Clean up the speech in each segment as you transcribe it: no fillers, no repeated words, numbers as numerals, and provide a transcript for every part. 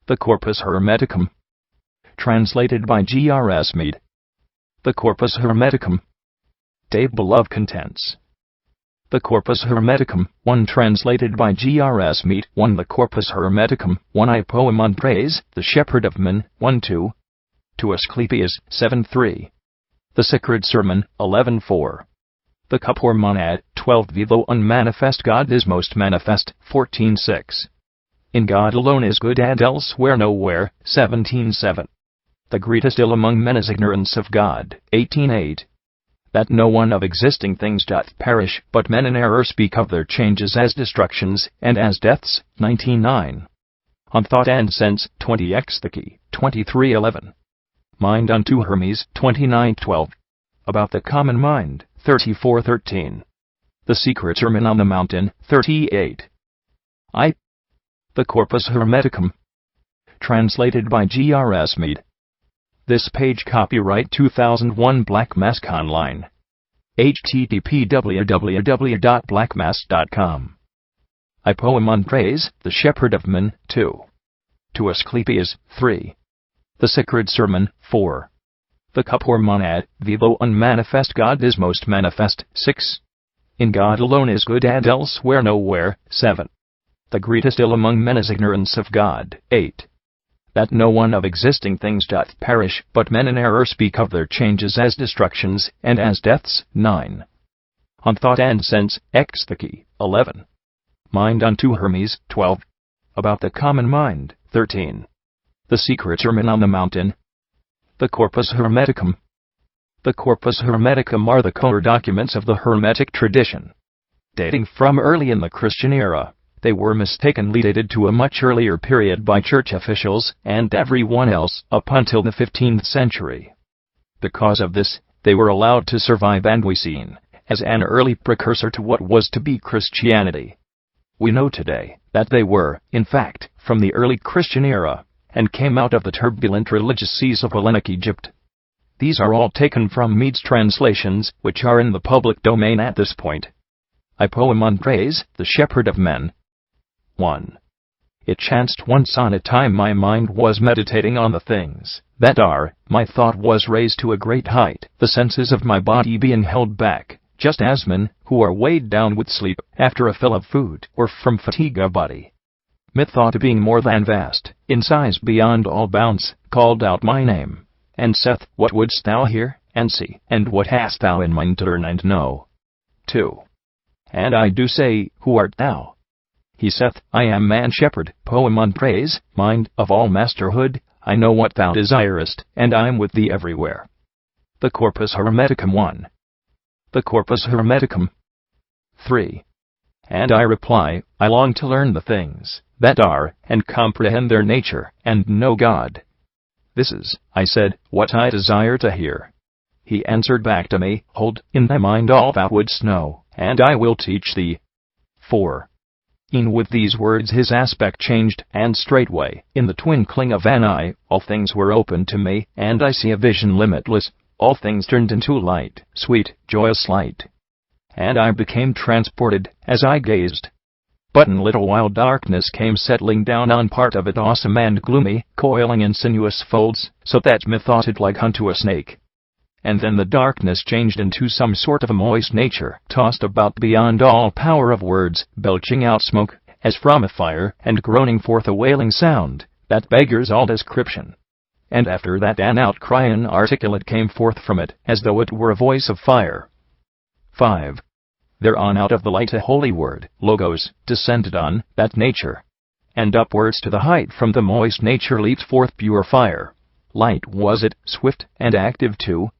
The Corpus Hermeticum. Translated by G.R.S. Mead. The Corpus Hermeticum. Table of Contents. The Corpus Hermeticum, 1. Translated by G.R.S. Mead. 1. The Corpus Hermeticum, 1. I Poem on Praise, the Shepherd of Men, 1 2. To Asclepius, 7 3. The Sacred Sermon, 11 4. The Cup or Monad, 12 v. Though unmanifest God is most manifest, 14 6. In God alone is good and elsewhere nowhere, 17 7. The greatest ill among men is ignorance of God, 18 8. That no one of existing things doth perish, but men in error speak of their changes as destructions, and as deaths, 19 9. On Thought and Sense, 20 Exthache, 23 11. Mind unto Hermes, 29 12. About the Common Mind, 34 13. The Secret Sermon on the Mountain, 38. I. The Corpus Hermeticum. Translated by G.R.S. Mead. This page copyright 2001 Black Mask Online. http www.blackmask.com. I Poem on Praise, the Shepherd of Men, 2. To Asclepius, 3. The Sacred Sermon, 4. The Cup or Monad, v. Though unmanifest God is most manifest, 6. In God alone is good and elsewhere nowhere, 7. The greatest ill among men is ignorance of God, 8. That no one of existing things doth perish, but men in error speak of their changes as destructions, and as deaths, 9. On Thought and Sense, Exthache, 11. Mind unto Hermes, 12. About the Common Mind, 13. The Secret Sermon on the Mountain. The Corpus Hermeticum. The Corpus Hermeticum are the core documents of the Hermetic tradition. Dating from early in the Christian era, they were mistakenly dated to a much earlier period by church officials and everyone else up until the 15th century. Because of this, they were allowed to survive and be seen as an early precursor to what was to be Christianity. We know today that they were, in fact, from the early Christian era, and came out of the turbulent religious seas of Hellenic Egypt. These are all taken from Mead's translations, which are in the public domain at this point. I Poem on Praise, the Shepherd of Men. 1. It chanced once on a time my mind was meditating on the things that are, my thought was raised to a great height, the senses of my body being held back, just as men, who are weighed down with sleep, after a fill of food, or from fatigue of body. Methought being more than vast, in size beyond all bounds, called out my name, and saith, What wouldst thou hear, and see, and what hast thou in mind to learn and know? 2. And I do say, Who art thou? He saith, I am man shepherd, poem on praise, mind of all masterhood, I know what thou desirest, and I am with thee everywhere. The Corpus Hermeticum 1. The Corpus Hermeticum 3. And I reply, I long to learn the things that are, and comprehend their nature, and know God. This is, I said, what I desire to hear. He answered back to me, Hold in thy mind all thou wouldst know, and I will teach thee. 4. E'en with these words his aspect changed, and straightway, in the twinkling of an eye, all things were opened to me, and I see a vision limitless, all things turned into light, sweet, joyous light. And I became transported, as I gazed. But in little while darkness came settling down on part of it awesome and gloomy, coiling in sinuous folds, so that methought it like unto a snake. And then the darkness changed into some sort of a moist nature, tossed about beyond all power of words, belching out smoke, as from a fire, and groaning forth a wailing sound, that beggars all description. And after that an outcry inarticulate came forth from it, as though it were a voice of fire. 5. Thereon out of the light a holy word, Logos, descended on that nature. And upwards to the height from the moist nature leaped forth pure fire. Light was it, swift and active too.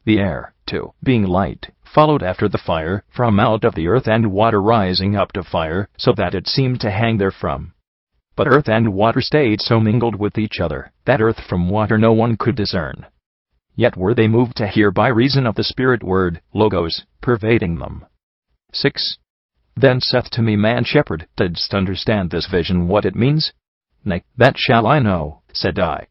The air, too, being light, followed after the fire, from out of the earth and water rising up to fire, so that it seemed to hang therefrom. But earth and water stayed so mingled with each other, that earth from water no one could discern. Yet were they moved to hear by reason of the Spirit word, Logos, pervading them. 6. Then saith to me Man shepherd, Didst understand this vision what it means? Nay, that shall I know, said I.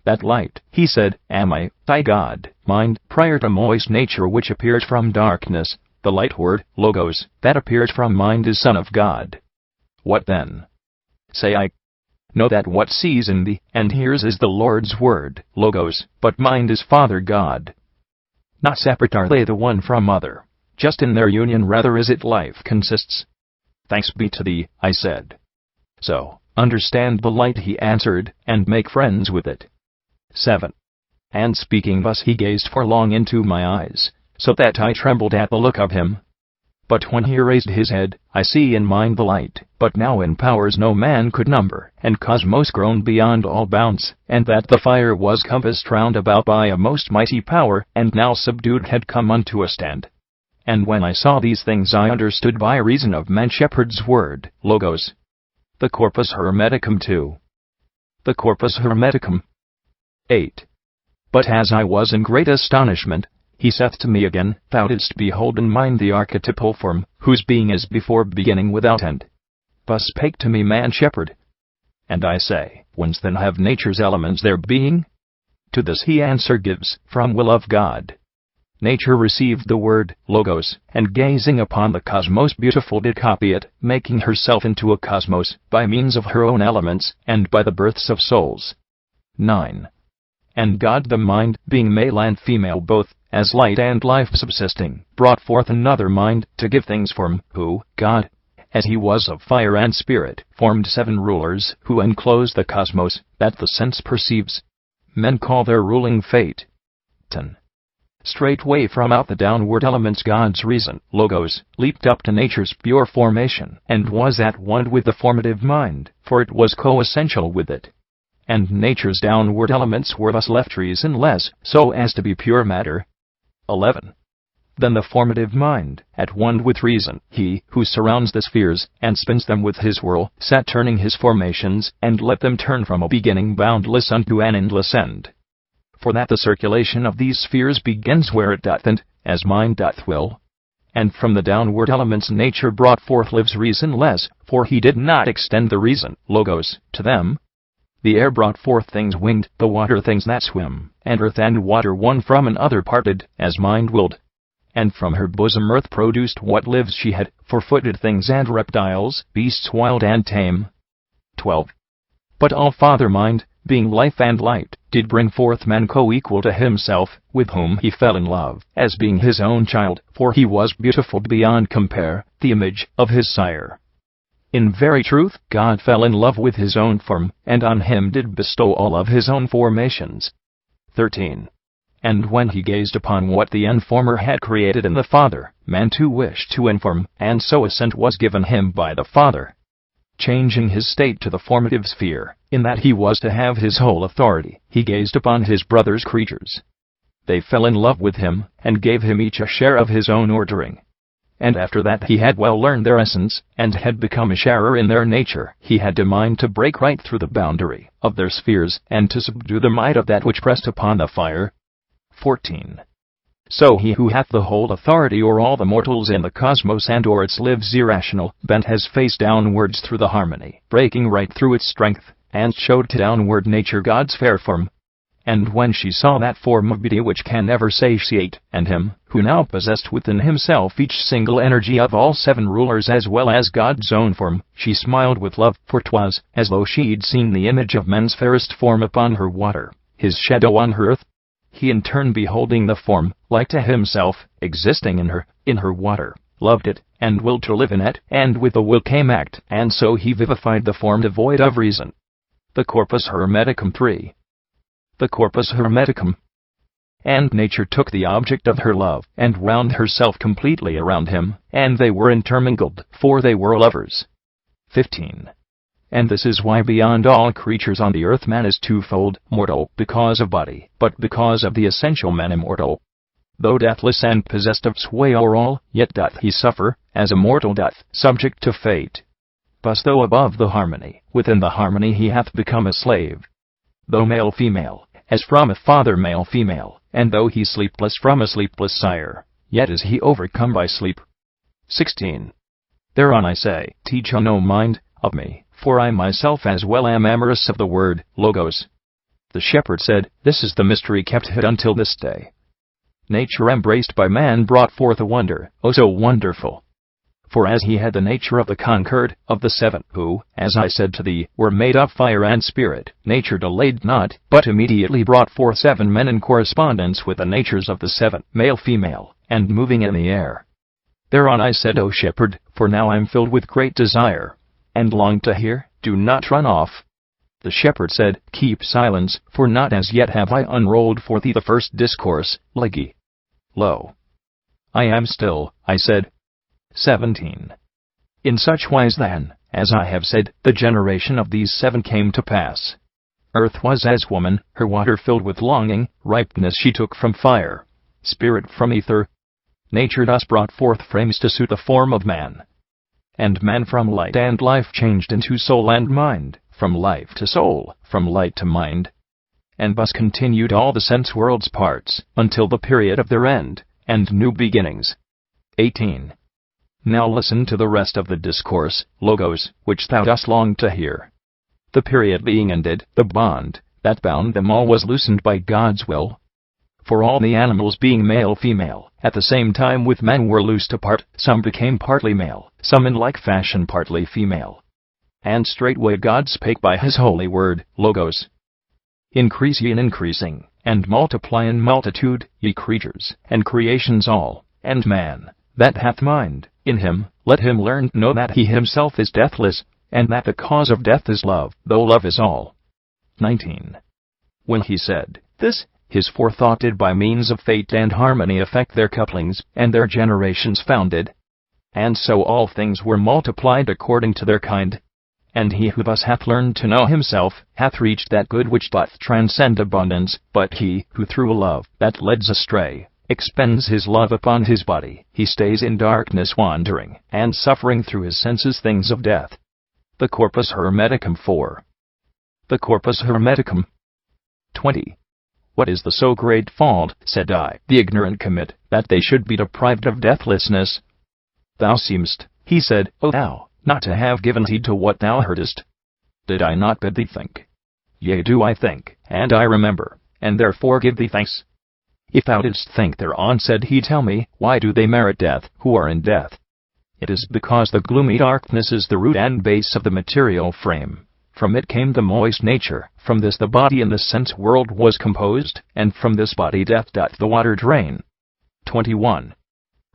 That light, he said, am I, thy God, mind, prior to moist nature which appears from darkness, the light word, Logos, that appears from mind is Son of God. What then? Say I. Know that what sees in thee and hears is the Lord's word, Logos, but mind is Father God. Not separate are they the one from other, just in their union rather is it life consists. Thanks be to thee, I said. So, understand the light, he answered, and make friends with it. 7. And speaking thus he gazed for long into my eyes, so that I trembled at the look of him. But when he raised his head, I see in mind the light, but now in powers no man could number, and cosmos grown beyond all bounds, and that the fire was compassed round about by a most mighty power, and now subdued had come unto a stand. And when I saw these things I understood by reason of man shepherd's word, Logos. The Corpus Hermeticum 2. The Corpus Hermeticum 8. But as I was in great astonishment, he saith to me again, Thou didst behold in mind the archetypal form, whose being is before beginning without end. Thus spake to me man shepherd. And I say, Whence then have nature's elements their being? To this he answer gives, From will of God. Nature received the word, Logos, and gazing upon the cosmos beautiful did copy it, making herself into a cosmos, by means of her own elements, and by the births of souls. 9. And God the mind, being male and female both, as light and life subsisting, brought forth another mind, to give things form, who, God, as he was of fire and spirit, formed 7 rulers, who enclose the cosmos, that the sense perceives. Men call their ruling fate. 10. Straightway from out the downward elements God's reason, Logos, leaped up to nature's pure formation, and was at one with the formative mind, for it was co-essential with it. And nature's downward elements were thus left reasonless, so as to be pure matter. 11. Then the formative mind, at one with reason, he, who surrounds the spheres, and spins them with his whirl, sat turning his formations, and let them turn from a beginning boundless unto an endless end. For that the circulation of these spheres begins where it doth end, as mind doth will. And from the downward elements nature brought forth lives reasonless, for he did not extend the reason, Logos, to them. The air brought forth things winged, the water things that swim, and earth and water one from another parted, as mind willed. And from her bosom earth produced what lives she had, four-footed things and reptiles, beasts wild and tame. 12. But all Father Mind, being life and light, did bring forth man co-equal to himself, with whom he fell in love, as being his own child, for he was beautiful beyond compare, the image of his sire. In very truth, God fell in love with his own form, and on him did bestow all of his own formations. 13. And when he gazed upon what the Informer had created in the Father, man too wished to inform, and so assent was given him by the Father. Changing his state to the formative sphere, in that he was to have his whole authority, he gazed upon his brother's creatures. They fell in love with him, and gave him each a share of his own ordering. And after that he had well learned their essence, and had become a sharer in their nature, he had a mind to break right through the boundary of their spheres, and to subdue the might of that which pressed upon the fire. 14. So he who hath the whole authority o'er all the mortals in the cosmos and o'er its lives irrational, bent his face downwards through the harmony, breaking right through its strength, and showed to downward nature God's fair form. And when she saw that form of beauty which can never satiate, and him, who now possessed within himself each single energy of all 7 rulers as well as God's own form, she smiled with love, for 'twas as though she'd seen the image of man's fairest form upon her water, his shadow on her earth. He in turn beholding the form, like to himself, existing in her water, loved it, and willed to live in it, and with the will came act, and so he vivified the form devoid of reason. The Corpus Hermeticum 3. The Corpus Hermeticum. And nature took the object of her love, and wound herself completely around him, and they were intermingled, for they were lovers. 15. And this is why beyond all creatures on the earth man is twofold, mortal, because of body, but because of the essential man immortal. Though deathless and possessed of sway o'er all, yet doth he suffer, as a mortal doth, subject to fate. Thus though above the harmony, within the harmony he hath become a slave. Though male-female, as from a father male-female, and though he sleepless from a sleepless sire, yet is he overcome by sleep. 16. Thereon I say, teach no mind of me, for I myself as well am amorous of the word, Logos. The shepherd said, This is the mystery kept hid until this day. Nature embraced by man brought forth a wonder, oh so wonderful. For as he had the nature of the conquered, of the seven, who, as I said to thee, were made of fire and spirit, nature delayed not, but immediately brought forth 7 men in correspondence with the natures of the 7, male female, and moving in the air. Thereon I said, O shepherd, for now I'm filled with great desire, and long to hear, do not run off. The shepherd said, Keep silence, for not as yet have I unrolled for thee the first discourse, Legi. Lo, I am still, I said. 17. In such wise then, as I have said, the generation of these 7 came to pass. Earth was as woman, her water filled with longing, ripeness she took from fire, spirit from ether. Nature thus brought forth frames to suit the form of man. And man from light and life changed into soul and mind, from life to soul, from light to mind. And thus continued all the sense world's parts, until the period of their end, and new beginnings. 18. Now listen to the rest of the discourse, Logos, which thou dost long to hear. The period being ended, the bond that bound them all was loosened by God's will. For all the animals being male-female, at the same time with men were loosed apart, some became partly male, some in like fashion partly female. And straightway God spake by his holy word, Logos. Increase ye in increasing, and multiply in multitude, ye creatures, and creations all, and man, that hath mind, in him, let him learn to know that he himself is deathless, and that the cause of death is love, though love is all. 19. When he said this, his forethought did by means of fate and harmony affect their couplings, and their generations founded. And so all things were multiplied according to their kind. And he who thus hath learned to know himself, hath reached that good which doth transcend abundance, but he, who through a love, that leads astray, expends his love upon his body, he stays in darkness wandering, and suffering through his senses things of death. The Corpus Hermeticum 4. The Corpus Hermeticum. 20. What is the so great fault, said I, the ignorant commit, that they should be deprived of deathlessness? Thou seemest, he said, O thou, not to have given heed to what thou heardest. Did I not bid thee think? Yea, do I think, and I remember, and therefore give thee thanks. If thou didst think thereon, said he, tell me, why do they merit death, who are in death? It is because the gloomy darkness is the root and base of the material frame. From it came the moist nature, from this the body in the sense world was composed, and from this body death doth the water drain. 21.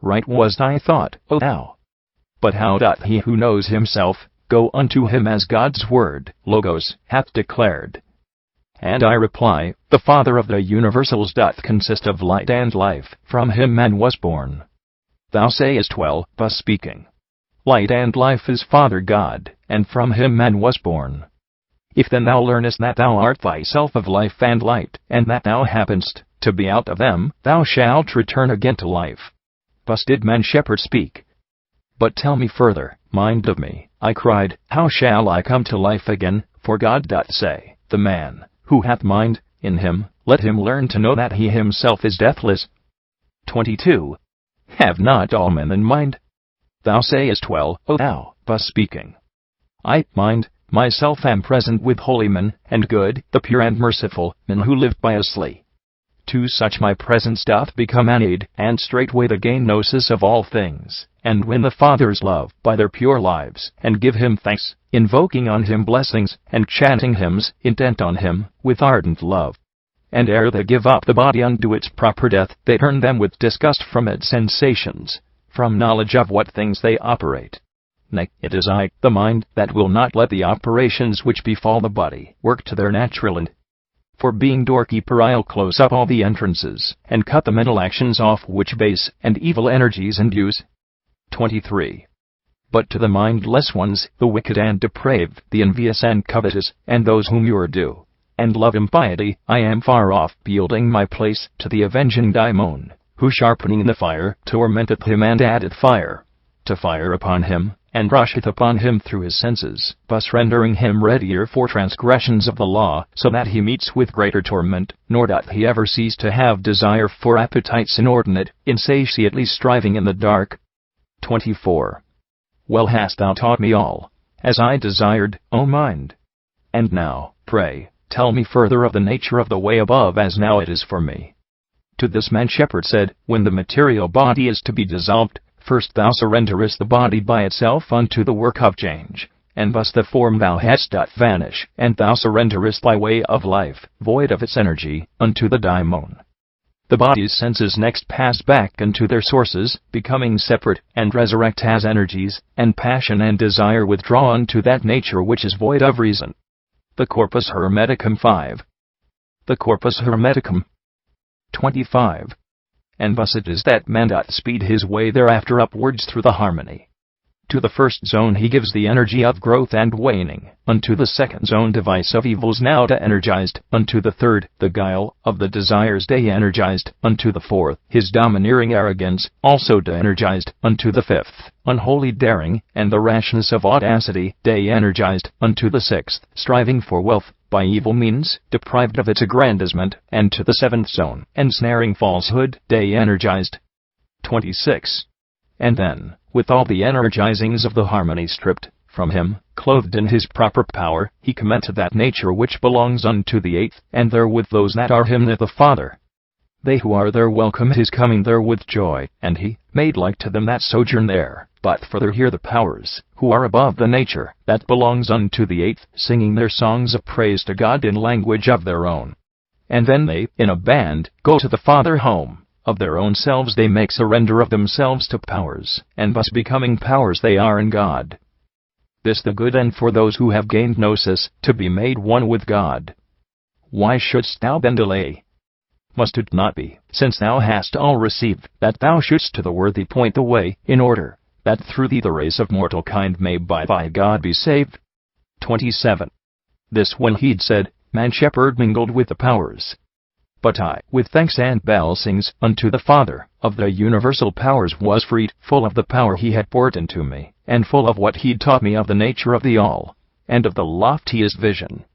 Right was thy thought, O thou. But how doth he who knows himself, go unto him as God's word, Logos, hath declared? And I reply, the Father of the universals doth consist of light and life, from him man was born. Thou sayest well, thus speaking. Light and life is Father God, and from him man was born. If then thou learnest that thou art thyself of life and light, and that thou happenest to be out of them, thou shalt return again to life. Thus did man shepherd speak. But tell me further, mind of me, I cried, how shall I come to life again? For God doth say, the man, who hath mind, in him, let him learn to know that he himself is deathless. 22. Have not all men in mind? Thou sayest well, O thou, thus speaking. I, mind, myself am present with holy men, and good, the pure and merciful, men who live piously. To such my presence doth become an aid, and straightway the gain gnosis of all things, and win the Father's love by their pure lives, and give him thanks, invoking on him blessings, and chanting hymns, intent on him, with ardent love. And ere they give up the body unto its proper death, they turn them with disgust from its sensations, from knowledge of what things they operate. Nay, it is I, the mind, that will not let the operations which befall the body work to their natural end. For being doorkeeper, I'll close up all the entrances, and cut the mental actions off which base and evil energies induce. 23. But to the mindless ones, the wicked and depraved, the envious and covetous, and those whom you are due, and love impiety, I am far off, yielding my place to the avenging daimon, who sharpening the fire, tormenteth him and addeth fire to fire upon him, and rusheth upon him through his senses, thus rendering him readier for transgressions of the law, so that he meets with greater torment, nor doth he ever cease to have desire for appetites inordinate, insatiately striving in the dark. 24. Well hast thou taught me all, as I desired, O mind. And now, pray, tell me further of the nature of the way above, as now it is for me. To this man shepherd said, when the material body is to be dissolved, First thou surrenderest the body by itself unto the work of change, and thus the form thou hast doth vanish, and thou surrenderest thy way of life, void of its energy, unto the daimon. The body's senses next pass back unto their sources, becoming separate, and resurrect as energies, and passion and desire withdraw unto that nature which is void of reason. The Corpus Hermeticum 5. The Corpus Hermeticum 25. And thus it is that man doth speed his way thereafter upwards through the harmony. To the first zone he gives the energy of growth and waning, unto the second zone device of evils now de-energized, unto the third, the guile of the desires de-energized, unto the fourth, his domineering arrogance, also de-energized, unto the fifth, unholy daring, and the rashness of audacity, de-energized, unto the sixth, striving for wealth, by evil means, deprived of its aggrandizement, and to the seventh zone, ensnaring falsehood, de-energized. 26. And then, with all the energizings of the harmony stripped from him, clothed in his proper power, he commended that nature which belongs unto the eighth, and therewith those that are him the Father. They who are there welcome his coming there with joy, and he made like to them that sojourn there, but further hear the powers, who are above the nature that belongs unto the eighth, singing their songs of praise to God in language of their own. And then they, in a band, go to the Father home. Of their own selves they make surrender of themselves to powers, and thus becoming powers they are in God. This the good end for those who have gained gnosis, to be made one with God. Why shouldst thou then delay? Must it not be, since thou hast all received, that thou shouldst to the worthy point the way, in order that through thee the race of mortal kind may by thy God be saved? 27. This when he'd said, man shepherd mingled with the powers. But I, with thanks and blessings unto the Father of the universal powers, was freed, full of the power he had poured into me, and full of what he'd taught me of the nature of the all, and of the loftiest vision.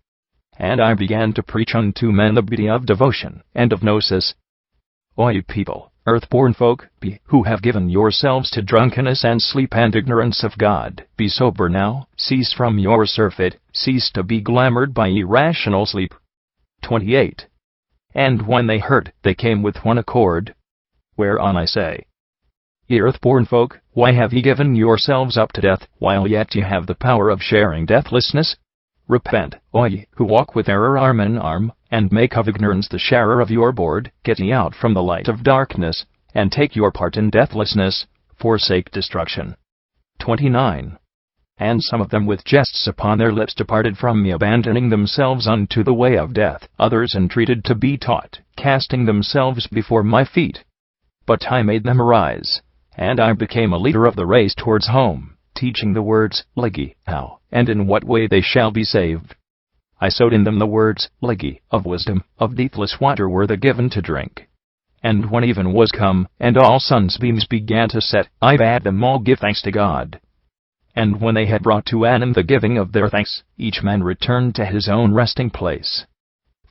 And I began to preach unto men the beauty of devotion, and of gnosis. O ye people, earth-born folk, who have given yourselves to drunkenness and sleep and ignorance of God, be sober now, cease from your surfeit, cease to be glamoured by irrational sleep. 28. And when they heard, they came with one accord. Whereon I say, ye earth-born folk, why have ye given yourselves up to death, while yet ye have the power of sharing deathlessness? Repent, O ye, who walk with error arm in arm, and make of ignorance the sharer of your board, get ye out from the light of darkness, and take your part in deathlessness, forsake destruction. 29. And some of them with jests upon their lips departed from me, abandoning themselves unto the way of death. Others entreated to be taught, casting themselves before my feet. But I made them arise, and I became a leader of the race towards home, teaching the words, Legi, how, and in what way they shall be saved. I sowed in them the words, Legi, of wisdom, of deathless water were they given to drink. And when even was come, and all sun's beams began to set, I bade them all give thanks to God. And when they had brought to an end the giving of their thanks, each man returned to his own resting place.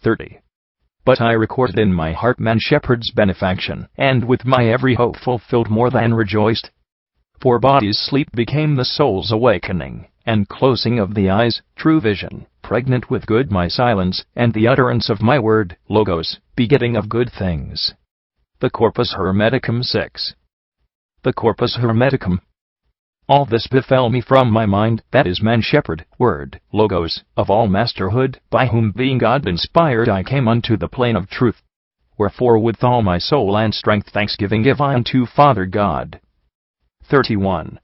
30. But I recorded in my heart man shepherd's benefaction, and with my every hope fulfilled more than rejoiced. For body's sleep became the soul's awakening, and closing of the eyes, true vision, pregnant with good my silence, and the utterance of my word, logos, begetting of good things. The Corpus Hermeticum 6. The Corpus Hermeticum. All this befell me from my mind, that is man shepherd, word, logos, of all masterhood, by whom being God inspired I came unto the plane of truth. Wherefore with all my soul and strength thanksgiving give I unto Father God. 31.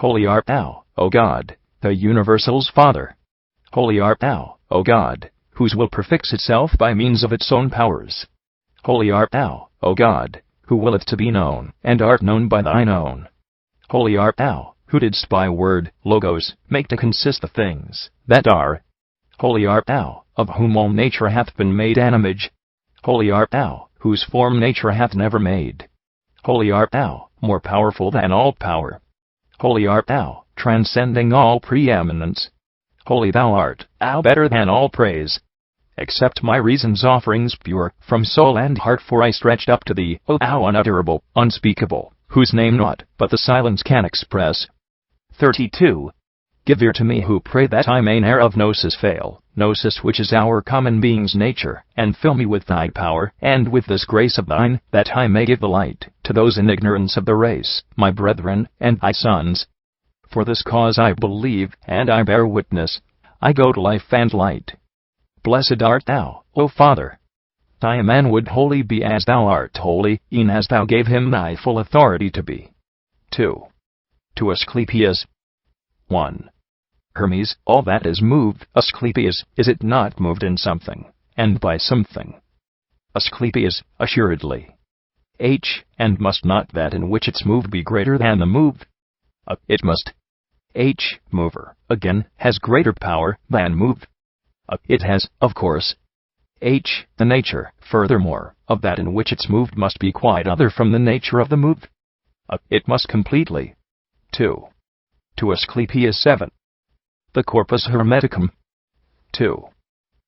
Holy art thou, O God, the universal's Father. Holy art thou, O God, whose will perfects itself by means of its own powers. Holy art thou, O God, who willeth to be known, and art known by thine own. Holy art thou, who didst by word, logos, make to consist the things that are. Holy art thou, of whom all nature hath been made an image. Holy art thou, whose form nature hath never made. Holy art thou, more powerful than all power. Holy art thou, transcending all preeminence. Holy thou art, thou better than all praise. Accept my reason's offerings pure, from soul and heart, for I stretched up to thee, O thou unutterable, unspeakable, whose name naught but the silence can express. 32. Give ear to me who pray that I may ne'er of gnosis fail, gnosis which is our common being's nature, and fill me with thy power, and with this grace of thine, that I may give the light to those in ignorance of the race, my brethren, and thy sons. For this cause I believe, and I bear witness. I go to life and light. Blessed art thou, O Father. Thy man would wholly be as thou art holy, e'en as thou gave him thy full authority to be. 2. To Asclepius. 1. Hermes, all that is moved, Asclepius, is it not moved in something, and by something? Asclepius, assuredly. H. And must not that in which it's moved be greater than the moved? It must. H. Mover, again, has greater power than moved. It has, of course. H. The nature, furthermore, of that in which it's moved must be quite other from the nature of the moved. It must completely. 2. To Asclepius 7. The Corpus Hermeticum. 2.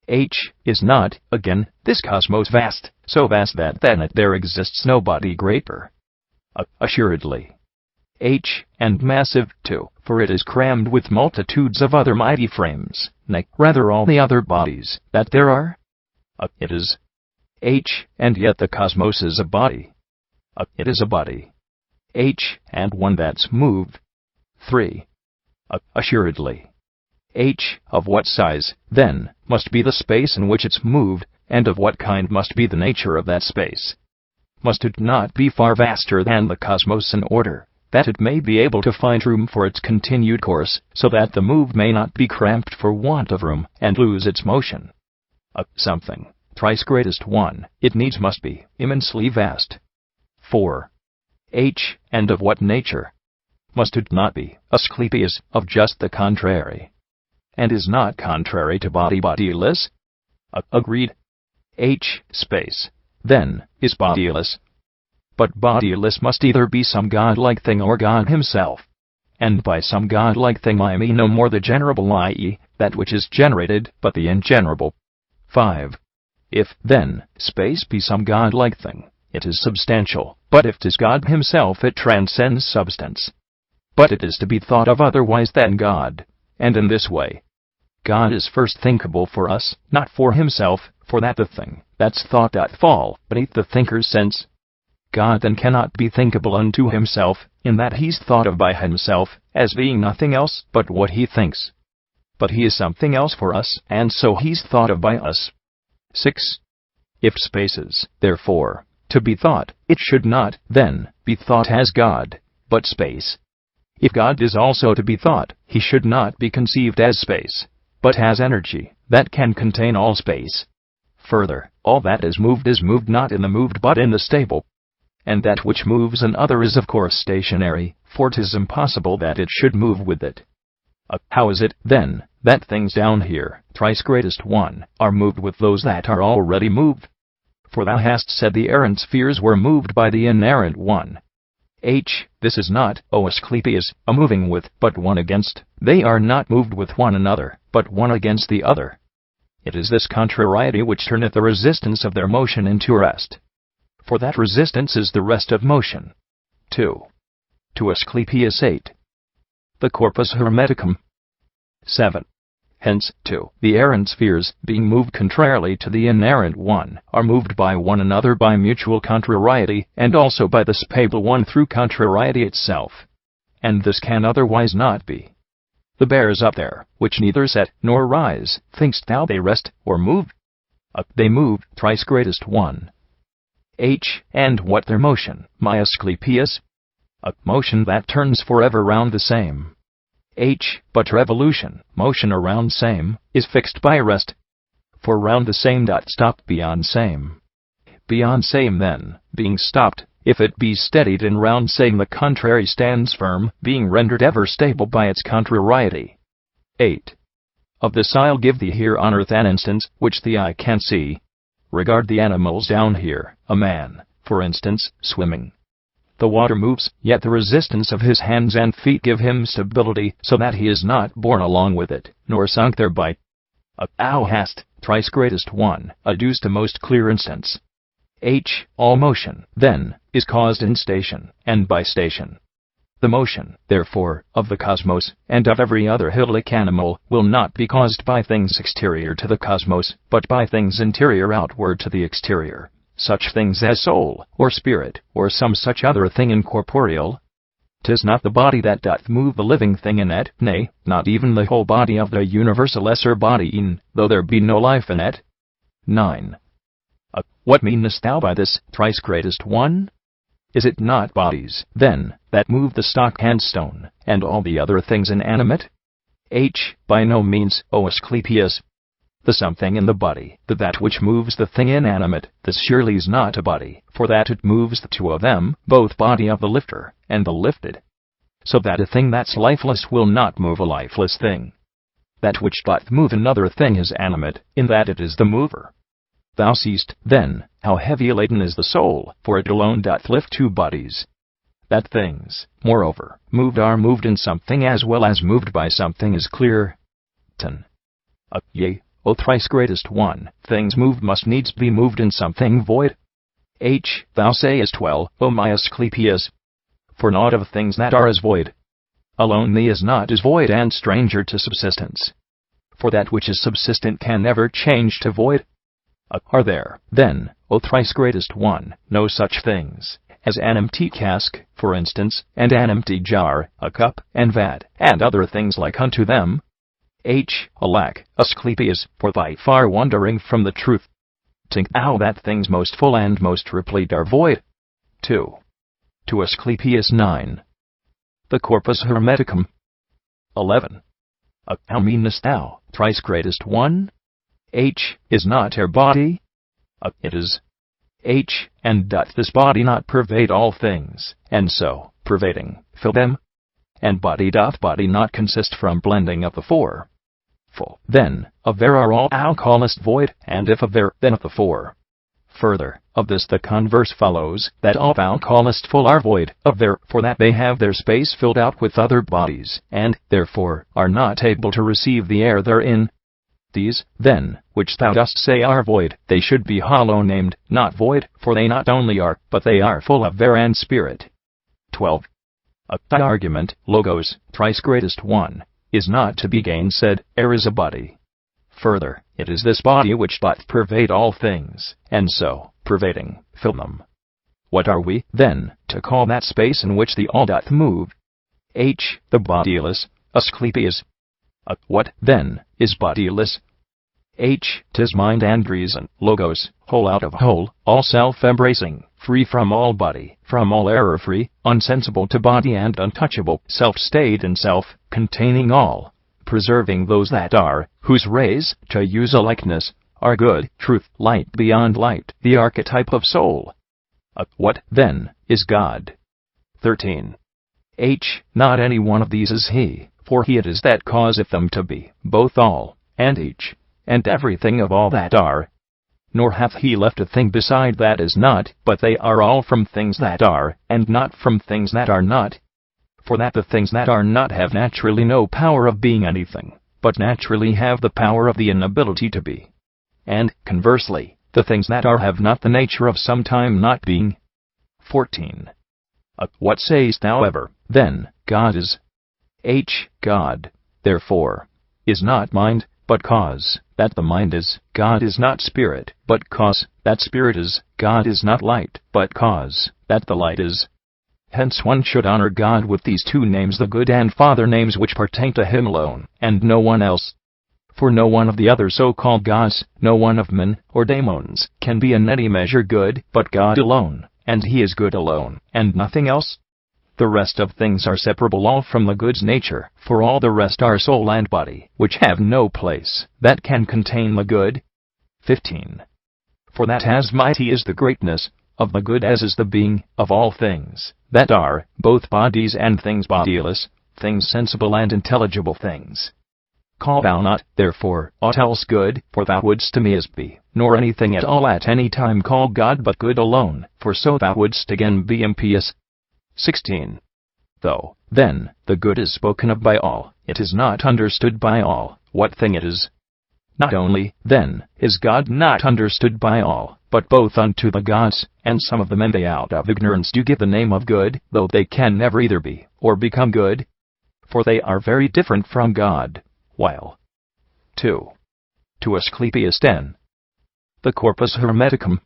H. Is not, again, this cosmos vast, so vast that in it there exists no body greater? Assuredly. H. And massive, too, for it is crammed with multitudes of other mighty frames, nay, rather all the other bodies that there are? It is. H. And yet the cosmos is a body. It is a body. H. And one that's moved. 3. Assuredly. H. Of what size, then, must be the space in which it's moved, and of what kind must be the nature of that space? Must it not be far vaster than the cosmos in order, that it may be able to find room for its continued course, so that the move may not be cramped for want of room, and lose its motion? Something, thrice greatest one, it needs must be, immensely vast. 4. H. And of what nature? Must it not be, Asclepius, of just the contrary? And is not contrary to body bodiless? Agreed. H. Space, then, is bodiless. But bodiless must either be some godlike thing or God himself. And by some godlike thing I mean no more the generable, i.e., that which is generated, but the ingenerable. 5. If, then, space be some godlike thing, it is substantial, but if 'tis God himself it transcends substance. But it is to be thought of otherwise than God, and in this way. God is first thinkable for us, not for himself, for that the thing that's thought doth fall beneath the thinker's sense. God then cannot be thinkable unto himself, in that he's thought of by himself, as being nothing else but what he thinks. But he is something else for us, and so he's thought of by us. 6. If space is, therefore, to be thought, it should not, then, be thought as God, but space. If God is also to be thought, he should not be conceived as space, but as energy, that can contain all space. Further, all that is moved not in the moved but in the stable. And that which moves another is of course stationary, for 'tis impossible that it should move with it. How is it, then, that things down here, thrice greatest one, are moved with those that are already moved? For thou hast said the errant spheres were moved by the inerrant one. H. This is not, O Asclepius, a moving with, but one against. They are not moved with one another, but one against the other. It is this contrariety which turneth the resistance of their motion into rest. For that resistance is the rest of motion. 2. To Asclepius 8. The Corpus Hermeticum. 7. Hence, too, the errant spheres, being moved contrarily to the inerrant one, are moved by one another by mutual contrariety, and also by the spatial one through contrariety itself. And this can otherwise not be. The bears up there, which neither set nor rise, think'st thou they rest or move? They move, thrice greatest one. H. And what their motion, my Asclepius? Motion that turns forever round the same. H. But revolution, motion around same, is fixed by rest. For round the same dot stop beyond same. Beyond same then, being stopped, if it be steadied in round same the contrary stands firm, being rendered ever stable by its contrariety. 8. Of this I'll give thee here on earth an instance, which the eye can see. Regard the animals down here, a man, for instance, swimming. The water moves, yet the resistance of his hands and feet give him stability, so that he is not borne along with it, nor sunk thereby. Thou hast, thrice greatest one, adduced a most clear instance. H. All motion, then, is caused in station, and by station. The motion, therefore, of the cosmos, and of every other hillic animal, will not be caused by things exterior to the cosmos, but by things interior outward to the exterior, such things as soul, or spirit, or some such other thing incorporeal. 'Tis not the body that doth move the living thing in it, nay, not even the whole body of the universal lesser body e'en, though there be no life in it. 9. What meanest thou by this, thrice greatest one? Is it not bodies, then, that move the stock and stone, and all the other things inanimate? H. By no means, O Asclepius. The something in the body, that which moves the thing inanimate, this surely is not a body, for that it moves the two of them, both body of the lifter, and the lifted. So that a thing that's lifeless will not move a lifeless thing. That which doth move another thing is animate, in that it is the mover. Thou seest, then, how heavy laden is the soul, for it alone doth lift two bodies. That things, moreover, moved are moved in something as well as moved by something is clear. 10. Yea, O thrice greatest one, things moved must needs be moved in something void. H. Thou sayest well, O my Asclepius. For naught of things that are is void. Alone thee is not is void and stranger to subsistence. For that which is subsistent can never change to void. Are there, then, O thrice greatest one, no such things, as an empty cask, for instance, and an empty jar, a cup, and vat, and other things like unto them? H. Alack, Asclepius, for thy far wandering from the truth. Think thou that things most full and most replete are void. 2. To Asclepius 9. The Corpus Hermeticum. 11. How meanest thou, thrice greatest one? H. Is not air body? It is. H. And doth this body not pervade all things, and so, pervading, fill them? And body doth body not consist from blending of the four? Full, then, of there are all thou callest void, and if of there, then of the four. Further, of this the converse follows, that all thou callest full are void, of there, for that they have their space filled out with other bodies, and, therefore, are not able to receive the air therein. These, then, which thou dost say are void, they should be hollow named, not void, for they not only are, but they are full of air and spirit. 12. Thy argument, Logos, thrice greatest one, is not to be gainsaid, air is a body. Further, it is this body which doth pervade all things, and so, pervading, fill them. What are we, then, to call that space in which the all doth move? H. The bodiless, Asclepius. What, then, is bodiless? H. 'Tis mind and reason, Logos, whole out of whole, all self-embracing, free from all body, from all error-free, unsensible to body and untouchable, self-stayed in self, containing all, preserving those that are, whose rays, to use a likeness, are good, truth, light beyond light, the archetype of soul. What, then, is God? 13. H. Not any one of these is he, for he it is that causeth them to be, both all, and each, and everything of all that are. Nor hath he left a thing beside that is not, but they are all from things that are, and not from things that are not. For that the things that are not have naturally no power of being anything, but naturally have the power of the inability to be. And, conversely, the things that are have not the nature of sometime not being. 14. What sayest thou ever, then, God is? H. God, therefore, is not mind, but cause, that the mind is. God is not spirit, but cause, that spirit is. God is not light, but cause, that the light is. Hence one should honor God with these two names, the good and Father names, which pertain to him alone, and no one else. For no one of the other so-called gods, no one of men, or daemons, can be in any measure good, but God alone, and he is good alone, and nothing else. The rest of things are separable all from the good's nature, for all the rest are soul and body, which have no place, that can contain the good. 15. For that as mighty is the greatness of the good as is the being of all things, that are, both bodies and things bodiless, things sensible and intelligible things. Call thou not, therefore, aught else good, for thou wouldst to me as be, nor anything at all at any time call God but good alone, for so thou wouldst again be impious. 16. Though, then, the good is spoken of by all, it is not understood by all, what thing it is. Not only, then, is God not understood by all, but both unto the gods, and some of the men they out of ignorance do give the name of good, though they can never either be, or become good. For they are very different from God, while 2. To Asclepius 10. The Corpus Hermeticum.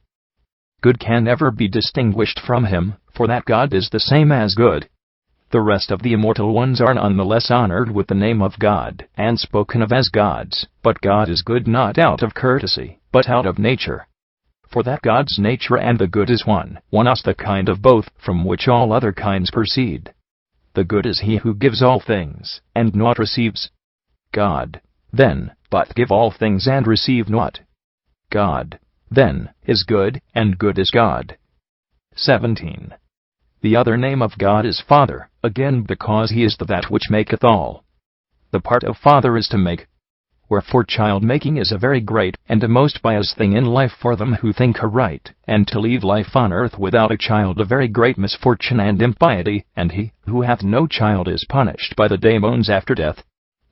Good can never be distinguished from him, for that God is the same as good. The rest of the immortal ones are none the less honored with the name of God, and spoken of as gods, but God is good not out of courtesy, but out of nature. For that God's nature and the good is one us the kind of both, from which all other kinds proceed. The good is he who gives all things, and naught receives. God, then, but give all things and receive naught. God, then, is good, and good is God. 17. The other name of God is Father, again because he is the that which maketh all. The part of Father is to make. Wherefore child-making is a very great and a most pious thing in life for them who think aright, and to leave life on earth without a child a very great misfortune and impiety, and he who hath no child is punished by the daemons after death.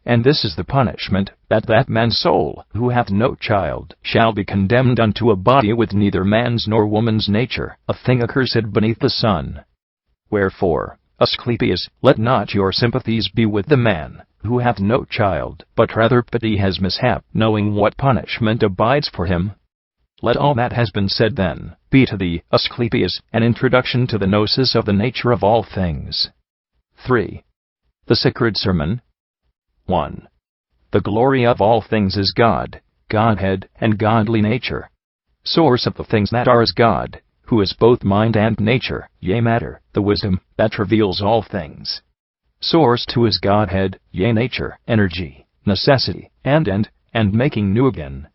And this is the punishment, that that man's soul, who hath no child, shall be condemned unto a body with neither man's nor woman's nature, a thing accursed beneath the sun. Wherefore, Asclepius, let not your sympathies be with the man who hath no child, but rather pity his mishap, knowing what punishment abides for him. Let all that has been said then be to thee, Asclepius, an introduction to the gnosis of the nature of all things. 3. The Sacred Sermon. 1. The glory of all things is God, Godhead, and godly nature. Source of the things that are is God, who is both mind and nature, yea matter, the wisdom that reveals all things. Source to his Godhead, yea nature, energy, necessity, and end, and making new again.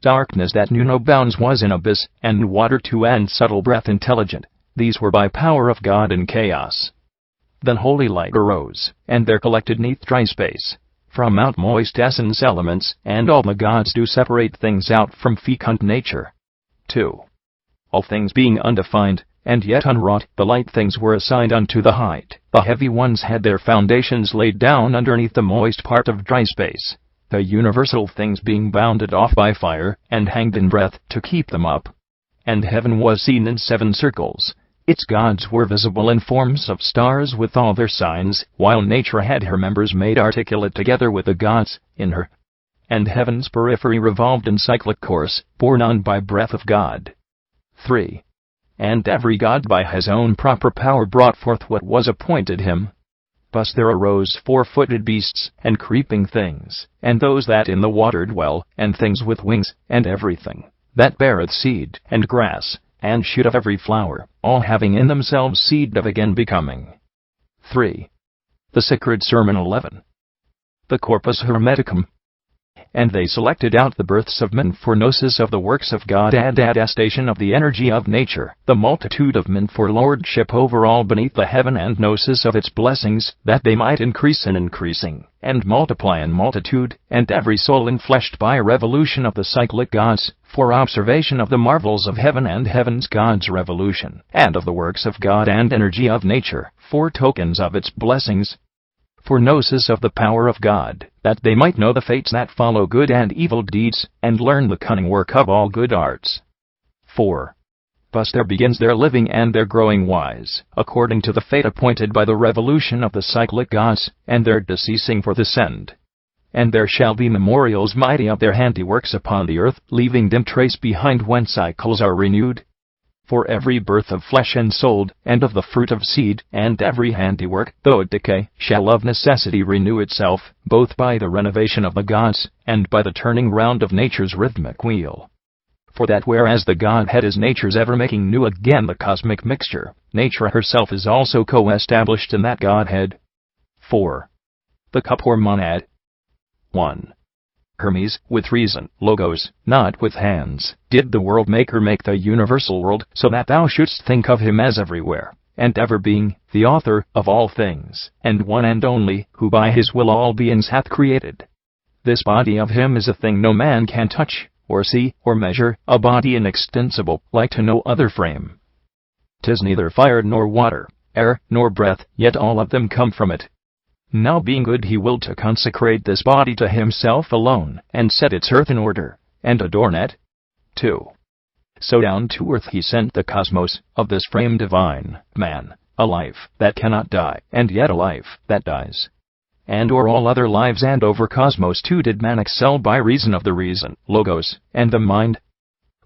Darkness that knew no bounds was in abyss, and water too and subtle breath intelligent, these were by power of God in chaos. Then holy light arose, and there collected neath dry space, from out moist essence elements, and all the gods do separate things out from fecund nature. 2. All things being undefined, and yet unwrought, the light things were assigned unto the height. The heavy ones had their foundations laid down underneath the moist part of dry space, the universal things being bounded off by fire, and hanged in breath, to keep them up. And heaven was seen in 7 circles. Its gods were visible in forms of stars with all their signs, while nature had her members made articulate together with the gods, in her. And heaven's periphery revolved in cyclic course, borne on by breath of God. 3. And every god by his own proper power brought forth what was appointed him. Thus there arose 4-footed beasts, and creeping things, and those that in the water dwell, and things with wings, and everything that beareth seed, and grass, and shoot of every flower, all having in themselves seed of again becoming. 3. The Sacred Sermon 11. The Corpus Hermeticum. And they selected out the births of men for gnosis of the works of God and attestation of the energy of nature, the multitude of men for lordship over all beneath the heaven and gnosis of its blessings, that they might increase in increasing, and multiply in multitude, and every soul enfleshed by revolution of the cyclic gods, for observation of the marvels of heaven and heaven's God's revolution, and of the works of God and energy of nature, for tokens of its blessings. For gnosis of the power of God, that they might know the fates that follow good and evil deeds, and learn the cunning work of all good arts. 4. Thus there begins their living and their growing wise, according to the fate appointed by the revolution of the cyclic gods, and their deceasing for this end. And there shall be memorials mighty of their handiworks upon the earth, leaving dim trace behind when cycles are renewed. For every birth of flesh and soul, and of the fruit of seed, and every handiwork, though it decay, shall of necessity renew itself, both by the renovation of the gods, and by the turning round of nature's rhythmic wheel. For that whereas the Godhead is nature's ever making new again the cosmic mixture, nature herself is also co-established in that Godhead. 4. The cup or monad. 1. Hermes, with reason, logos, not with hands, did the world maker make the universal world, so that thou shouldst think of him as everywhere, and ever being, the author of all things, and one and only, who by his will all beings hath created. This body of him is a thing no man can touch, or see, or measure, a body inextensible, like to no other frame. 'Tis neither fire nor water, air nor breath, yet all of them come from it. Now being good he willed to consecrate this body to himself alone, and set its earth in order, and adorn it. 2. So down to earth he sent the cosmos, of this frame divine, man, a life that cannot die, and yet a life that dies. And o'er all other lives and over cosmos too did man excel by reason of the reason, logos, and the mind.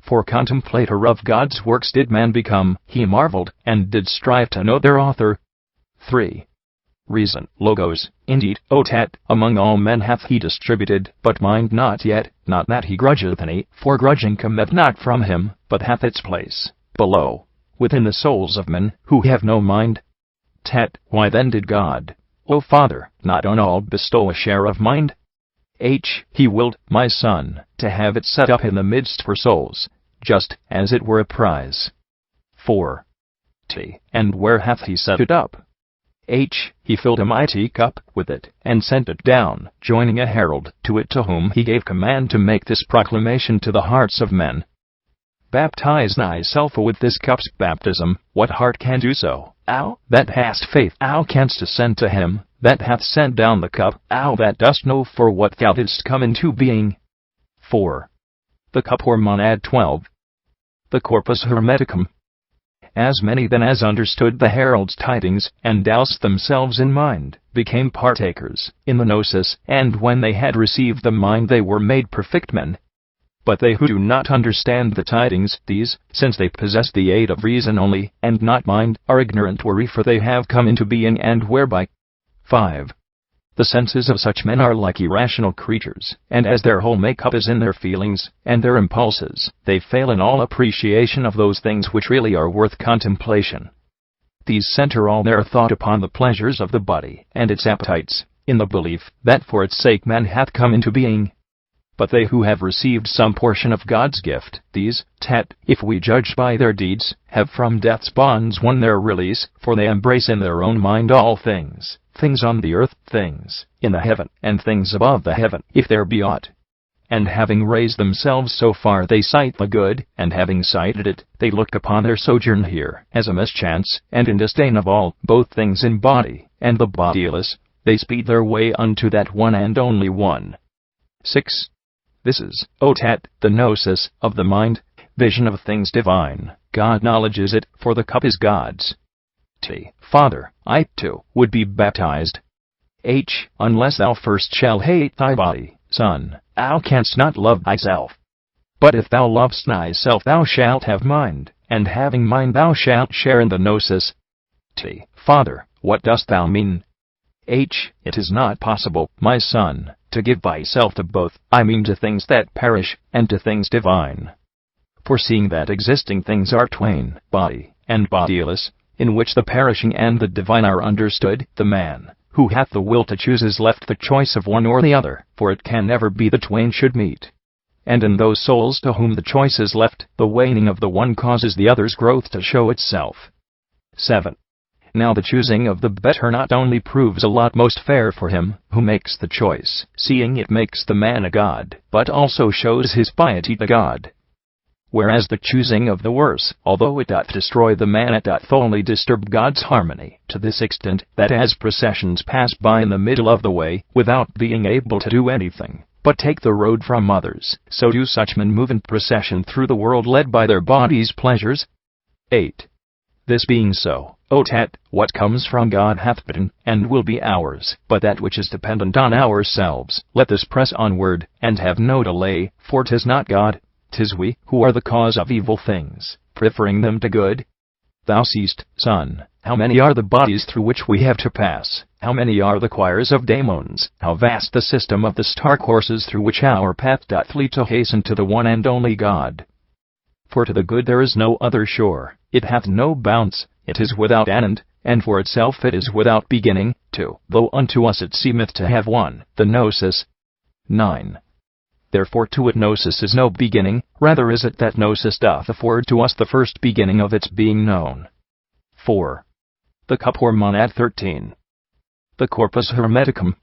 For contemplator of God's works did man become, he marveled, and did strive to know their author. 3. Reason, logos, indeed, otat, among all men hath he distributed, but mind not yet, not that he grudgeth any, for grudging cometh not from him, but hath its place, below, within the souls of men, who have no mind. Tat, why then did God, O Father, not on all bestow a share of mind? He willed, my Son, to have it set up in the midst for souls, just as it were a prize. 4. And where hath he set it up? He filled a mighty cup with it, and sent it down, joining a herald to it, to whom he gave command to make this proclamation to the hearts of men. Baptize thyself with this cup's baptism. What heart can do so? Thou that hast faith, thou canst ascend to him that hath sent down the cup, thou that dost know for what thou didst come into being. 4. The cup or monad 12. The Corpus Hermeticum. As many then as understood the herald's tidings, and doused themselves in mind, became partakers in the gnosis, and when they had received the mind they were made perfect men. But they who do not understand the tidings, these, since they possess the aid of reason only, and not mind, are ignorant for they have come into being and whereby. 5. The senses of such men are like irrational creatures, and as their whole make-up is in their feelings, and their impulses, they fail in all appreciation of those things which really are worth contemplation. These center all their thought upon the pleasures of the body, and its appetites, in the belief that for its sake man hath come into being. But they who have received some portion of God's gift, these, if we judge by their deeds, have from death's bonds won their release, for they embrace in their own mind all things, things on the earth, things in the heaven, and things above the heaven, if there be aught. And having raised themselves so far they sight the good, and having sighted it, they look upon their sojourn here as a mischance, and in disdain of all, both things in body, and the bodiless, they speed their way unto that one and only one. 6. This is, the gnosis of the mind, vision of things divine. God knowledges it, for the cup is God's. Father, I, too, would be baptized. Unless thou first shall hate thy body, Son, thou canst not love thyself. But if thou lovest thyself thou shalt have mind, and having mind thou shalt share in the gnosis. Father, what dost thou mean? It is not possible, my Son, to give thyself to both, I mean to things that perish, and to things divine. For seeing that existing things are twain, body and bodiless, in which the perishing and the divine are understood, the man, who hath the will to choose, is left the choice of one or the other, for it can never be the twain should meet. And in those souls to whom the choice is left, the waning of the one causes the other's growth to show itself. 7. Now the choosing of the better not only proves a lot most fair for him who makes the choice, seeing it makes the man a god, but also shows his piety to God. Whereas the choosing of the worse, although it doth destroy the man, it doth only disturb God's harmony, to this extent, that as processions pass by in the middle of the way, without being able to do anything but take the road from others, so do such men move in procession through the world led by their body's pleasures. 8. This being so, what comes from God hath been, and will be ours, but that which is dependent on ourselves, let this press onward, and have no delay, for 'tis not God, 'tis we, who are the cause of evil things, preferring them to good. Thou seest, Son, how many are the bodies through which we have to pass, how many are the choirs of daemons, how vast the system of the star courses through which our path doth lead to hasten to the one and only God. For to the good there is no other shore, it hath no bounds, it is without end, and for itself it is without beginning, too, though unto us it seemeth to have one, the gnosis. 9. Therefore to it gnosis is no beginning, rather is it that gnosis doth afford to us the first beginning of its being known. 4. The cup or monad 13. The Corpus Hermeticum.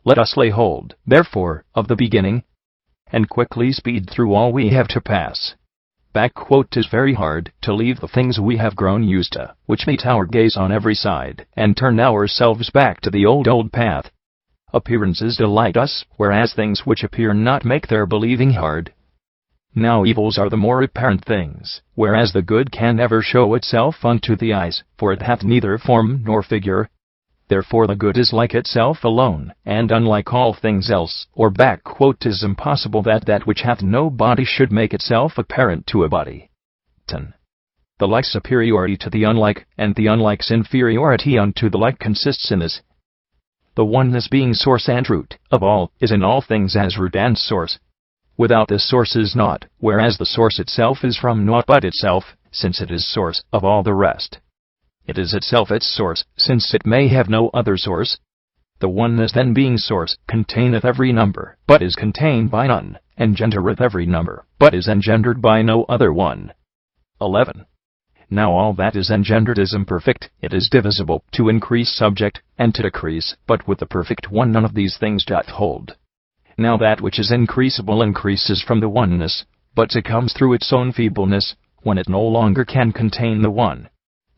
Let us lay hold, therefore, of the beginning, and quickly speed through all we have to pass. "'Tis very hard to leave the things we have grown used to, which meet our gaze on every side, and turn ourselves back to the old path. Appearances delight us, whereas things which appear not make their believing hard. Now evils are the more apparent things, whereas the good can never show itself unto the eyes, for it hath neither form nor figure. Therefore the good is like itself alone, and unlike all things else, or "'tis impossible that which hath no body should make itself apparent to a body." 10. The like superiority to the unlike, and the unlike's inferiority unto the like consists in this: the oneness being source and root of all, is in all things as root and source. Without this source is naught, whereas the source itself is from naught but itself, since it is source of all the rest. It is itself its source, since it may have no other source. The oneness then being source, containeth every number, but is contained by none, engendereth every number, but is engendered by no other one. 11. Now all that is engendered is imperfect, it is divisible, to increase subject, and to decrease, but with the perfect one none of these things doth hold. Now that which is increasable increases from the oneness, but succumbs through its own feebleness, when it no longer can contain the one.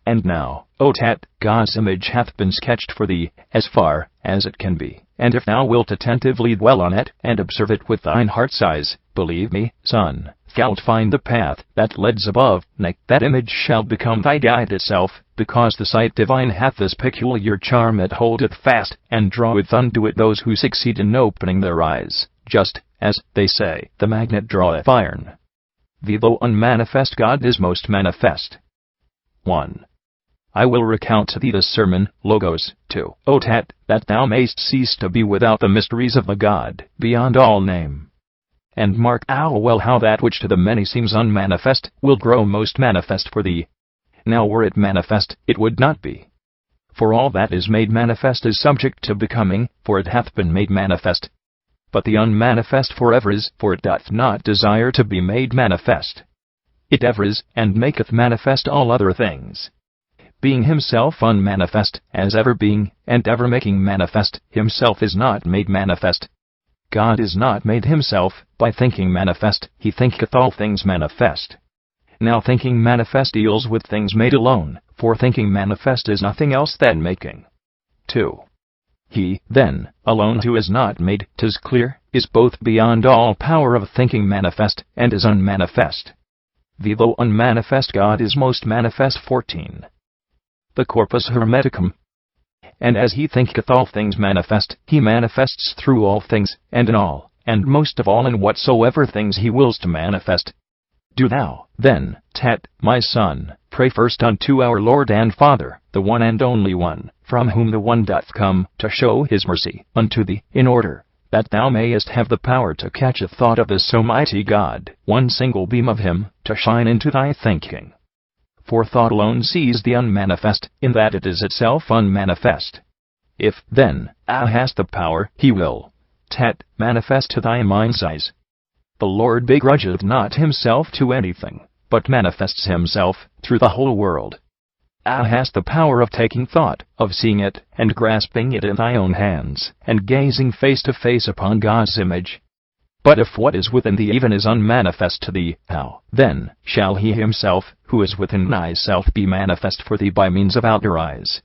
And now, O Tat, God's image hath been sketched for thee, as far as it can be, and if thou wilt attentively dwell on it, and observe it with thine heart's eyes, believe me, son, thou'lt find the path that leads above, nay, that image shall become thy guide itself, because the sight divine hath this peculiar charm, it holdeth fast, and draweth unto it those who succeed in opening their eyes, just as, they say, the magnet draweth iron. The though unmanifest God is most manifest. 1. I will recount to thee this sermon, Logos, 2, O Tat, that thou mayst cease to be without the mysteries of the God, beyond all name. And mark thou well how that which to the many seems unmanifest, will grow most manifest for thee. Now were it manifest, it would not be. For all that is made manifest is subject to becoming, for it hath been made manifest. But the unmanifest forever is, for it doth not desire to be made manifest. It ever is, and maketh manifest all other things. Being himself unmanifest, as ever being, and ever making manifest, himself is not made manifest. God is not made himself, by thinking manifest, he thinketh all things manifest. Now thinking manifest deals with things made alone, for thinking manifest is nothing else than making. 2. He, then, alone who is not made, 'tis clear, is both beyond all power of thinking manifest, and is unmanifest. The though unmanifest God is most manifest. 14. The Corpus Hermeticum. And as he thinketh all things manifest, he manifests through all things, and in all, and most of all in whatsoever things he wills to manifest. Do thou, then, Tat, my son, pray first unto our Lord and Father, the one and only one, from whom the one doth come, to show his mercy unto thee, in order that thou mayest have the power to catch a thought of this so mighty God, one single beam of him, to shine into thy thinking. For thought alone sees the unmanifest, in that it is itself unmanifest. If, then, thou hast the power, he will, Tat, manifest to thy mind's eyes. The Lord begrudgeth not himself to anything, but manifests himself through the whole world. Thou hast the power of taking thought, of seeing it, and grasping it in thy own hands, and gazing face to face upon God's image. But if what is within thee even is unmanifest to thee, how, then, shall he himself, who is within thyself, be manifest for thee by means of outer eyes?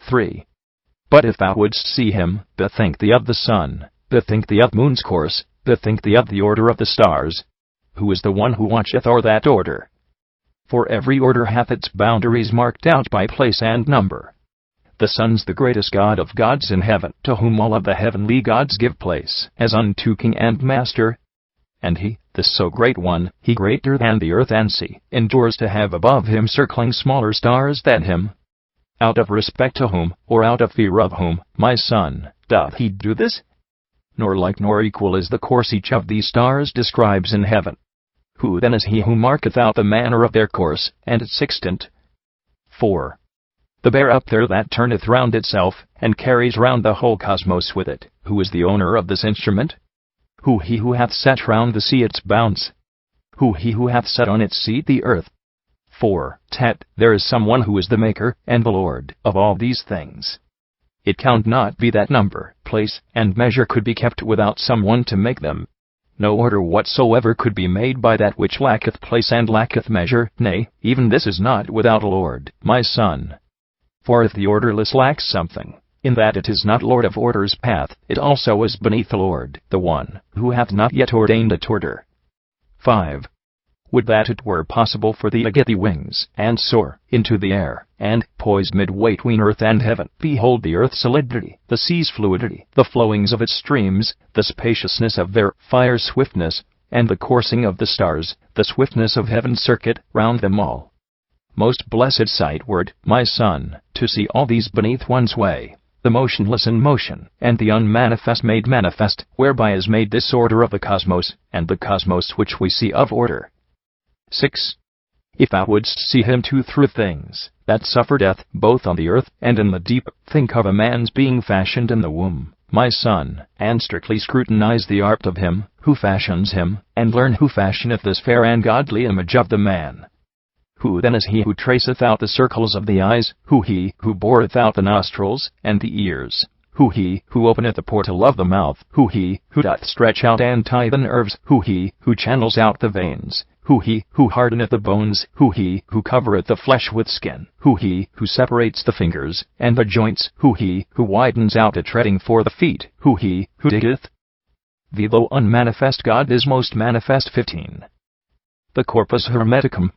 3. But if thou wouldst see him, bethink thee of the sun, bethink thee of the moon's course, bethink thee of the order of the stars. Who is the one who watcheth o'er that order? For every order hath its boundaries marked out by place and number. The sun's the greatest god of gods in heaven, to whom all of the heavenly gods give place, as unto king and master. And he, this so great one, he greater than the earth and sea, endures to have above him circling smaller stars than him. Out of respect to whom, or out of fear of whom, my son, doth he do this? Nor like nor equal is the course each of these stars describes in heaven. Who then is he who marketh out the manner of their course, and its extent? 4. The bear up there that turneth round itself, and carries round the whole cosmos with it, who is the owner of this instrument? Who he who hath set round the sea its bounds? Who he who hath set on its seat the earth? 4. Tat, there is someone who is the maker, and the Lord, of all these things. It count not be that number, place, and measure could be kept without someone to make them. no order whatsoever could be made by that which lacketh place and lacketh measure, nay, even this is not without a Lord, my son. For if the orderless lacks something, in that it is not Lord of order's path, it also is beneath the Lord, the one, who hath not yet ordained it order. 5. Would that it were possible for thee to get thee wings, and soar into the air, and, poised midway tween earth and heaven, behold the earth's solidity, the sea's fluidity, the flowings of its streams, the spaciousness of their fire swiftness, and the coursing of the stars, the swiftness of heaven's circuit round them all. Most blessed sight were it, my son, to see all these beneath one's way, the motionless in motion, and the unmanifest made manifest, whereby is made this order of the cosmos, and the cosmos which we see of order. 6. If thou wouldst see him too through things that suffer death, both on the earth and in the deep, think of a man's being fashioned in the womb, my son, and strictly scrutinize the art of him who fashions him, and learn who fashioneth this fair and godly image of the man. Who then is he who traceth out the circles of the eyes, who he who boreth out the nostrils and the ears, who he who openeth the portal of the mouth, who he who doth stretch out and tie the nerves, who he who channels out the veins, who he who hardeneth the bones, who he who covereth the flesh with skin, who he who separates the fingers and the joints, who he who widens out a treading for the feet, who he who diggeth thee though unmanifest God is most manifest. 15. The Corpus Hermeticum.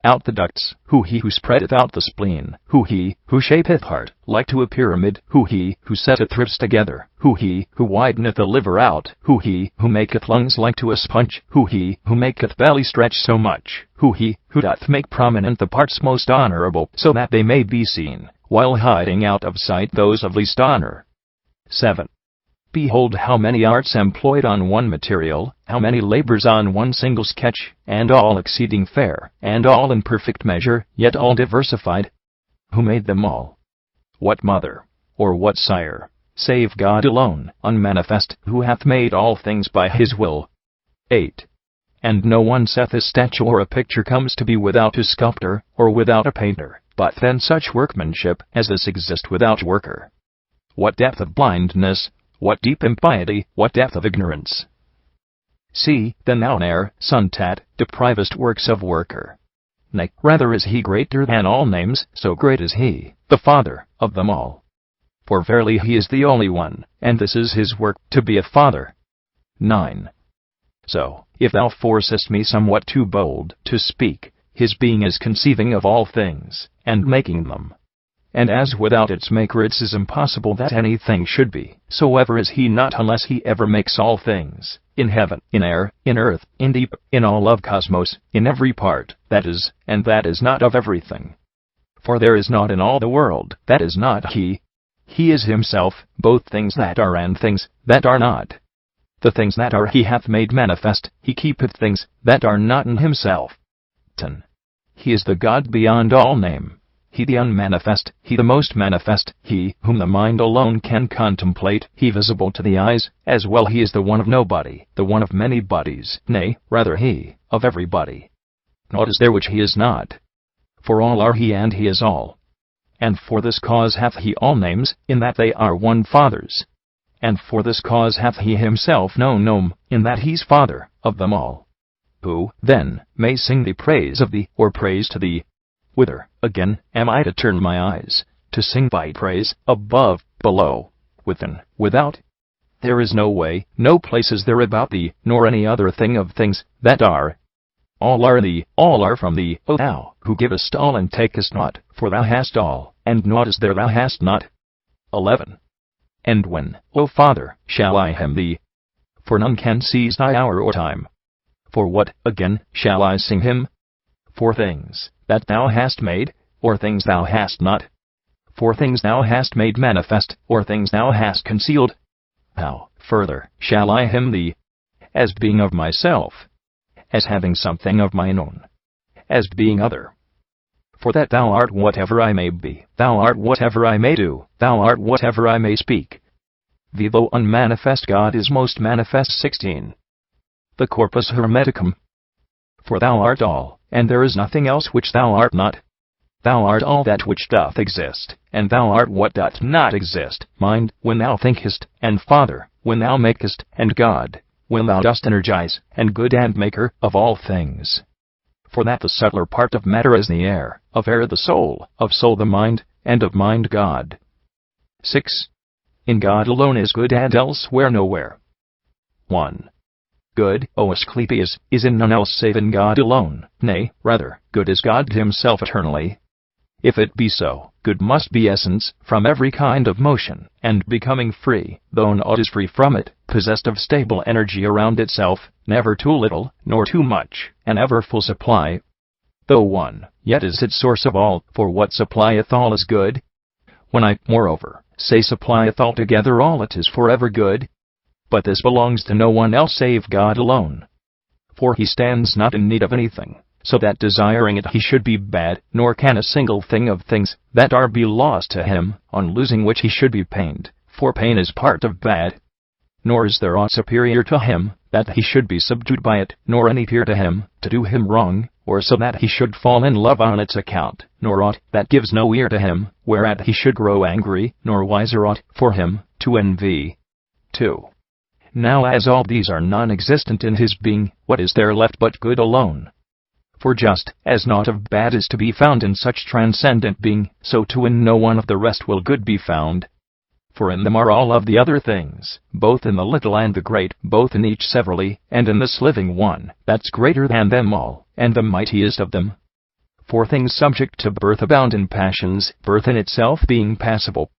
Out the ducts, who he who spreadeth out the spleen, who he who shapeth heart like to a pyramid, who he who setteth ribs together, who he who wideneth the liver out, who he who maketh lungs like to a sponge, who he who maketh belly stretch so much, who he who doth make prominent the parts most honorable, so that they may be seen, while hiding out of sight those of least honor. 7. Behold how many arts employed on one material, how many labors on one single sketch, and all exceeding fair, and all in perfect measure, yet all diversified. Who made them all? What mother, or what sire, save God alone, unmanifest, who hath made all things by his will? 8. And no one saith a statue or a picture comes to be without a sculptor, or without a painter, but then such workmanship as this exist without worker. What depth of blindness! What deep impiety, what depth of ignorance! See, then thou ne'er, son Tat, deprivest works of worker. Nay, rather is he greater than all names, so great is he, the Father of them all. For verily he is the only one, and this is his work, to be a Father. 9. So, if thou forcest me somewhat too bold to speak, his being is conceiving of all things, and making them. And as without its maker it is impossible that anything should be, so ever is he not unless he ever makes all things, in heaven, in air, in earth, in deep, in all of cosmos, in every part, that is, and that is not of everything. For there is naught in all the world that is not he. He is himself, both things that are and things that are not. The things that are he hath made manifest, he keepeth things that are not in himself. 10. He is the God beyond all name. He the unmanifest, he the most manifest, he whom the mind alone can contemplate, he visible to the eyes, as well he is the one of nobody, the one of many bodies, nay, rather he, of everybody. Naught is there which he is not. For all are he and he is all. And for this cause hath he all names, in that they are one Father's. And for this cause hath he himself no nome, in that he's Father of them all. Who, then, may sing the praise of thee, or praise to thee? Whither, again, am I to turn my eyes, to sing thy praise, above, below, within, without? There is no way, no place is there about thee, nor any other thing of things that are. All are thee, all are from thee, O thou, who givest all and takest naught, for thou hast all, and naught is there thou hast not. 11. And when, O Father, shall I hymn thee? For none can seize thy hour or time. For what, again, shall I sing him? For things that thou hast made, or things thou hast not? For things thou hast made manifest, or things thou hast concealed? How, further, shall I hymn thee? As being of myself, as having something of mine own, as being other. For that thou art whatever I may be, thou art whatever I may do, thou art whatever I may speak. Thee though unmanifest God is most manifest. 16. The Corpus Hermeticum. For thou art all, and there is nothing else which thou art not. Thou art all that which doth exist, and thou art what doth not exist, mind, when thou thinkest, and Father, when thou makest, and God, when thou dost energize, and good and maker of all things. For that the subtler part of matter is the air, of air the soul, of soul the mind, and of mind God. 6. In God alone is good, and elsewhere nowhere. 1. Good, O Asclepius, is in none else save in God alone, nay, rather, good is God himself eternally. If it be so, good must be essence, from every kind of motion, and becoming free, though naught is free from it, possessed of stable energy around itself, never too little, nor too much, an ever full supply. Though one, yet is its source of all, for what supplieth all is good. When I, moreover, say supplieth altogether all, it is forever good. But this belongs to no one else save God alone. For he stands not in need of anything, so that desiring it he should be bad, nor can a single thing of things that are be lost to him, on losing which he should be pained, for pain is part of bad. Nor is there aught superior to him, that he should be subdued by it, nor any peer to him, to do him wrong, or so that he should fall in love on its account, nor aught that gives no ear to him, whereat he should grow angry, nor wiser aught for him to envy. 2. Now as all these are non-existent in his being, what is there left but good alone? For just as naught of bad is to be found in such transcendent being, so too in no one of the rest will good be found. For in them are all of the other things, both in the little and the great, both in each severally, and in this living one, that's greater than them all, and the mightiest of them. For things subject to birth abound in passions, birth in itself being passible.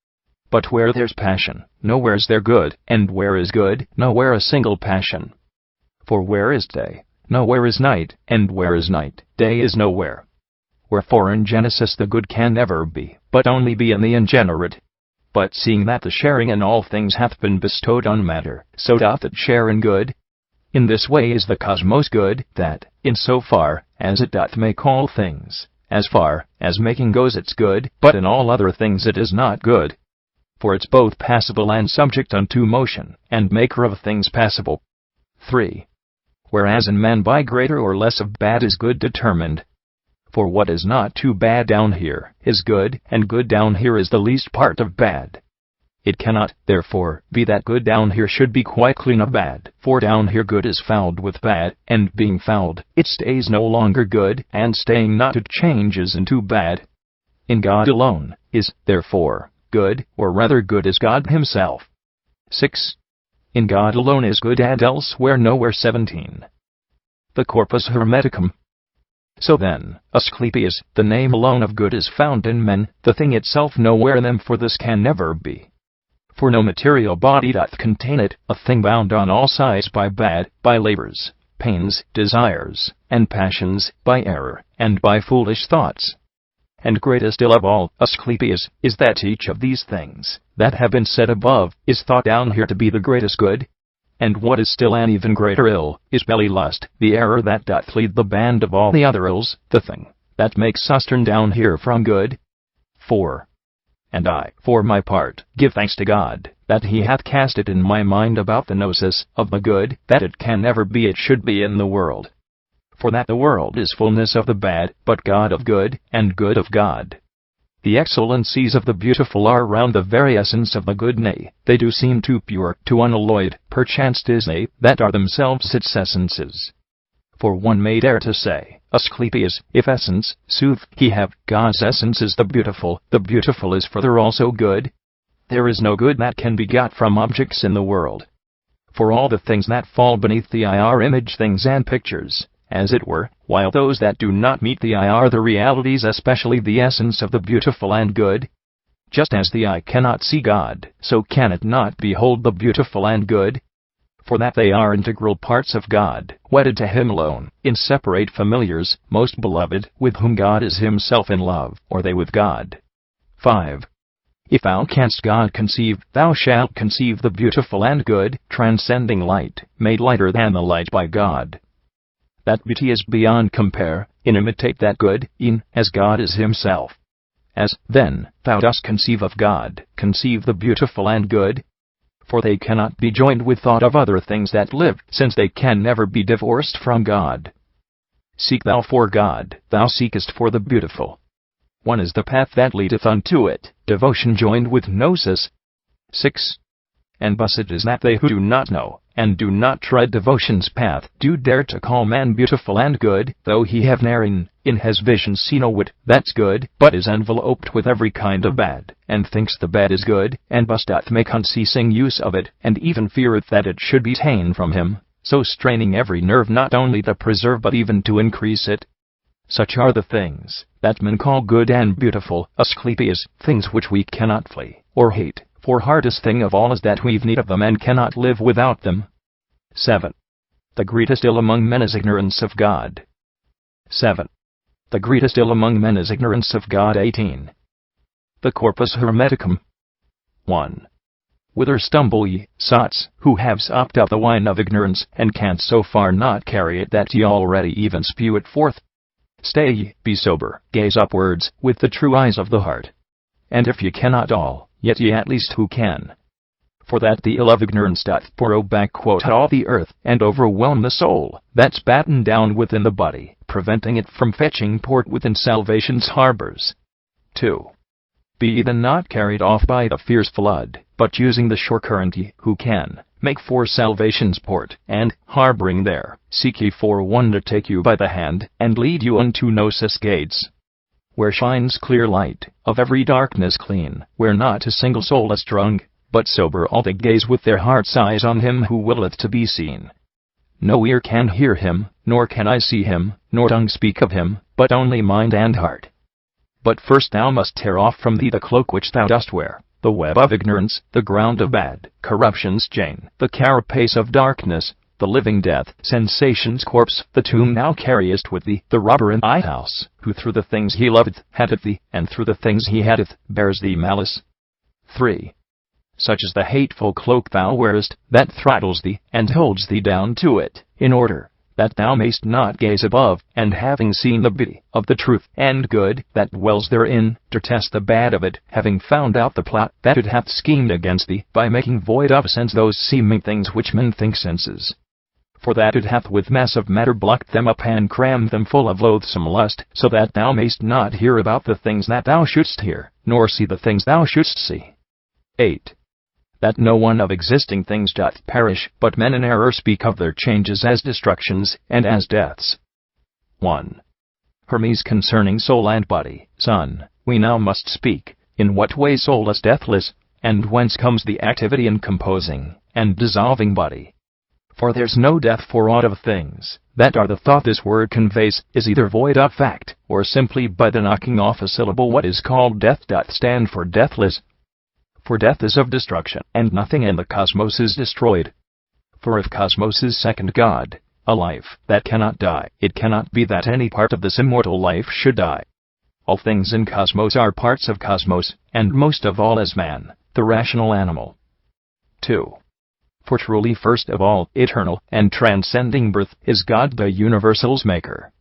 But where there's passion, nowhere's there good, and where is good, nowhere a single passion. For where is day, nowhere is night, and where is night, day is nowhere. Wherefore in Genesis the good can never be, but only be in the ungenerate. But seeing that the sharing in all things hath been bestowed on matter, so doth it share in good. In this way is the cosmos good, that, in so far as it doth make all things, as far as making goes it's good, but in all other things it is not good. For it's both passible and subject unto motion, and maker of things passible. 3. Whereas in man by greater or less of bad is good determined. For what is not too bad down here is good, and good down here is the least part of bad. It cannot, therefore, be that good down here should be quite clean of bad, for down here good is fouled with bad, and being fouled, it stays no longer good, and staying not it changes into bad. In God alone is, therefore, good, or rather good is God himself. 6. In God alone is good, and elsewhere nowhere. 17. The Corpus Hermeticum. So then, Asclepius, the name alone of good is found in men, the thing itself nowhere in them, for this can never be. For no material body doth contain it, a thing bound on all sides by bad, by labors, pains, desires, and passions, by error, and by foolish thoughts. And greatest ill of all, Asclepius, is that each of these things, that have been said above, is thought down here to be the greatest good. And what is still an even greater ill, is belly lust, the error that doth lead the band of all the other ills, the thing that makes us turn down here from good. 4. And I, for my part, give thanks to God, that he hath cast it in my mind about the gnosis of the good, that it can never be it should be in the world. For that the world is fullness of the bad, but God of good, and good of God. The excellencies of the beautiful are round the very essence of the good, nay, they do seem too pure, too unalloyed, perchance 'tis they that are themselves its essences. For one may dare to say, Asclepius, if essence, sooth, he have, God's essence is the beautiful is further also good. There is no good that can be got from objects in the world. For all the things that fall beneath the eye are image things and pictures, as it were, while those that do not meet the eye are the realities, especially the essence of the beautiful and good. Just as the eye cannot see God, so can it not behold the beautiful and good. For that they are integral parts of God, wedded to him alone, inseparate familiars, most beloved, with whom God is himself in love, or they with God. 5. If thou canst God conceive, thou shalt conceive the beautiful and good, transcending light, made lighter than the light by God. That beauty is beyond compare, imitate that good, e'en as God is himself. As, then, thou dost conceive of God, conceive the beautiful and good. For they cannot be joined with thought of other things that live, since they can never be divorced from God. Seek thou for God, thou seekest for the beautiful. One is the path that leadeth unto it, devotion joined with gnosis. 6. And thus it is that they who do not know, and do not tread devotion's path. Do dare to call man beautiful and good, though he have ne'er in his vision seen a wit that's good, but is enveloped with every kind of bad, and thinks the bad is good, and thus doth make unceasing use of it, and even feareth that it should be ta'en from him, so straining every nerve not only to preserve but even to increase it. Such are the things that men call good and beautiful, Asclepius, things which we cannot flee or hate, for hardest thing of all is that we've need of them and cannot live without them. 7. The greatest ill among men is ignorance of God. 7. The greatest ill among men is ignorance of God. 18. The Corpus Hermeticum. 1. Whither stumble ye, sots, who have sopped up the wine of ignorance, and can't so far not carry it that ye already even spew it forth? Stay ye, be sober, gaze upwards, with the true eyes of the heart. And if ye cannot all, yet ye at least who can. For that the ill of ignorance doth burrow back all the earth, and overwhelm the soul, that's battened down within the body, preventing it from fetching port within salvation's harbors. 2. Be ye then not carried off by the fierce flood, but using the shore current ye, who can, make for salvation's port, and, harboring there, seek ye for one to take you by the hand, and lead you unto Gnosis gates, where shines clear light, of every darkness clean, where not a single soul is drunk, but sober all that gaze with their heart's eyes on him who willeth to be seen. No ear can hear him, nor can eye see him, nor tongue speak of him, but only mind and heart. But first thou must tear off from thee the cloak which thou dost wear, the web of ignorance, the ground of bad, corruption's chain, the carapace of darkness, the living death, sensation's corpse, the tomb thou carriest with thee, the robber in thy house, who through the things he loveth, hateth thee, and through the things he hateth, bears thee malice. 3. Such is the hateful cloak thou wearest, that throttles thee, and holds thee down to it, in order that thou mayst not gaze above, and having seen the beauty of the truth and good that dwells therein, detest the bad of it, having found out the plot that it hath schemed against thee, by making void of sense those seeming things which men think senses. For that it hath with mass of matter blocked them up and crammed them full of loathsome lust, so that thou mayst not hear about the things that thou shouldst hear, nor see the things thou shouldst see. 8. That no one of existing things doth perish, but men in error speak of their changes as destructions, and as deaths. 1. Hermes concerning soul and body. Son, we now must speak, in what way soul is deathless, and whence comes the activity in composing and dissolving body. For there's no death for aught of things that are the thought this word conveys, is either void of fact, or simply by the knocking off a syllable what is called death doth stand for deathless. For death is of destruction, and nothing in the cosmos is destroyed. For if cosmos is second God, a life that cannot die, it cannot be that any part of this immortal life should die. All things in cosmos are parts of cosmos, and most of all is man, the rational animal. 2. For truly first of all, eternal and transcending birth, is God the universal's maker.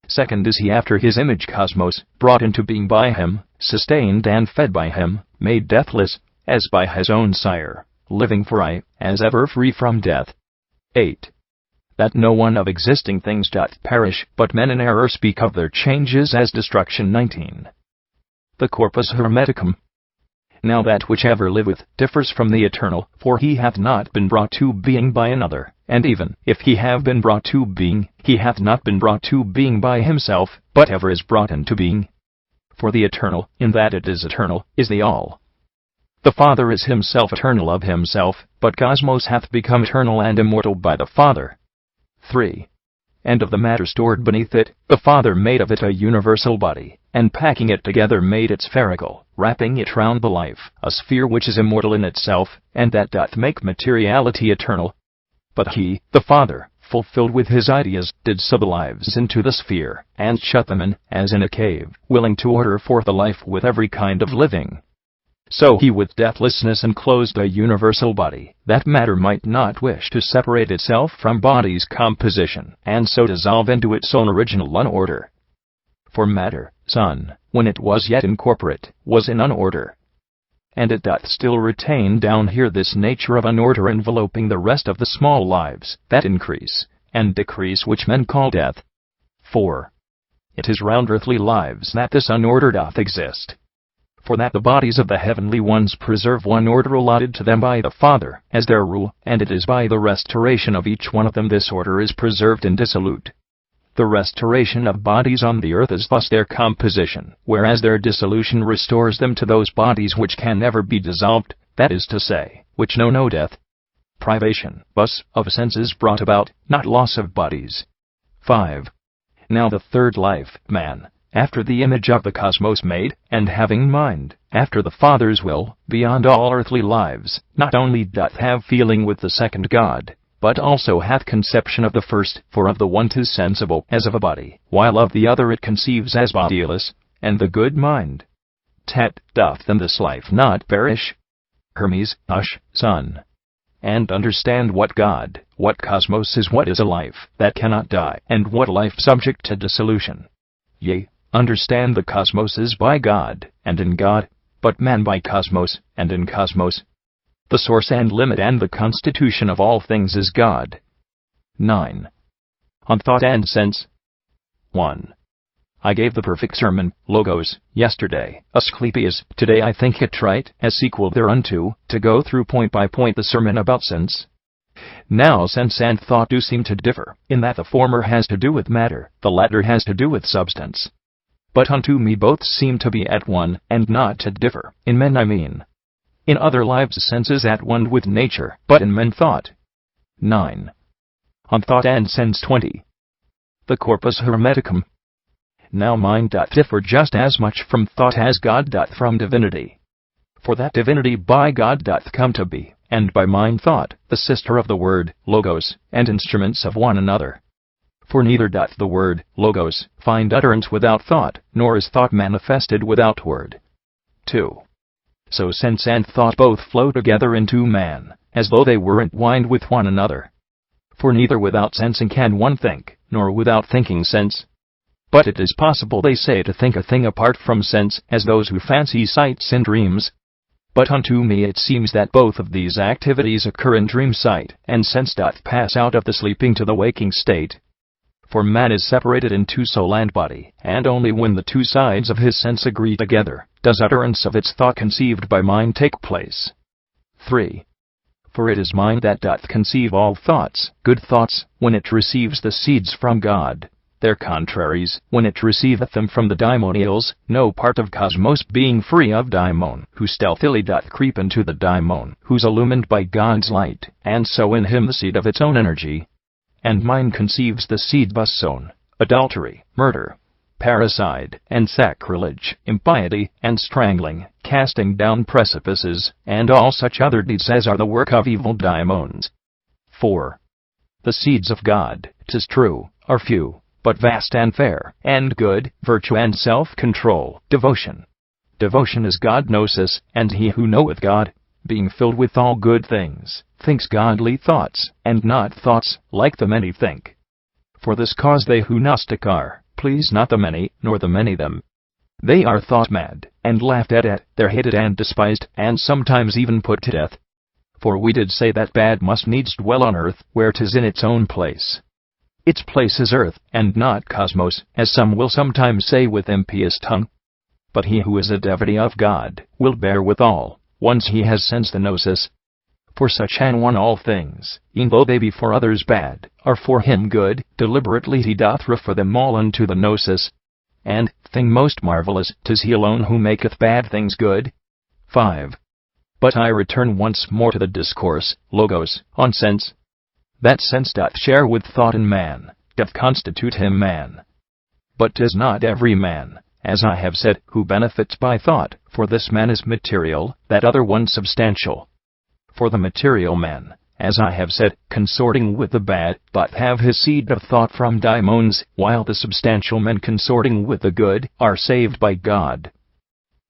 Second is he after his image cosmos, brought into being by him, sustained and fed by him, made deathless, as by his own sire, living for aye, as ever free from death. 8. That no one of existing things doth perish, but men in error speak of their changes as destruction. 19. The Corpus Hermeticum. Now that which ever liveth differs from the eternal, for he hath not been brought to being by another, and even if he have been brought to being, he hath not been brought to being by himself, but ever is brought into being. For the eternal, in that it is eternal, is the all. The Father is himself eternal of himself, but cosmos hath become eternal and immortal by the Father. 3. And of the matter stored beneath it, the Father made of it a universal body, and packing it together made it spherical, wrapping it round the life, a sphere which is immortal in itself, and that doth make materiality eternal. But he, the Father, fulfilled with his ideas, did so the lives into the sphere, and shut them in, as in a cave, willing to order forth the life with every kind of living. So he with deathlessness enclosed a universal body, that matter might not wish to separate itself from body's composition, and so dissolve into its own original unorder. For matter, son, when it was yet incorporate, was in unorder. And it doth still retain down here this nature of unorder enveloping the rest of the small lives, that increase and decrease which men call death. 4. It is round earthly lives that this unorder doth exist. For that the bodies of the heavenly ones preserve one order allotted to them by the Father, as their rule, and it is by the restoration of each one of them this order is preserved indissolute. The restoration of bodies on the earth is thus their composition, whereas their dissolution restores them to those bodies which can never be dissolved, that is to say, which know no death. Privation, thus, of senses brought about, not loss of bodies. 5. Now the third life, man, after the image of the cosmos made, and having mind, after the Father's will, beyond all earthly lives, not only doth have feeling with the second God, but also hath conception of the first, for of the one 'tis sensible, as of a body, while of the other it conceives as bodiless, and the good mind. Tet, doth then this life not perish? Hermes, Hush, son. And understand what God, what cosmos is, what is a life that cannot die, and what life subject to dissolution. Yea, understand the cosmos is by God, and in God, but man by cosmos, and in cosmos. The source and limit and the constitution of all things is God. 9. On thought and sense. 1. I gave the perfect sermon, Logos, yesterday, Asclepius. Today I think it right, as sequel thereunto, to go through point by point the sermon about sense. Now sense and thought do seem to differ, in that the former has to do with matter, the latter has to do with substance. But unto me both seem to be at one, and not to differ, in men I mean. In other lives sense is at one with nature, but in men thought. 9. On thought and sense. 20. The Corpus Hermeticum. Now mind doth differ just as much from thought as God doth from divinity. For that divinity by God doth come to be, and by mind thought, the sister of the word, Logos, and instruments of one another. For neither doth the word, Logos, find utterance without thought, nor is thought manifested without word. 2. So sense and thought both flow together into man, as though they were entwined with one another. For neither without sensing can one think, nor without thinking sense. But it is possible, they say, to think a thing apart from sense, as those who fancy sights in dreams. But unto me it seems that both of these activities occur in dream. Sight and sense doth pass out of the sleeping to the waking state. For man is separated into soul and body, and only when the two sides of his sense agree together, does utterance of its thought conceived by mind take place. 3. For it is mind that doth conceive all thoughts, good thoughts, when it receives the seeds from God, their contraries, when it receiveth them from the daimonials, no part of cosmos being free of daimon, who stealthily doth creep into the daimon, who's illumined by God's light, and sow in him the seed of its own energy. And mind conceives the seed thus sown, adultery, murder, parricide, and sacrilege, impiety, and strangling, casting down precipices, and all such other deeds as are the work of evil daimons. 4. The seeds of God, 'tis true, are few, but vast and fair, and good, virtue and self-control, devotion. Devotion is God gnosis, and he who knoweth God, being filled with all good things, thinks godly thoughts, and not thoughts, like the many think. For this cause they who Gnostic are, please not the many, nor the many them. They are thought mad, and laughed at, they're hated and despised, and sometimes even put to death. For we did say that bad must needs dwell on earth, where 'tis in its own place. Its place is earth, and not cosmos, as some will sometimes say with impious tongue. But he who is a devotee of God, will bear with all, once he has sensed the gnosis. For such an one all things, e'en though they be for others bad, are for him good, deliberately he doth refer them all unto the gnosis. And, thing most marvelous, 'tis he alone who maketh bad things good. 5. But I return once more to the discourse, Logos, on sense. That sense doth share with thought in man, doth constitute him man. But 'tis not every man, as I have said, who benefits by thought, for this man is material, that other one substantial. For the material man, as I have said, consorting with the bad, doth have his seed of thought from daimons, while the substantial men consorting with the good, are saved by God.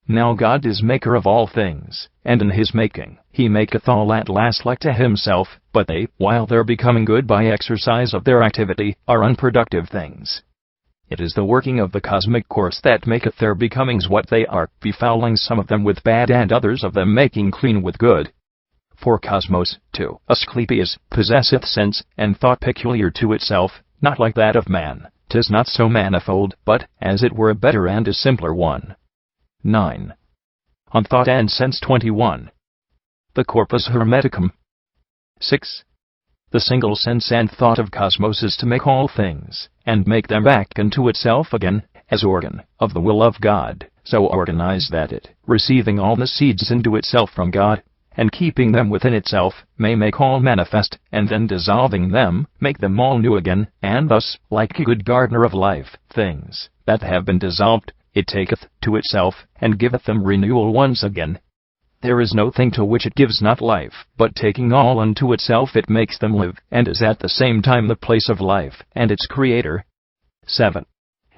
Now God is maker of all things, and in his making, he maketh all at last like to himself, but they, while they're becoming good by exercise of their activity, are unproductive things. It is the working of the cosmic course that maketh their becomings what they are, befouling some of them with bad and others of them making clean with good. For cosmos, too, Asclepius, possesseth sense and thought peculiar to itself, not like that of man, 'tis not so manifold, but, as it were, a better and a simpler one. 9. On Thought and Sense 21. The Corpus Hermeticum. 6. The single sense and thought of cosmos is to make all things, and make them back into itself again, as organ of the will of God, so organized that it, receiving all the seeds into itself from God, and keeping them within itself, may make all manifest, and then dissolving them, make them all new again, and thus, like a good gardener of life, things that have been dissolved, it taketh to itself, and giveth them renewal once again. There is no thing to which it gives not life, but taking all unto itself it makes them live, and is at the same time the place of life, and its creator. 7.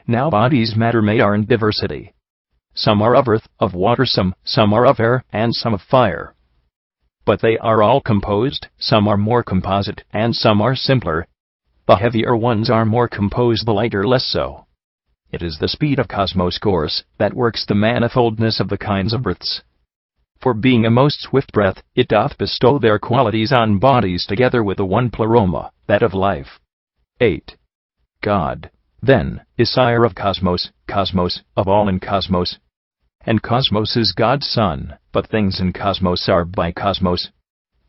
Now bodies matter made are in diversity. Some are of earth, of water, some are of air, and some of fire. But they are all composed, some are more composite, and some are simpler. The heavier ones are more composed, the lighter less so. It is the speed of cosmos course that works the manifoldness of the kinds of births. For being a most swift breath, it doth bestow their qualities on bodies together with the one pleroma, that of life. 8. God, then, is sire of cosmos, cosmos, of all in cosmos. And cosmos is God's son, but things in cosmos are by cosmos.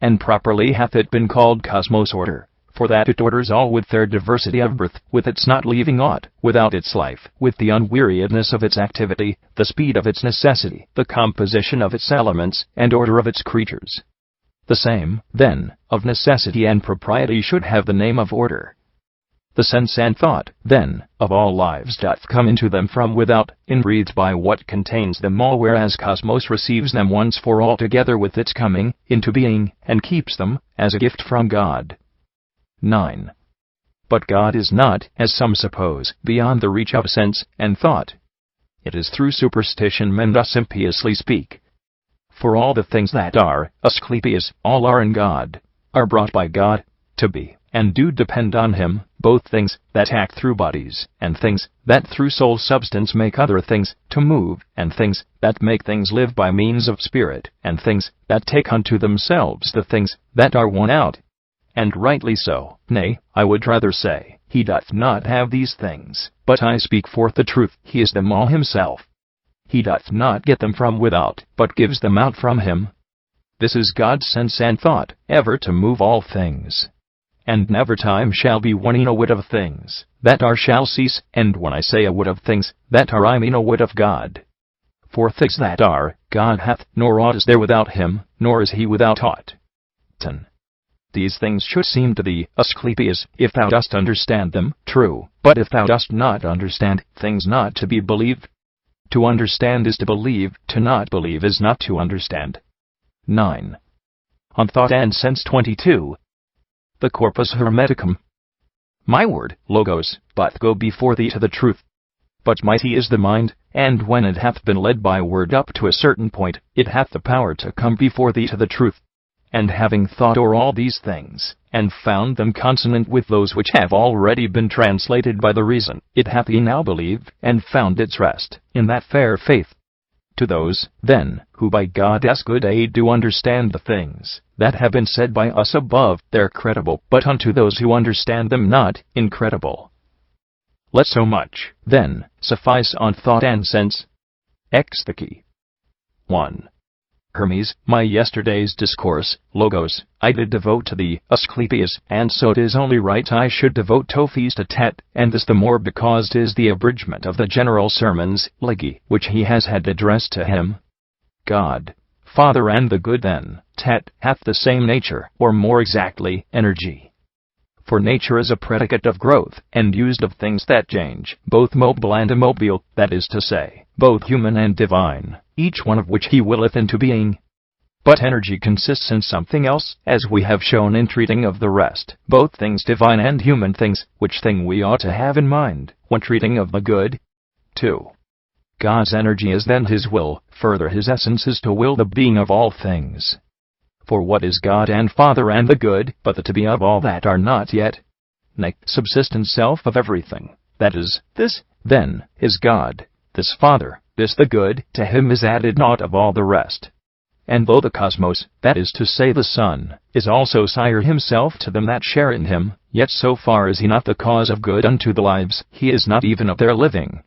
And properly hath it been called cosmos order, for that it orders all with their diversity of birth, with its not leaving aught without its life, with the unweariedness of its activity, the speed of its necessity, the composition of its elements, and order of its creatures. The same, then, of necessity and propriety should have the name of order. The sense and thought, then, of all lives doth come into them from without, inbreathed by what contains them all, whereas cosmos receives them once for all together with its coming into being, and keeps them, as a gift from God. 9. But God is not, as some suppose, beyond the reach of sense and thought. It is through superstition men thus impiously speak. For all the things that are, Asclepius, all are in God, are brought by God, to be, and do depend on him, both things that act through bodies, and things that through soul substance make other things to move, and things that make things live by means of spirit, and things that take unto themselves the things that are worn out. And rightly so. Nay, I would rather say, he doth not have these things, but I speak forth the truth, he is them all himself. He doth not get them from without, but gives them out from him. This is God's sense and thought, ever to move all things. And never time shall be when a whit of things that are shall cease, and when I say a whit of things that are, I mean a whit of God. For things that are, God hath, nor aught is there without him, nor is he without aught. 10. These things should seem to thee, Asclepius, if thou dost understand them, true, but if thou dost not understand, things not to be believed. To understand is to believe, to not believe is not to understand. 9. On Thought and Sense 22. The Corpus Hermeticum. My word, Logos, doth go before thee to the truth. But mighty is the mind, and when it hath been led by word up to a certain point, it hath the power to come before thee to the truth. And having thought o'er all these things, and found them consonant with those which have already been translated by the reason, it hath now believed, and found its rest in that fair faith. To those, then, who by God's good aid do understand the things that have been said by us above, they're credible, but unto those who understand them not, incredible. Let so much, then, suffice on thought and sense. X the key. 1. Hermes, my yesterday's discourse, Logos, I did devote to thee, Asclepius, and so 'tis only right I should devote Tophes to Tet, and this the more because 'tis the abridgment of the general sermons, Legi, which he has had addressed to him. God, Father, and the good then, Tet, hath the same nature, or more exactly, energy. For nature is a predicate of growth, and used of things that change, both mobile and immobile, that is to say, both human and divine, each one of which he willeth into being. But energy consists in something else, as we have shown in treating of the rest, both things divine and human things, which thing we ought to have in mind, when treating of the good. 2. God's energy is then his will, further his essence is to will the being of all things. For what is God and Father and the good, but the to be of all that are not yet? Nay, subsistent self of everything, that is, this, then, is God, this Father, this the good, to him is added naught of all the rest. And though the cosmos, that is to say the Son, is also sire himself to them that share in him, yet so far is he not the cause of good unto the lives, he is not even of their living.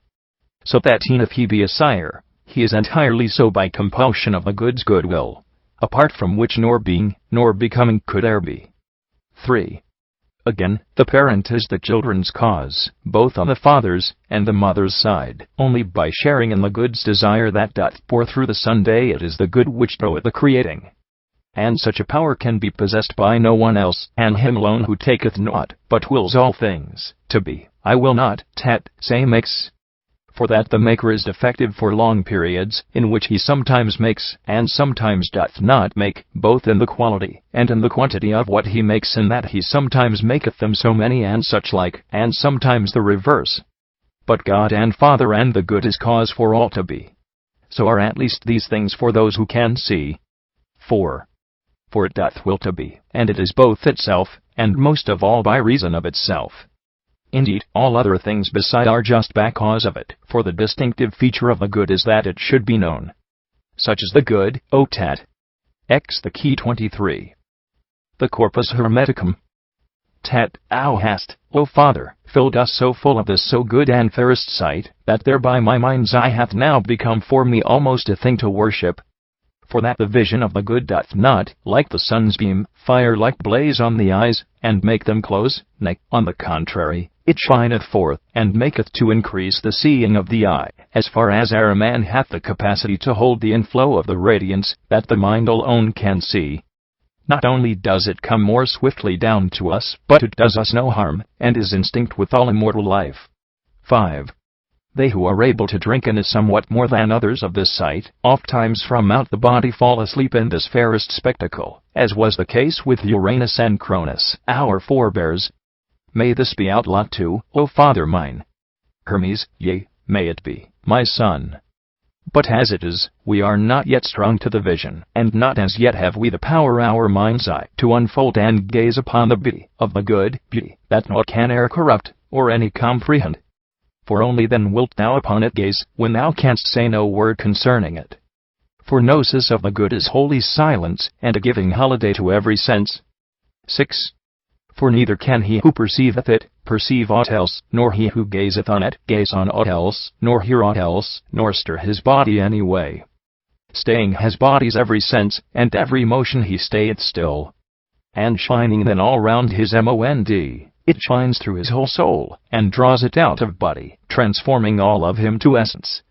So that e'en if he be a sire, he is entirely so by compulsion of the good's goodwill, apart from which nor being, nor becoming could e'er be. 3. Again, the parent is the children's cause, both on the father's and the mother's side. Only by sharing in the good's desire that doth pour through the Sunday it is the good which doeth the creating. And such a power can be possessed by no one else, and him alone who taketh naught, but wills all things to be. I will not say makes. For that the maker is defective for long periods, in which he sometimes makes, and sometimes doth not make, both in the quality, and in the quantity of what he makes, in that he sometimes maketh them so many and such like, and sometimes the reverse. But God and Father and the good is cause for all to be. So are at least these things for those who can see. 4. For it doth will to be, and it is both itself, and most of all by reason of itself. Indeed, all other things beside are just because of it, for the distinctive feature of the good is that it should be known. Such is the good, O X the key 23. The Corpus Hermeticum. Thou hast, O Father, filled us so full of this so good and fairest sight, that thereby my mind's eye hath now become for me almost a thing to worship. For that the vision of the good doth not, like the sun's beam, fire like blaze on the eyes, and make them close, nay, on the contrary, it shineth forth, and maketh to increase the seeing of the eye, as far as e'er a man hath the capacity to hold the inflow of the radiance, that the mind alone can see. Not only does it come more swiftly down to us, but it does us no harm, and is instinct with all immortal life. 5. They who are able to drink in a somewhat more than others of this sight, ofttimes from out the body fall asleep in this fairest spectacle, as was the case with Uranus and Cronus, our forebears. May this be our lot too, O Father mine. Hermes, yea, may it be, my son. But as it is, we are not yet strung to the vision, and not as yet have we the power our mind's eye to unfold and gaze upon the beauty of the good, beauty that naught can e'er corrupt, or any comprehend. For only then wilt thou upon it gaze, when thou canst say no word concerning it. For gnosis of the good is holy silence, and a giving holiday to every sense. 6. For neither can he who perceiveth it perceive aught else, nor he who gazeth on it gaze on aught else, nor hear aught else, nor stir his body any way. Staying his body's every sense, and every motion he stayeth still. And shining then all round his mond, it shines through his whole soul, and draws it out of body, transforming all of him to essence.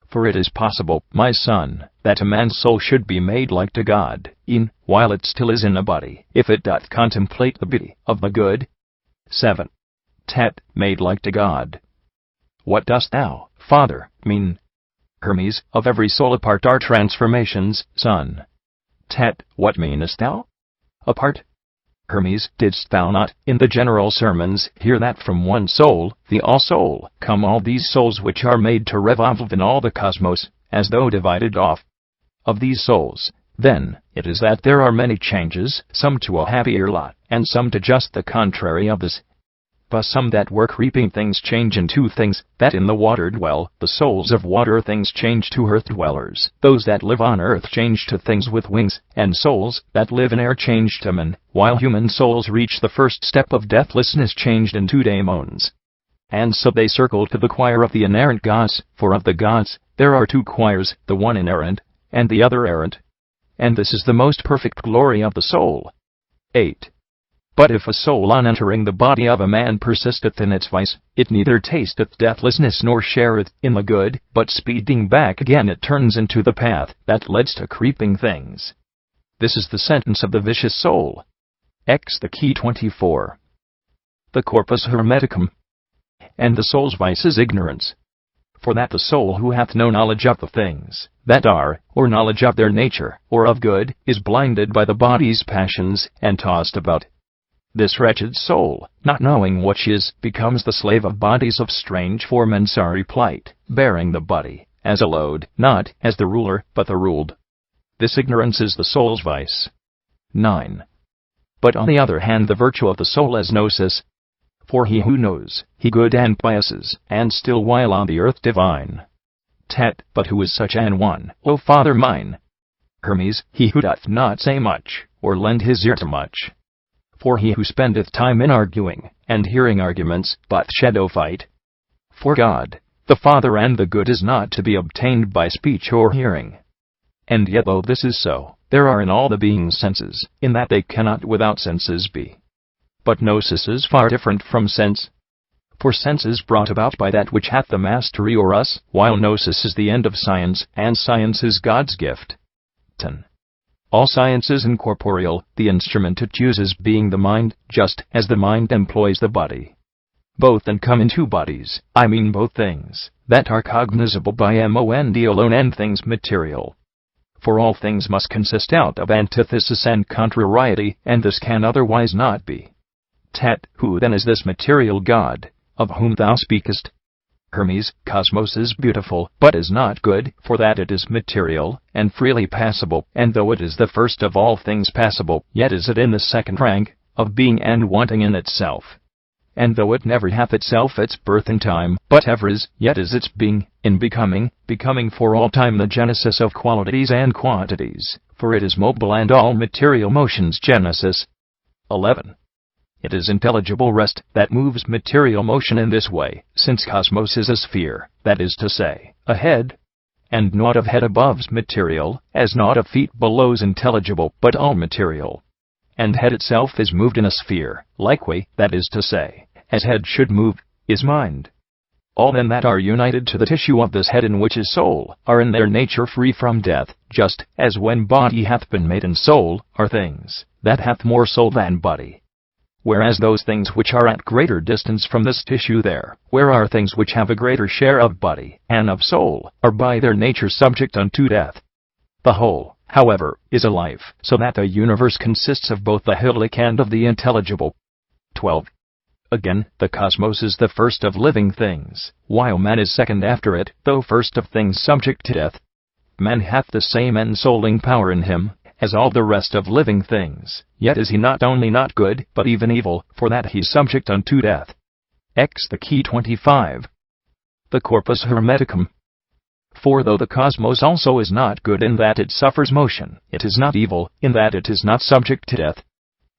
For it is possible, my son, that a man's soul should be made like to God, e'en while it still is in a body, if it doth contemplate the beauty of the good. 7. Made like to God. What dost thou, Father, mean? Hermes, of every soul apart are transformations, son. What meanest thou? Apart? Hermes, didst thou not, in the general sermons, hear that from one soul, the all-soul, come all these souls which are made to revolve in all the cosmos, as though divided off? Of these souls, then, it is that there are many changes, some to a happier lot, and some to just the contrary of this. Thus some that were creeping things change into things that in the water dwell, the souls of water things change to earth dwellers, those that live on earth change to things with wings, and souls that live in air change to men, while human souls reach the first step of deathlessness changed into daemons. And so they circle to the choir of the inerrant gods, for of the gods, there are two choirs, the one inerrant, and the other errant. And this is the most perfect glory of the soul. 8. But if a soul on entering the body of a man persisteth in its vice, it neither tasteth deathlessness nor shareth in the good, but speeding back again it turns into the path that leads to creeping things. This is the sentence of the vicious soul. X the key 24. The Corpus Hermeticum. And the soul's vice is ignorance. For that the soul who hath no knowledge of the things that are, or knowledge of their nature, or of good, is blinded by the body's passions, and tossed about. This wretched soul, not knowing what she is, becomes the slave of bodies of strange form and sorry plight, bearing the body as a load, not as the ruler, but the ruled. This ignorance is the soul's vice. 9. But on the other hand the virtue of the soul is gnosis. For he who knows, he good and pious, and still while on the earth divine. But who is such an one, O Father mine? Hermes, he who doth not say much, or lend his ear to much. For he who spendeth time in arguing, and hearing arguments, doth shadow fight. For God, The Father and the good is not to be obtained by speech or hearing. And yet though this is so, there are in all the beings senses, in that they cannot without senses be. But gnosis is far different from sense. For sense is brought about by that which hath the mastery o'er us, while gnosis is the end of science, and science is God's gift. 10. All science is incorporeal, the instrument it uses being the mind, just as the mind employs the body. Both then come in two bodies, I mean both things, that are cognizable by Mond alone and things material. For all things must consist out of antithesis and contrariety, and this can otherwise not be. Tet, who then is this material God, of whom thou speakest? Hermes, cosmos is beautiful, but is not good, for that it is material, and freely passable, and though it is the first of all things passable, yet is it in the second rank, of being and wanting in itself. And though it never hath itself its birth in time, but ever is, yet is its being, in becoming for all time the genesis of qualities and quantities, for it is mobile and all material motion's genesis. 11. It is intelligible rest that moves material motion in this way, since cosmos is a sphere, that is to say, a head. And naught of head above's material, as naught of feet below's intelligible, but all material. And head itself is moved in a sphere, likeway, that is to say, as head should move, is mind. All then that are united to the tissue of this head in which is soul, are in their nature free from death, just as when body hath been made in soul, are things that hath more soul than body. Whereas those things which are at greater distance from this tissue there, where are things which have a greater share of body, and of soul, are by their nature subject unto death. The whole, however, is a life, so that the universe consists of both the hellic and of the intelligible. 12. Again, the cosmos is the first of living things, while man is second after it, though first of things subject to death. Man hath the same ensouling power in him, as all the rest of living things, yet is he not only not good, but even evil, for that he is subject unto death. X the key 25. The Corpus Hermeticum. For though the cosmos also is not good in that it suffers motion, it is not evil, in that it is not subject to death.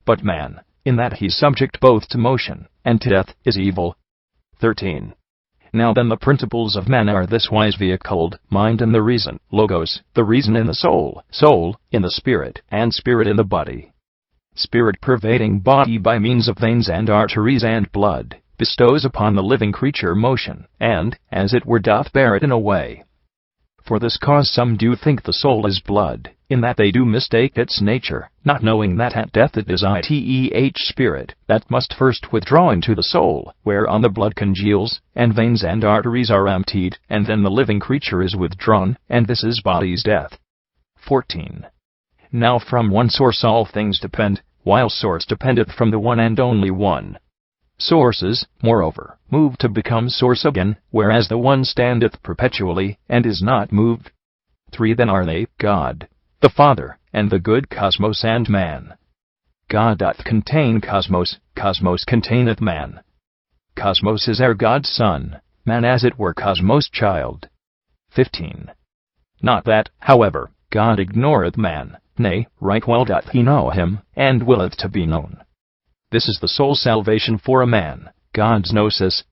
But man, in that he is subject both to motion, and to death, is evil. 13. Now then the principles of man are this wise vehicled, mind in the reason, logos, the reason in the soul, soul, in the spirit, and spirit in the body. Spirit pervading body by means of veins and arteries and blood, bestows upon the living creature motion, and, as it were doth bear it in a way. For this cause some do think the soul is blood, in that they do mistake its nature, not knowing that at death it is spirit, that must first withdraw into the soul, whereon the blood congeals, and veins and arteries are emptied, and then the living creature is withdrawn, and this is body's death. 14. Now from one source all things depend, while source dependeth from the one and only one. Sources, moreover, move to become source again, whereas the one standeth perpetually, and is not moved. 3 Then are they, God, the Father, and the good cosmos and man. God doth contain cosmos, cosmos containeth man. Cosmos is God's son, man as it were cosmos' child. 15. Not that, however, God ignoreth man, nay, right well doth he know him, and willeth to be known. This is the sole salvation for a man, God's gnosis.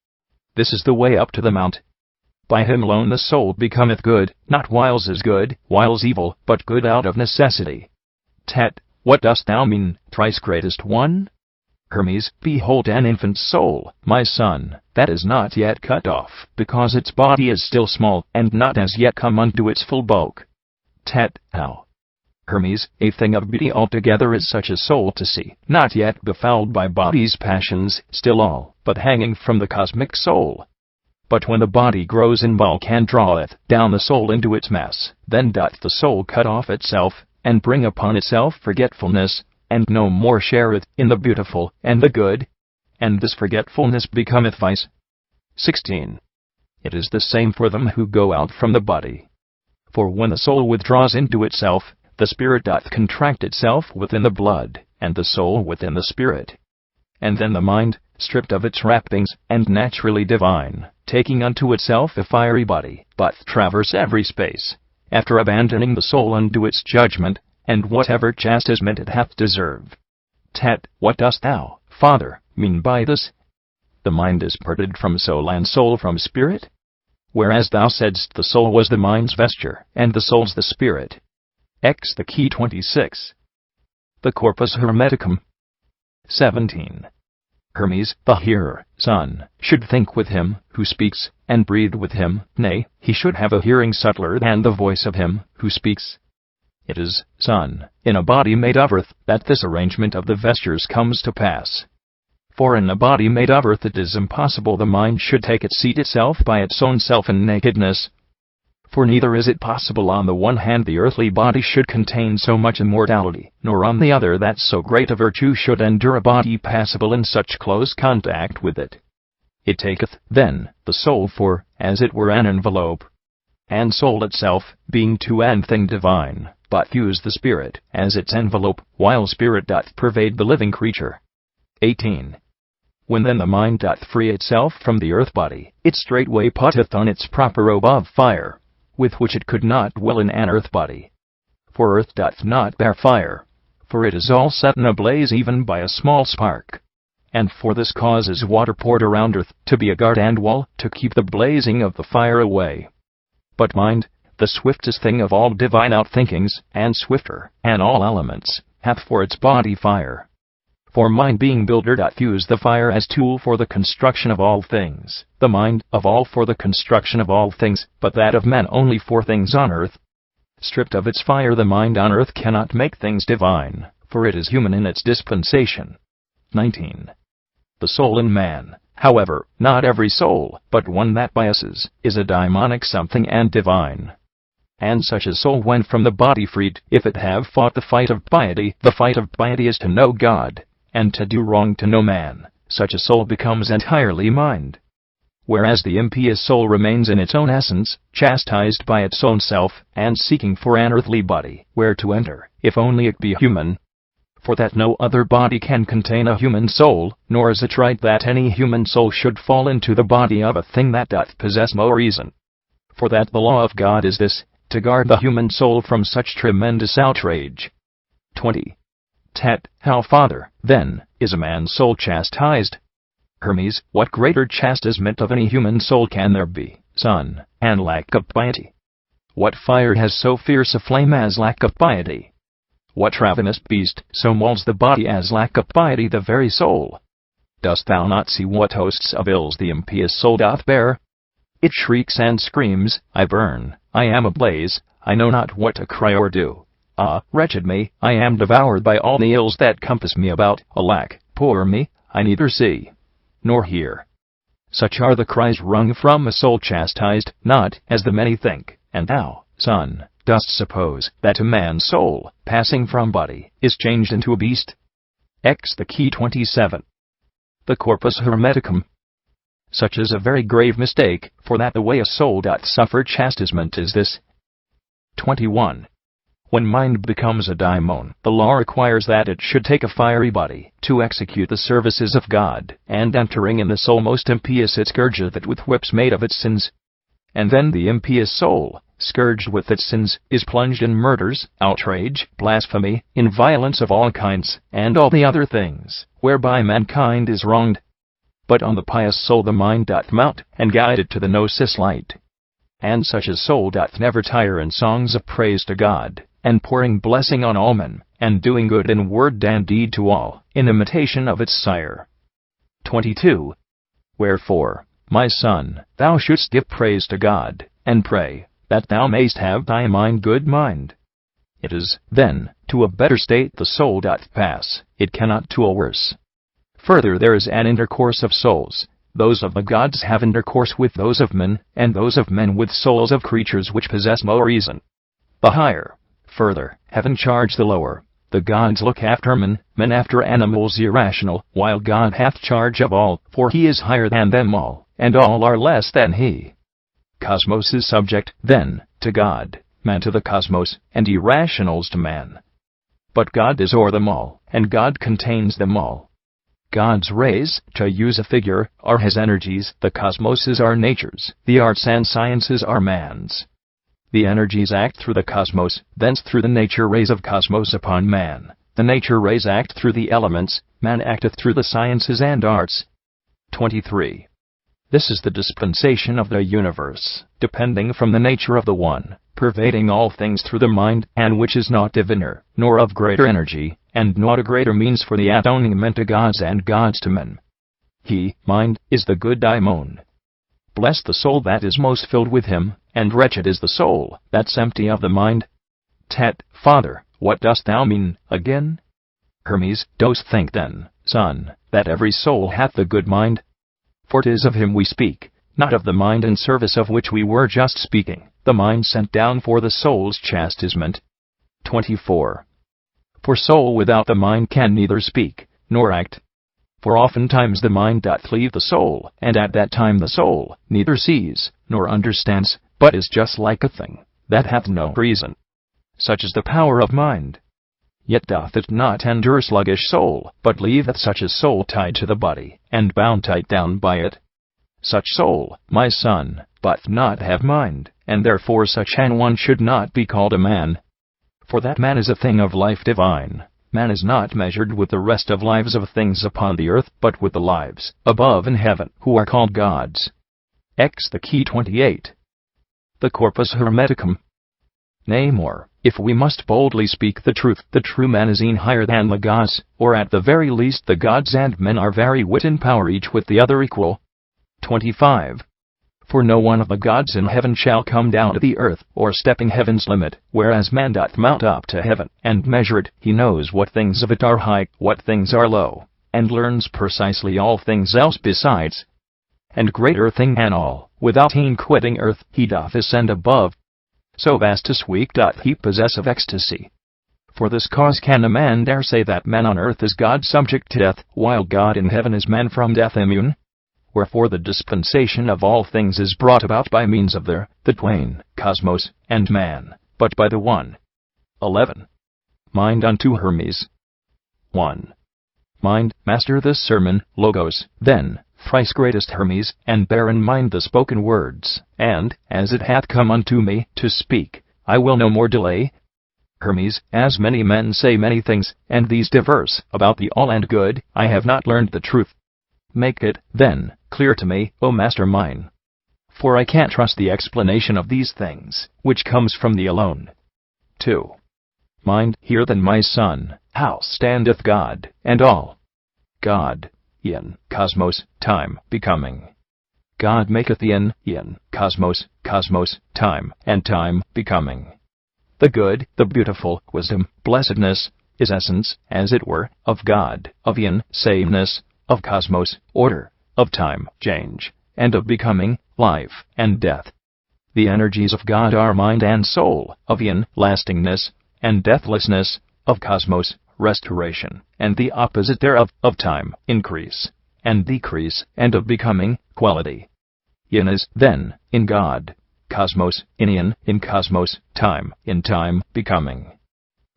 This is the way up to the mount. By him alone the soul becometh good, not whiles is good, whiles evil, but good out of necessity. Tet, what dost thou mean, thrice greatest one? Hermes, behold an infant soul, my son, that is not yet cut off, because its body is still small, and not as yet come unto its full bulk. Tet, how? Hermes, a thing of beauty altogether is such a soul to see, not yet befouled by body's passions, still all, but hanging from the cosmic soul. But when the body grows in bulk and draweth down the soul into its mass, then doth the soul cut off itself, and bring upon itself forgetfulness, and no more shareth in the beautiful and the good, and this forgetfulness becometh vice. 16. It is the same for them who go out from the body. For when the soul withdraws into itself, the spirit doth contract itself within the blood, and the soul within the spirit. And then the mind, stripped of its wrappings, and naturally divine, taking unto itself a fiery body, doth traverse every space, after abandoning the soul unto its judgment, and whatever chastisement it hath deserved. Tet, what dost thou, Father, mean by this? The mind is parted from soul and soul from spirit? whereas thou saidst the soul was the mind's vesture, and the soul's the spirit. X the key 26. The Corpus Hermeticum. 17. Hermes, the hearer, son, should think with him who speaks, and breathe with him, nay, he should have a hearing subtler than the voice of him who speaks. It is, son, in a body made of earth, that this arrangement of the vestures comes to pass. For in a body made of earth it is impossible the mind should take its seat itself by its own self in nakedness. For neither is it possible on the one hand the earthly body should contain so much immortality, nor on the other that so great a virtue should endure a body passible in such close contact with it. It taketh, then, the soul for, as it were, an envelope. And soul itself, being to and thing divine, but views the spirit as its envelope, while spirit doth pervade the living creature. 18. When then the mind doth free itself from the earth body, it straightway putteth on its proper robe of fire, with which it could not dwell in an earth body. For earth doth not bear fire, for it is all set in a blaze even by a small spark. And for this cause is water poured around earth, to be a guard and wall, to keep the blazing of the fire away. But mind, the swiftest thing of all divine outthinkings, and swifter, and all elements, hath for its body fire. For mind being builder doth use the fire as tool for the construction of all things, the mind of all for the construction of all things, but that of men only for things on earth. Stripped of its fire the mind on earth cannot make things divine, for it is human in its dispensation. 19. The soul in man, however, not every soul, but one that biases, is a daimonic something and divine. And such a soul when from the body freed, if it have fought the fight of piety, the fight of piety is to know God, and to do wrong to no man, such a soul becomes entirely mind. Whereas the impious soul remains in its own essence, chastised by its own self, and seeking for an earthly body, where to enter, if only it be human. For that no other body can contain a human soul, nor is it right that any human soul should fall into the body of a thing that doth possess no reason. For that the law of God is this, to guard the human soul from such tremendous outrage. 20. Tet, how farther, then, is a man's soul chastised? Hermes, what greater chastisement of any human soul can there be, son, and lack of piety? What fire has so fierce a flame as lack of piety? What ravenous beast so mauls the body as lack of piety the very soul? Dost thou not see what hosts of ills the impious soul doth bear? It shrieks and screams, I burn, I am ablaze, I know not what to cry or do. Ah, wretched me, I am devoured by all the ills that compass me about, alack, poor me, I neither see nor hear. Such are the cries wrung from a soul chastised, not, as the many think, and thou, son, dost suppose, that a man's soul, passing from body, is changed into a beast. X the key 27. The Corpus Hermeticum. Such is a very grave mistake, for that the way a soul doth suffer chastisement is this. 21. When mind becomes a daimon, the law requires that it should take a fiery body, to execute the services of God, and entering in the soul most impious it scourgeth it with whips made of its sins. And then the impious soul, scourged with its sins, is plunged in murders, outrage, blasphemy, in violence of all kinds, and all the other things, whereby mankind is wronged. But on the pious soul the mind doth mount, and guide it to the gnosis light. And such a soul doth never tire in songs of praise to God, and pouring blessing on all men, and doing good in word and deed to all, in imitation of its sire. 22. Wherefore, my son, thou shouldst give praise to God, and pray, that thou mayst have thy mind good mind. It is, then, to a better state the soul doth pass, it cannot to a worse. Further there is an intercourse of souls, those of the gods have intercourse with those of men, and those of men with souls of creatures which possess no reason. The higher, further, heaven charge the lower, the gods look after men, men after animals irrational, while God hath charge of all, for he is higher than them all, and all are less than he. Cosmos is subject, then, to God, man to the cosmos, and irrationals to man. But God is o'er them all, and God contains them all. God's rays, to use a figure, are his energies, the cosmoses are nature's, the arts and sciences are man's. The energies act through the cosmos, thence through the nature rays of cosmos upon man. The nature rays act through the elements, man acteth through the sciences and arts. 23. This is the dispensation of the universe, depending from the nature of the One, pervading all things through the mind, and which is not diviner, nor of greater energy, and not a greater means for the atonement to gods and gods to men. He, mind, is the good daimon. Blessed the soul that is most filled with him, and wretched is the soul that's empty of the mind. Tet, Father, what dost thou mean, again? Hermes, dost think then, son, that every soul hath the good mind? For 'tis of him we speak, not of the mind in service of which we were just speaking, the mind sent down for the soul's chastisement. 24. For soul without the mind can neither speak, nor act. For oftentimes the mind doth leave the soul, and at that time the soul neither sees, nor understands, but is just like a thing that hath no reason. Such is the power of mind. Yet doth it not endure sluggish soul, but leaveth such a soul tied to the body, and bound tight down by it. Such soul, my son, doth not have mind, and therefore such an one should not be called a man. For that man is a thing of life divine. Man is not measured with the rest of lives of things upon the earth, but with the lives above in heaven, who are called gods. X the key 28. The Corpus Hermeticum. Nay more, if we must boldly speak the true man is e'en higher than the gods, or at the very least the gods and men are very wit in power each with the other equal. 25. For no one of the gods in heaven shall come down to the earth, or stepping heaven's limit, whereas man doth mount up to heaven, and measure it. He knows what things of it are high, what things are low, and learns precisely all things else besides. And greater thing than all, without e'en quitting earth, he doth ascend above. So vast a sweep doth he possess of ecstasy. For this cause can a man dare say that man on earth is God subject to death, while God in heaven is man from death immune? Wherefore the dispensation of all things is brought about by means of the twain, cosmos, and man, but by the one. 11. Mind unto Hermes. 1. Mind, master this sermon, Logos, then, thrice greatest Hermes, and bear in mind the spoken words, and, as it hath come unto me to speak, I will no more delay. Hermes, as many men say many things, and these diverse, about the all and good, I have not learned the truth. Make it, then, clear to me, O master mine. For I can't trust the explanation of these things, which comes from thee alone. 2. Mind, hear then, my son, how standeth God, and all. God, in cosmos, time, becoming. God maketh in cosmos, cosmos, time, and time, becoming. The good, the beautiful, wisdom, blessedness, is essence, as it were, of God, of sameness, of cosmos, order, of time, change, and of becoming, life, and death. The energies of God are mind and soul, of lastingness, and deathlessness, of cosmos, restoration, and the opposite thereof, of time, increase, and decrease, and of becoming, quality. Yin is, then, in God, cosmos, in cosmos, time, in time, becoming.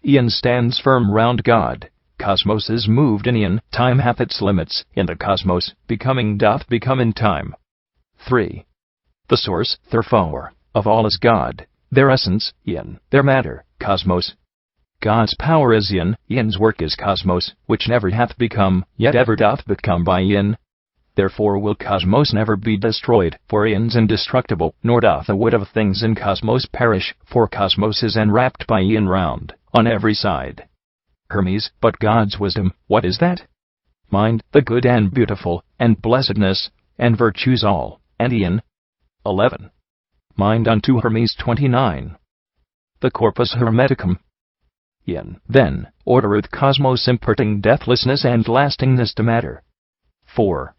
Yin stands firm round God, cosmos is moved in time hath its limits, in the cosmos, becoming doth become in time. 3. The source, therefore, of all is God, their essence, their matter, cosmos. God's power is Yin's work is cosmos, which never hath become, yet ever doth become by Yin. Therefore will cosmos never be destroyed, for Yin's indestructible, nor doth the wit of things in cosmos perish, for cosmos is enwrapped by Yin round, on every side. Hermes, but God's wisdom, what is that? Mind, the good and beautiful, and blessedness, and virtues all, and Yin. 11. Mind unto Hermes. 29. The Corpus Hermeticum. Yin, then, ordereth cosmos imparting deathlessness and lastingness to matter. 4.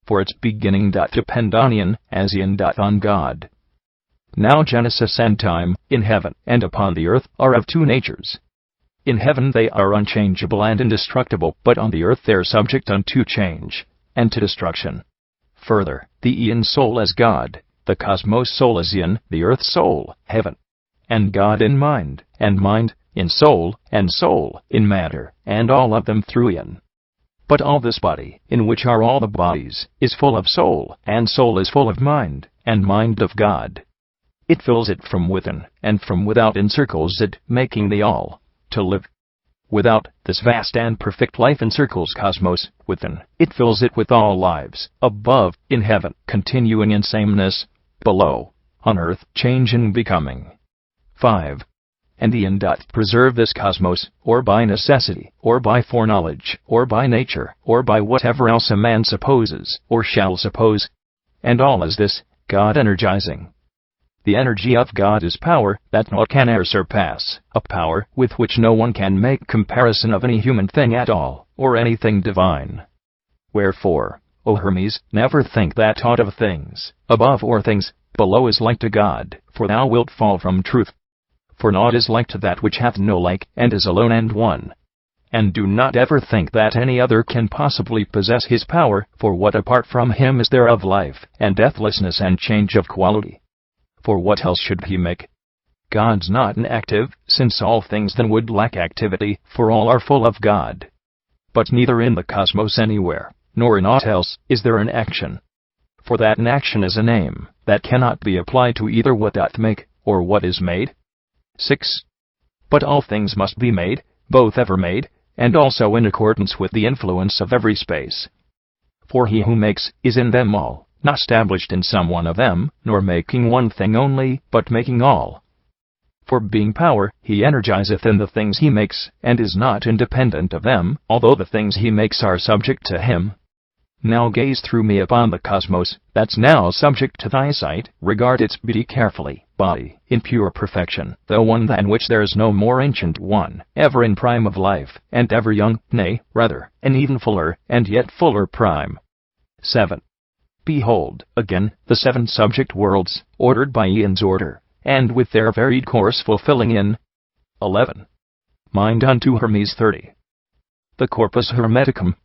For its beginning doth depend on Yin, as Yin doth on God. Now Genesis and time, in heaven and upon the earth, are of two natures. In heaven they are unchangeable and indestructible, but on the earth they are subject unto change, and to destruction. Further, the Yin soul as God, the cosmos soul as Yin, the earth soul, heaven, and God in mind, and mind, in soul, and soul, in matter, and all of them through Yin. But all this body, in which are all the bodies, is full of soul, and soul is full of mind, and mind of God. It fills it from within, and from without encircles it, making the all to live. Without, this vast and perfect life encircles cosmos. Within, it fills it with all lives. Above, in heaven, continuing in sameness. Below, on earth, change in becoming. 5. And the end doth preserve this cosmos, or by necessity, or by foreknowledge, or by nature, or by whatever else a man supposes, or shall suppose. And all is this, God energizing. The energy of God is power that naught can e'er surpass, a power with which no one can make comparison of any human thing at all, or anything divine. Wherefore, O Hermes, never think that aught of things above or things below is like to God, for thou wilt fall from truth. For naught is like to that which hath no like, and is alone and one. And do not ever think that any other can possibly possess his power, for what apart from him is there of life, and deathlessness and change of quality? For what else should he make? God's not inactive, since all things then would lack activity, for all are full of God. But neither in the cosmos anywhere, nor in aught else, is there an action. For that an action is a name, that cannot be applied to either what doth make, or what is made. 6. But all things must be made, both ever made, and also in accordance with the influence of every space. For he who makes, is in them all, not established in some one of them, nor making one thing only, but making all. For being power, he energizeth in the things he makes, and is not independent of them, although the things he makes are subject to him. Now gaze through me upon the cosmos, that's now subject to thy sight, regard its beauty carefully, body, in pure perfection, though one than which there is no more ancient one, ever in prime of life, and ever young, nay, rather, an even fuller, and yet fuller prime. 7. Behold, again, the 7 subject worlds, ordered by aeon's order, and with their varied course fulfilling in 11. Mind unto Hermes 30. The Corpus Hermeticum.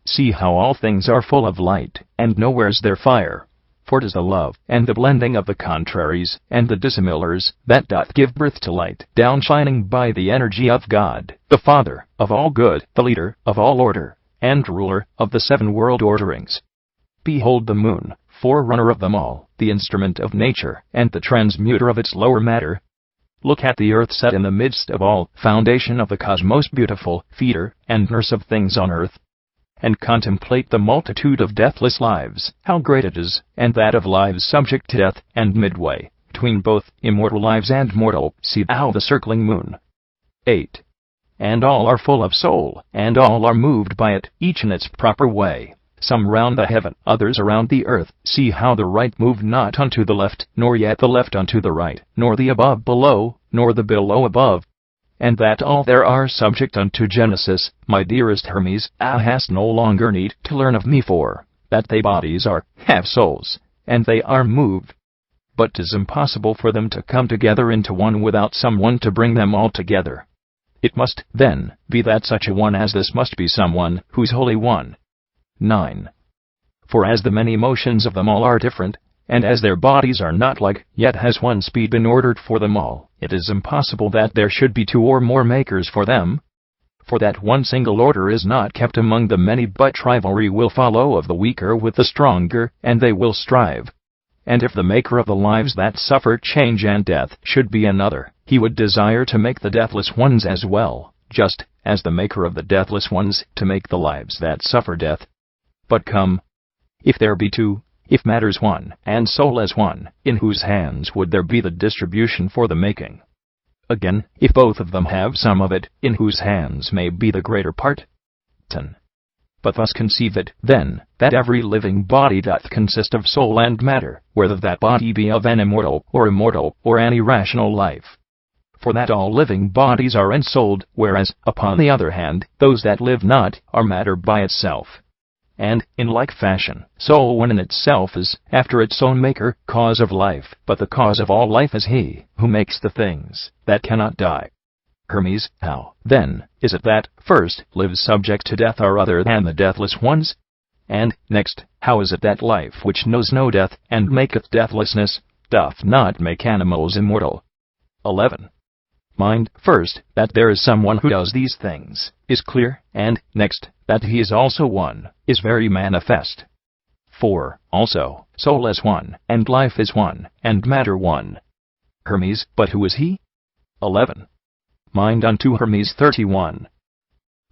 See how all things are full of light, and nowhere's their fire. For 'tis the love, and the blending of the contraries, and the dissimilars, that doth give birth to light, downshining by the energy of God, the Father of all good, the leader of all order, and ruler of the 7 world orderings. Behold the moon, forerunner of them all, the instrument of nature, and the transmuter of its lower matter. Look at the earth set in the midst of all, foundation of the cosmos, beautiful, feeder, and nurse of things on earth. And contemplate the multitude of deathless lives, how great it is, and that of lives subject to death, and midway, between both, immortal lives and mortal, see thou the circling moon. 8. And all are full of soul, and all are moved by it, each in its proper way. Some round the heaven, others around the earth. See how the right move not unto the left, nor yet the left unto the right, nor the above below, nor the below above. And that all there are subject unto Genesis, my dearest Hermes, thou hast no longer need to learn of me, for that they bodies are, have souls, and they are moved. But 'tis impossible for them to come together into one without some one to bring them all together. It must, then, be that such a one as this must be someone who's wholly one. 9. For as the many motions of them all are different, and as their bodies are not like, yet has one speed been ordered for them all, it is impossible that there should be 2 or more makers for them. For that one single order is not kept among the many, but rivalry will follow of the weaker with the stronger, and they will strive. And if the maker of the lives that suffer change and death should be another, he would desire to make the deathless ones as well, just as the maker of the deathless ones to make the lives that suffer death. But come, if there be 2, if matter's one, and soul as one, in whose hands would there be the distribution for the making? Again, if both of them have some of it, in whose hands may be the greater part? 10. But thus conceive it, then, that every living body doth consist of soul and matter, whether that body be of an immortal, or an irrational life. For that all living bodies are ensouled, whereas, upon the other hand, those that live not, are matter by itself. And, in like fashion, soul when in itself is, after its own maker, cause of life, but the cause of all life is he, who makes the things that cannot die. Hermes, how, then, is it that, first, lives subject to death are other than the deathless ones? And, next, how is it that life which knows no death, and maketh deathlessness, doth not make animals immortal? 11. Mind, first, that there is someone who does these things, is clear, and, next, that he is also one, is very manifest. 4. Also, soul is one, and life is one, and matter one. Hermes, but who is he? 11. Mind unto Hermes 31.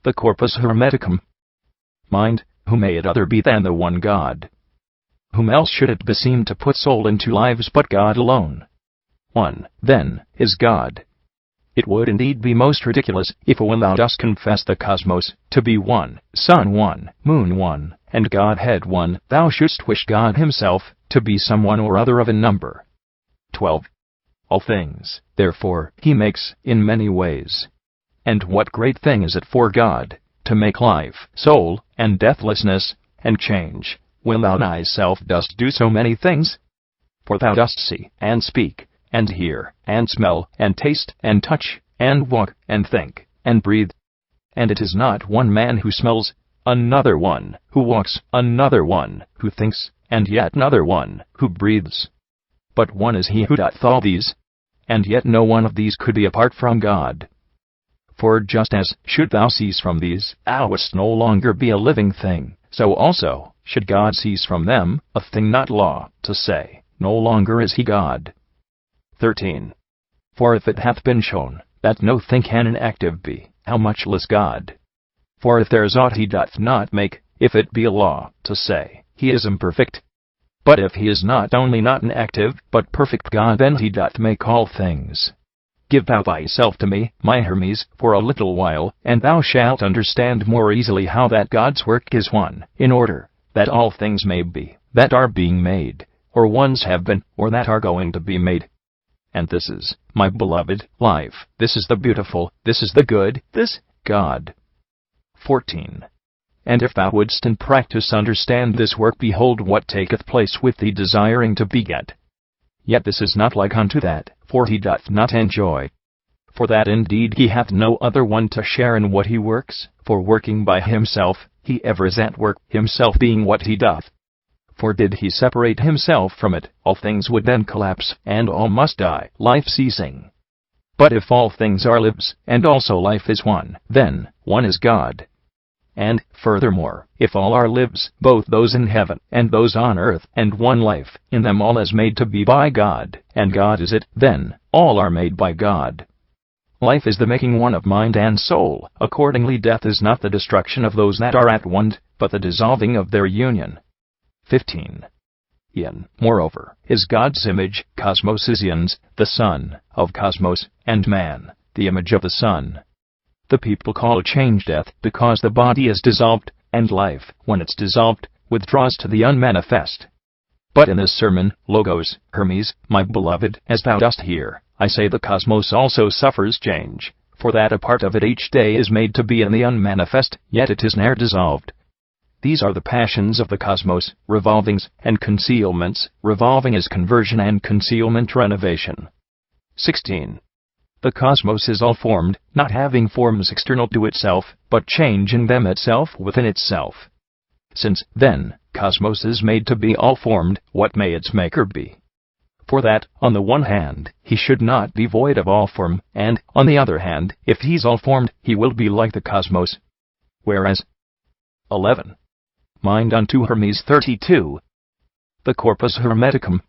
The Corpus Hermeticum. Mind, who may it other be than the one God? Whom else should it beseem to put soul into lives but God alone? One, then, is God. It would indeed be most ridiculous if when thou dost confess the cosmos to be one, sun one, moon one, and Godhead one, thou shouldst wish God himself to be someone or other of a number. 12. All things, therefore, he makes in many ways. And what great thing is it for God to make life, soul, and deathlessness, and change, when thou thyself dost do so many things? For thou dost see, and speak, and hear, and smell, and taste, and touch, and walk, and think, and breathe. And it is not one man who smells, another one who walks, another one who thinks, and yet another one who breathes. But one is he who doth all these, and yet no one of these could be apart from God. For just as, should thou cease from these, thou wouldst no longer be a living thing, so also, should God cease from them, a thing not law, to say, no longer is he God. 13. For if it hath been shown that no thing can inactive be, how much less God? For if there is aught he doth not make, if it be a law, to say, he is imperfect. But if he is not only not inactive, but perfect God, then he doth make all things. Give thou thyself to me, my Hermes, for a little while, and thou shalt understand more easily how that God's work is one, in order that all things may be, that are being made, or once have been, or that are going to be made. And this is, my beloved, life, this is the beautiful, this is the good, this, God. 14. And if thou wouldst in practice understand this work, behold what taketh place with thee desiring to beget. Yet this is not like unto that, for he doth not enjoy. For that indeed he hath no other one to share in what he works, for working by himself, he ever is at work, himself being what he doth. For did he separate himself from it, all things would then collapse, and all must die, life ceasing. But if all things are lives, and also life is one, then one is God. And, furthermore, if all are lives, both those in heaven and those on earth, and one life in them all is made to be by God, and God is it, then all are made by God. Life is the making one of mind and soul, accordingly death is not the destruction of those that are at one, but the dissolving of their union. 15. In, moreover, is God's image, cosmos is ions, the son of cosmos, and man, the image of the sun. The people call a change death, because the body is dissolved, and life, when it's dissolved, withdraws to the unmanifest. But in this sermon, Logos, Hermes, my beloved, as thou dost hear, I say the cosmos also suffers change, for that a part of it each day is made to be in the unmanifest, yet it is ne'er dissolved. These are the passions of the cosmos, revolvings and concealments. Revolving is conversion and concealment renovation. 16. The cosmos is all formed, not having forms external to itself, but changing them itself within itself. Since, then, cosmos is made to be all formed, what may its maker be? For that, on the one hand, he should not be void of all form, and, on the other hand, if he's all formed, he will be like the cosmos. Whereas 11. Mind unto Hermes 32. The Corpus Hermeticum.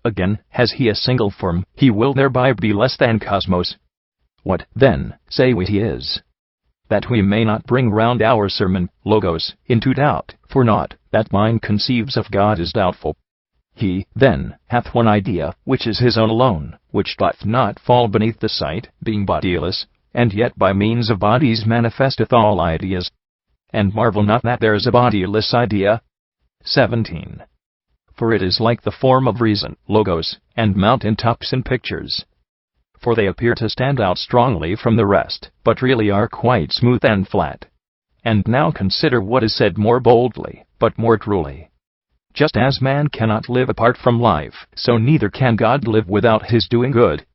Again, has he a single form, he will thereby be less than cosmos. What, then, say we he is? That we may not bring round our sermon, Logos, into doubt, for naught that mind conceives of God is doubtful. He, then, hath one idea, which is his own alone, which doth not fall beneath the sight, being bodiless, and yet by means of bodies manifesteth all ideas. And marvel not that there is a bodiless idea. 17. For it is like the form of reason, Logos, and mountain tops in pictures. For they appear to stand out strongly from the rest, but really are quite smooth and flat. And now consider what is said more boldly, but more truly. Just as man cannot live apart from life, so neither can God live without his doing good.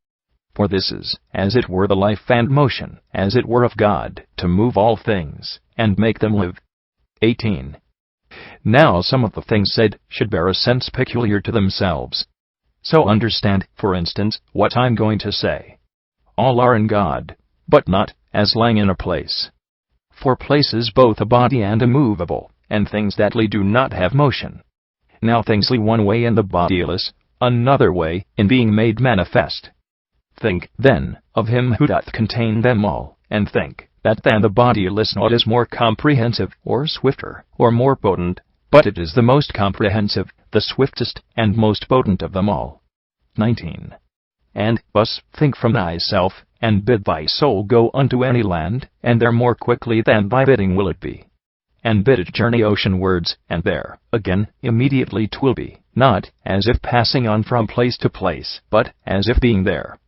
For this is, as it were, the life and motion, as it were, of God, to move all things, and make them live. 18. Now some of the things said should bear a sense peculiar to themselves. So understand, for instance, what I'm going to say. All are in God, but not, as lying in a place. For place is both a body and immovable, and things that lie do not have motion. Now things lie one way in the bodiless, another way in being made manifest. Think, then, of him who doth contain them all, and think, that than the bodiless naught is more comprehensive, or swifter, or more potent, but it is the most comprehensive, the swiftest, and most potent of them all. 19. And thus think from thyself, and bid thy soul go unto any land, and there more quickly than thy bidding will it be. And bid it journey oceanwards, and there, again, immediately 'twill be, not as if passing on from place to place, but as if being there.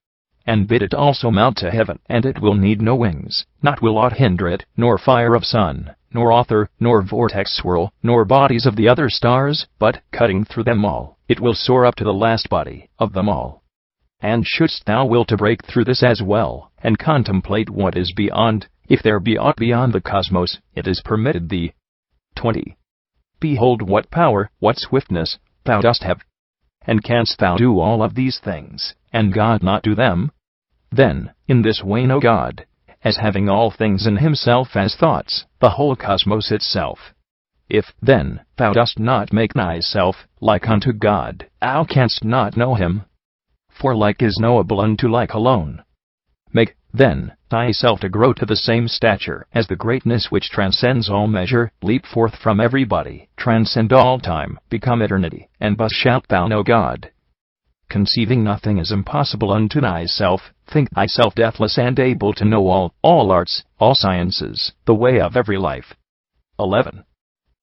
And bid it also mount to heaven, and it will need no wings, not will aught hinder it, nor fire of sun, nor author, nor vortex swirl, nor bodies of the other stars, but, cutting through them all, it will soar up to the last body of them all. And shouldst thou will to break through this as well, and contemplate what is beyond, if there be aught beyond the cosmos, it is permitted thee. 20. Behold what power, what swiftness, thou dost have. And canst thou do all of these things, and God not do them? Then, in this way know God, as having all things in himself as thoughts, the whole cosmos itself. If, then, thou dost not make thyself like unto God, thou canst not know him. For like is knowable unto like alone. Make, then, thyself to grow to the same stature as the greatness which transcends all measure, leap forth from every body, transcend all time, become eternity, and thus shalt thou know God. Conceiving nothing is impossible unto thyself, think thyself deathless and able to know all arts, all sciences, the way of every life. 11.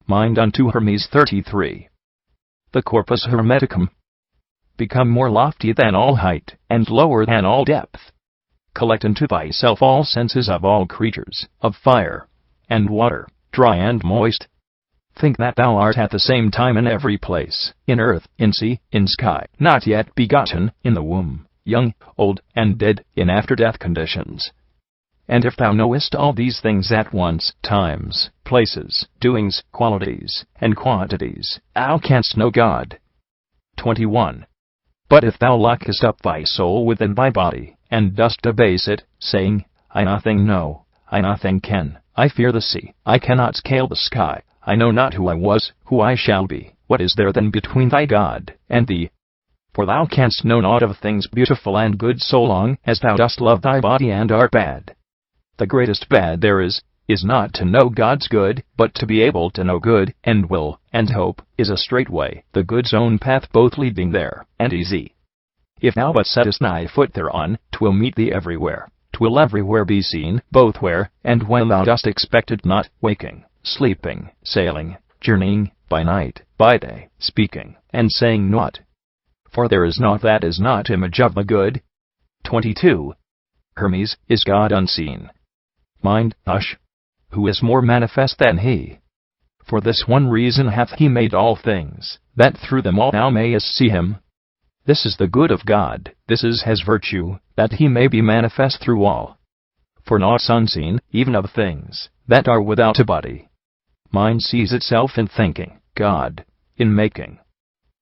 Mind unto Hermes 33. The Corpus Hermeticum. Become more lofty than all height, and lower than all depth. Collect unto thyself all senses of all creatures, of fire and water, dry and moist. Think that thou art at the same time in every place, in earth, in sea, in sky, not yet begotten, in the womb, young, old, and dead, in after-death conditions. And if thou knowest all these things at once, times, places, doings, qualities, and quantities, thou canst know God. 21. But if thou lockest up thy soul within thy body, and dost abase it, saying, I nothing know, I nothing can, I fear the sea, I cannot scale the sky, I know not who I was, who I shall be, what is there then between thy God and thee? For thou canst know naught of things beautiful and good so long as thou dost love thy body and art bad. The greatest bad there is not to know God's good, but to be able to know good, and will, and hope, is a straight way, the good's own path both leading there, and easy. If thou but settest thy foot thereon, 'twill meet thee everywhere, 'twill everywhere be seen, both where, and when thou dost expect it not, waking, sleeping, sailing, journeying, by night, by day, speaking, and saying naught. For there is naught that is not image of the good. 22. Hermes is God unseen. Mind, hush. Who is more manifest than he? For this one reason hath he made all things, that through them all thou mayest see him. This is the good of God, this is his virtue, that he may be manifest through all. For naught's unseen, even of things that are without a body. Mind sees itself in thinking, God in making.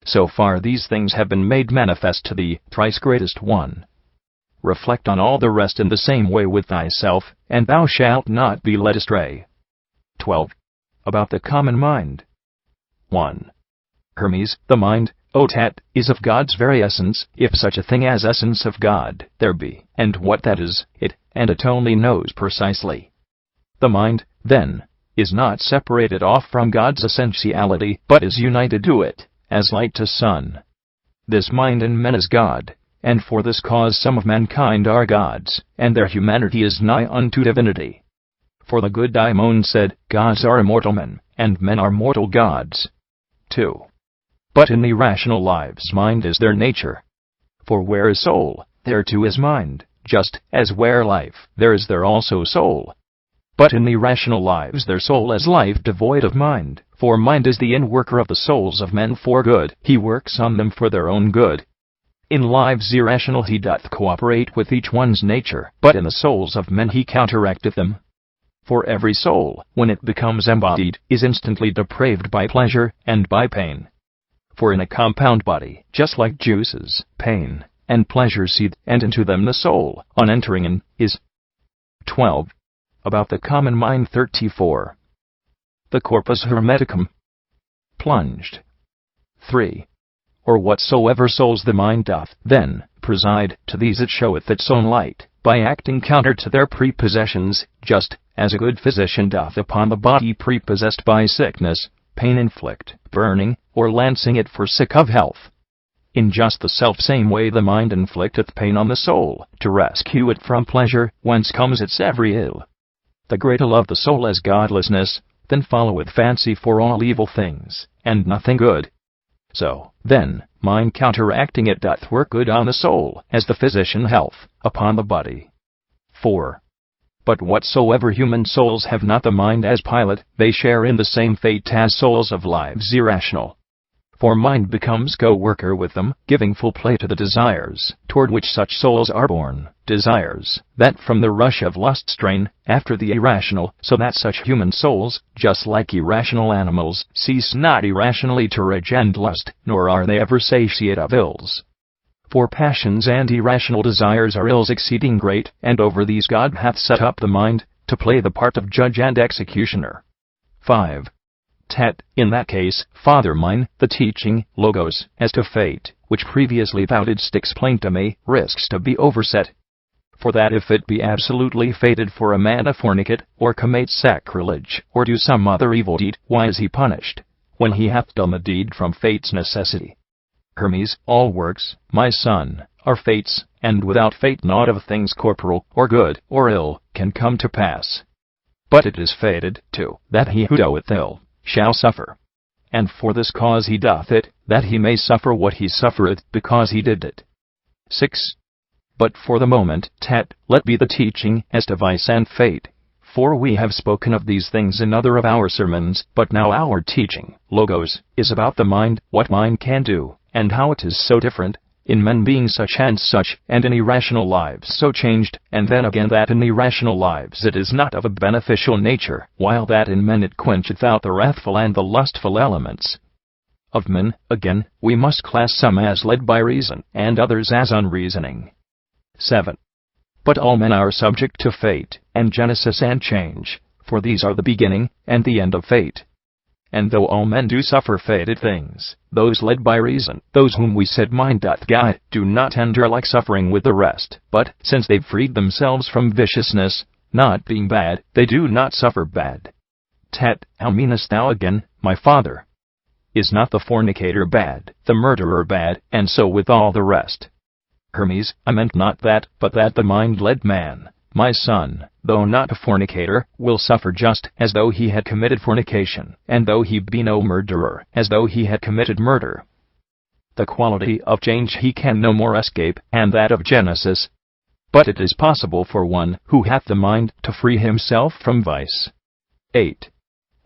So far these things have been made manifest to thee, thrice greatest one. Reflect on all the rest in the same way with thyself, and thou shalt not be led astray. 12. About the common mind. 1. Hermes, the mind, O Tat, is of God's very essence, if such a thing as essence of God there be, and what that is, and it only knows precisely. The mind, then, is not separated off from God's essentiality, but is united to it, as light to sun. This mind in men is God, and for this cause some of mankind are gods, and their humanity is nigh unto divinity. For the good Daimon said, Gods are immortal men, and men are mortal gods. 2. But in the rational lives mind is their nature. For where is soul, there too is mind, just as where life, there is there also soul. But in the rational lives their soul is life devoid of mind, for mind is the inworker of the souls of men for good, he works on them for their own good. In lives irrational he doth cooperate with each one's nature, but in the souls of men he counteracteth them. For every soul, when it becomes embodied, is instantly depraved by pleasure and by pain. For in a compound body, just like juices, pain and pleasure seed, and into them the soul, on entering in, is. 12. About the common mind. 34. The Corpus Hermeticum. Plunged. 3. or whatsoever souls the mind doth then preside, to these it showeth its own light, by acting counter to their prepossessions, just as a good physician doth upon the body prepossessed by sickness, pain inflict, burning, or lancing it for sick of health. In just the self-same way the mind inflicteth pain on the soul, to rescue it from pleasure, whence comes its every ill. The greater love the soul as godlessness, then followeth fancy for all evil things, and nothing good. So, then, mind counteracting it doth work good on the soul, as the physician health upon the body. 4. But whatsoever human souls have not the mind as pilot, they share in the same fate as souls of lives irrational. For mind becomes co-worker with them, giving full play to the desires, toward which such souls are born, desires, that from the rush of lust strain after the irrational, so that such human souls, just like irrational animals, cease not irrationally to rage and lust, nor are they ever satiate of ills. For passions and irrational desires are ills exceeding great, and over these God hath set up the mind, to play the part of judge and executioner. 5. In that case, Father mine, the teaching, Logos, as to fate, which previously thou didst explain to me, risks to be overset. For that if it be absolutely fated for a man to fornicate, or commit sacrilege, or do some other evil deed, why is he punished, when he hath done the deed from fate's necessity? Hermes, all works, my son, are fates, and without fate naught of things corporal, or good, or ill, can come to pass. But it is fated, too, that he who doeth ill shall suffer. And for this cause he doth it, that he may suffer what he suffereth, because he did it. 6. But for the moment, let be the teaching as to vice and fate. For we have spoken of these things in other of our sermons, but now our teaching, Logos, is about the mind, what mind can do, and how it is so different, in men being such, and in irrational lives so changed, and then again that in irrational lives it is not of a beneficial nature, while that in men it quencheth out the wrathful and the lustful elements. Of men, again, we must class some as led by reason, and others as unreasoning. 7. But all men are subject to fate, and genesis and change, for these are the beginning and the end of fate. And though all men do suffer fated things, those led by reason, those whom we said mind doth guide, do not enter like suffering with the rest, but, since they've freed themselves from viciousness, not being bad, they do not suffer bad. How meanest thou again, my father? Is not the fornicator bad, the murderer bad, and so with all the rest? Hermes, I meant not that, but that the mind-led man, my son, though not a fornicator, will suffer just as though he had committed fornication, and though he be no murderer, as though he had committed murder. The quality of change he can no more escape, and that of genesis. But it is possible for one who hath the mind to free himself from vice. 8.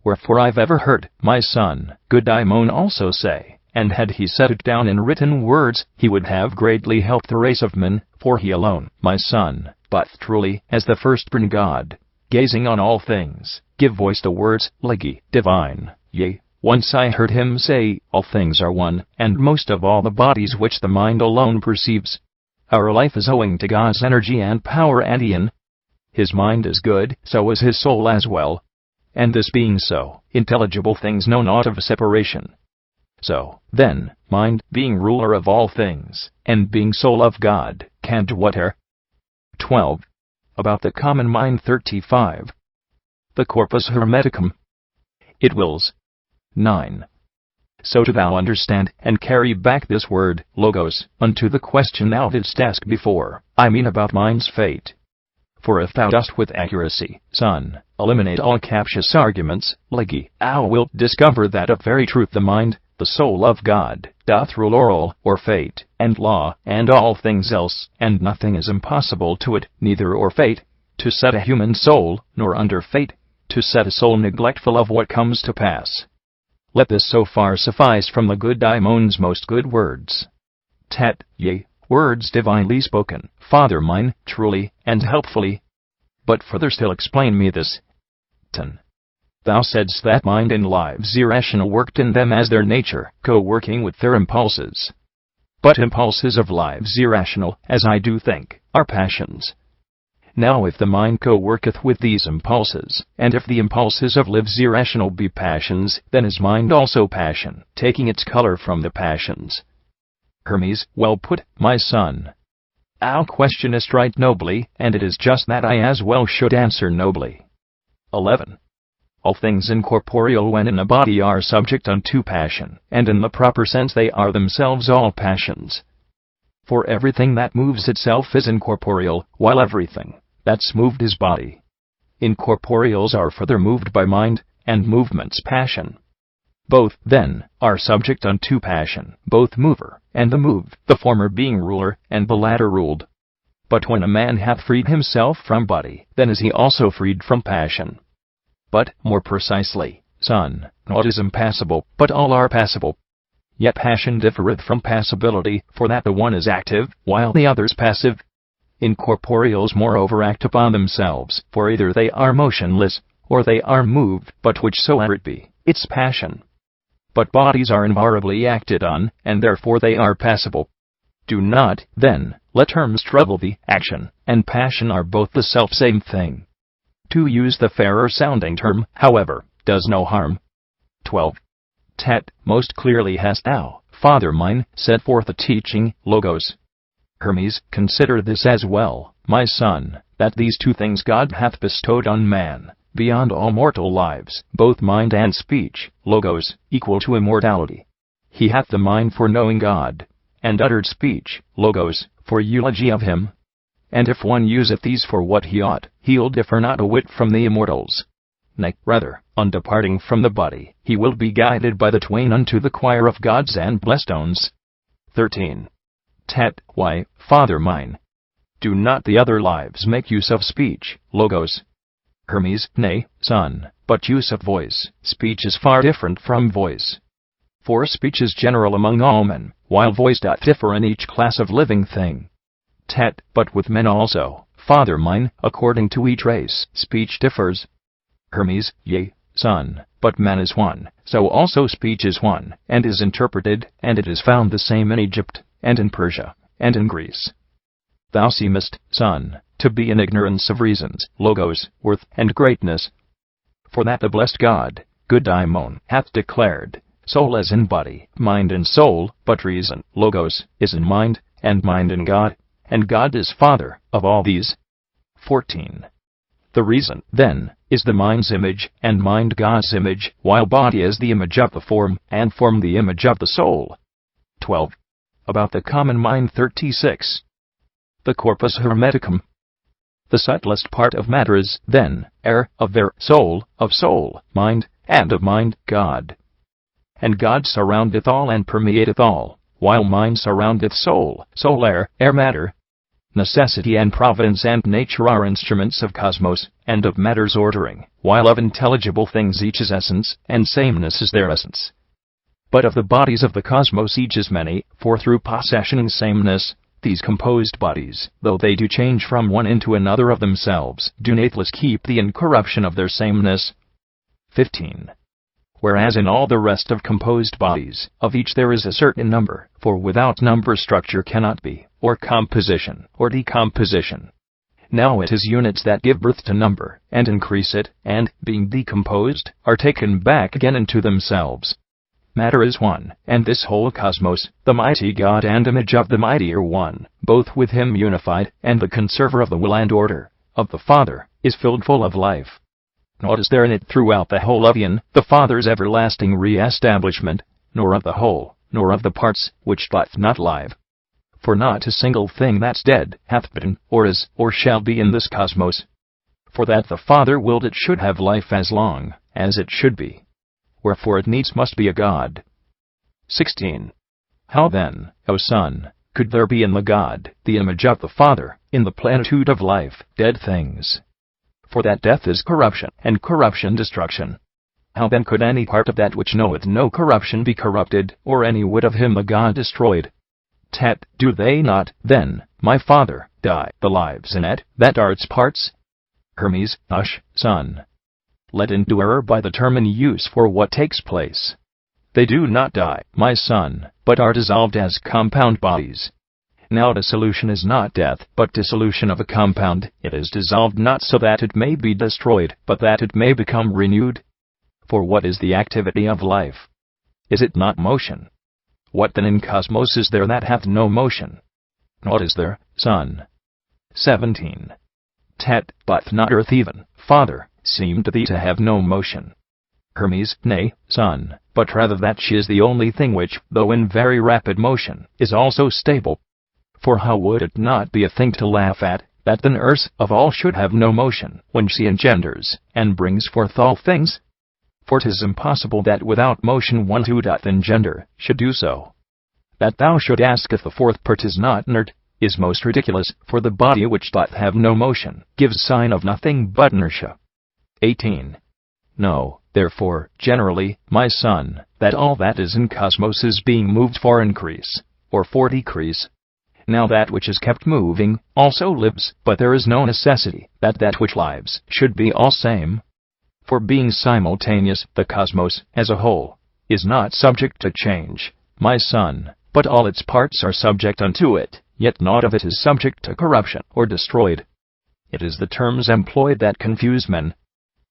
Wherefore I've ever heard my son, good Daimon, also say, and had he set it down in written words, he would have greatly helped the race of men, for he alone, my son, but truly, as the firstborn God, gazing on all things, give voice to words, legi, divine. Yea, once I heard him say, all things are one, and most of all the bodies which the mind alone perceives. Our life is owing to God's energy and power, and eon. His mind is good, so is his soul as well. And this being so, intelligible things know naught of separation. So, then, mind, being ruler of all things, and being soul of God, can do whate'er. 12. About the common mind. 35. The Corpus Hermeticum. It wills. 9. So do thou understand, and carry back this word, Logos, unto the question thou didst ask before, I mean about mind's fate. For if thou dost with accuracy, son, eliminate all captious arguments, legi, thou wilt discover that of very truth the mind, the soul of God, doth rule o'er all, or fate, and law, and all things else, and nothing is impossible to it, neither or fate, to set a human soul, nor under fate, to set a soul neglectful of what comes to pass. Let this so far suffice from the good Daimon's most good words. Yea, words divinely spoken, Father mine, truly, and helpfully. But further still explain me this. 10. Thou saidst that mind and lives irrational worked in them as their nature, co-working with their impulses. But impulses of lives irrational, as I do think, are passions. Now if the mind co-worketh with these impulses, and if the impulses of lives irrational be passions, then is mind also passion, taking its color from the passions. Hermes, well put, my son. Thou questionest right nobly, and it is just that I as well should answer nobly. 11. All things incorporeal when in a body are subject unto passion, and in the proper sense they are themselves all passions. For everything that moves itself is incorporeal, while everything that's moved is body. Incorporeals are further moved by mind, and movement's passion. Both, then, are subject unto passion, both mover and the moved, the former being ruler, and the latter ruled. But when a man hath freed himself from body, then is he also freed from passion. But, more precisely, son, naught is impassible, but all are passible. Yet passion differeth from passibility, for that the one is active, while the other's passive. Incorporeals moreover act upon themselves, for either they are motionless, or they are moved, but whichsoever it be, it's passion. But bodies are invariably acted on, and therefore they are passible. Do not, then, let terms trouble thee. Action and passion are both the selfsame thing. To use the fairer sounding term, however, does no harm. 12. Tet, most clearly hast thou, father mine, set forth the teaching, Logos. Hermes, consider this as well, my son, that these two things God hath bestowed on man, beyond all mortal lives, both mind and speech, Logos, equal to immortality. He hath the mind for knowing God, and uttered speech, Logos, for eulogy of him. And if one useth these for what he ought, he'll differ not a whit from the immortals. Nay, rather, on departing from the body, he will be guided by the twain unto the choir of gods and blesstones. 13. Tet, why, father mine, do not the other lives make use of speech, Logos? Hermes, nay, son, but use of voice. Speech is far different from voice. For speech is general among all men, while voice doth differ in each class of living thing. Tet, but with men also, father mine, according to each race, speech differs. Hermes, yea, son, but man is one, so also speech is one, and is interpreted, and it is found the same in Egypt, and in Persia, and in Greece. Thou seemest, son, to be in ignorance of reasons, Logos, worth, and greatness. For that the blessed God, good Daimon, hath declared, soul as in body, mind in soul, but reason, Logos, is in mind, and mind in God, and God is Father of all these. 14. The reason, then, is the mind's image, and mind God's image, while body is the image of the form, and form the image of the soul. 12. About the common mind 36. The Corpus Hermeticum. The subtlest part of matter is, then, of their soul, mind, and of mind, God. And God surroundeth all and permeateth all, while mind surroundeth soul, matter. Necessity and providence and nature are instruments of cosmos, and of matter's ordering, while of intelligible things each is essence, and sameness is their essence. But of the bodies of the cosmos each is many, for through possession sameness, these composed bodies, though they do change from one into another of themselves, do nathless keep the incorruption of their sameness. 15. Whereas in all the rest of composed bodies, of each there is a certain number, for without number structure cannot be, or composition, or decomposition. Now it is units that give birth to number, and increase it, and, being decomposed, are taken back again into themselves. Matter is one, and this whole cosmos, the mighty God and image of the mighty are one, both with him unified, and the conserver of the will and order, of the Father, is filled full of life. Naught is there in it throughout the whole of Eon, the Father's everlasting re-establishment, nor of the whole, nor of the parts, which doth not live. For not a single thing that's dead, hath been, or is, or shall be in this cosmos. For that the Father willed it should have life as long as it should be. Wherefore it needs must be a God. 16. How then, O Son, could there be in the God, the image of the Father, in the plenitude of life, dead things? For that death is corruption, and corruption destruction. How then could any part of that which knoweth no corruption be corrupted, or any whit of him the God destroyed? Tet, do they not, then, my Father, die, the lives in it, that are its parts? Hermes, hush, son. Let into error by the term in use for what takes place. They do not die, my son, but are dissolved as compound bodies. Now dissolution is not death, but dissolution of a compound. It is dissolved not so that it may be destroyed, but that it may become renewed. For what is the activity of life? Is it not motion? What then in cosmos is there that hath no motion? Naught is there, son. 17. Tet, but not earth even, father, seem to thee to have no motion. Hermes, nay, son, but rather that she is the only thing which, though in very rapid motion, is also stable. For how would it not be a thing to laugh at, that the nurse of all should have no motion, when she engenders, and brings forth all things? For 'tis impossible that without motion one who doth engender, should do so. That thou should ask if the fourth part is not inert, is most ridiculous, for the body which doth have no motion, gives sign of nothing but inertia. 18. Know, therefore, generally, my son, that all that is in cosmos is being moved for increase, or for decrease. Now that which is kept moving, also lives, but there is no necessity, that that which lives, should be all same. For being simultaneous, the cosmos, as a whole, is not subject to change, my son, but all its parts are subject unto it, yet naught of it is subject to corruption, or destroyed. It is the terms employed that confuse men.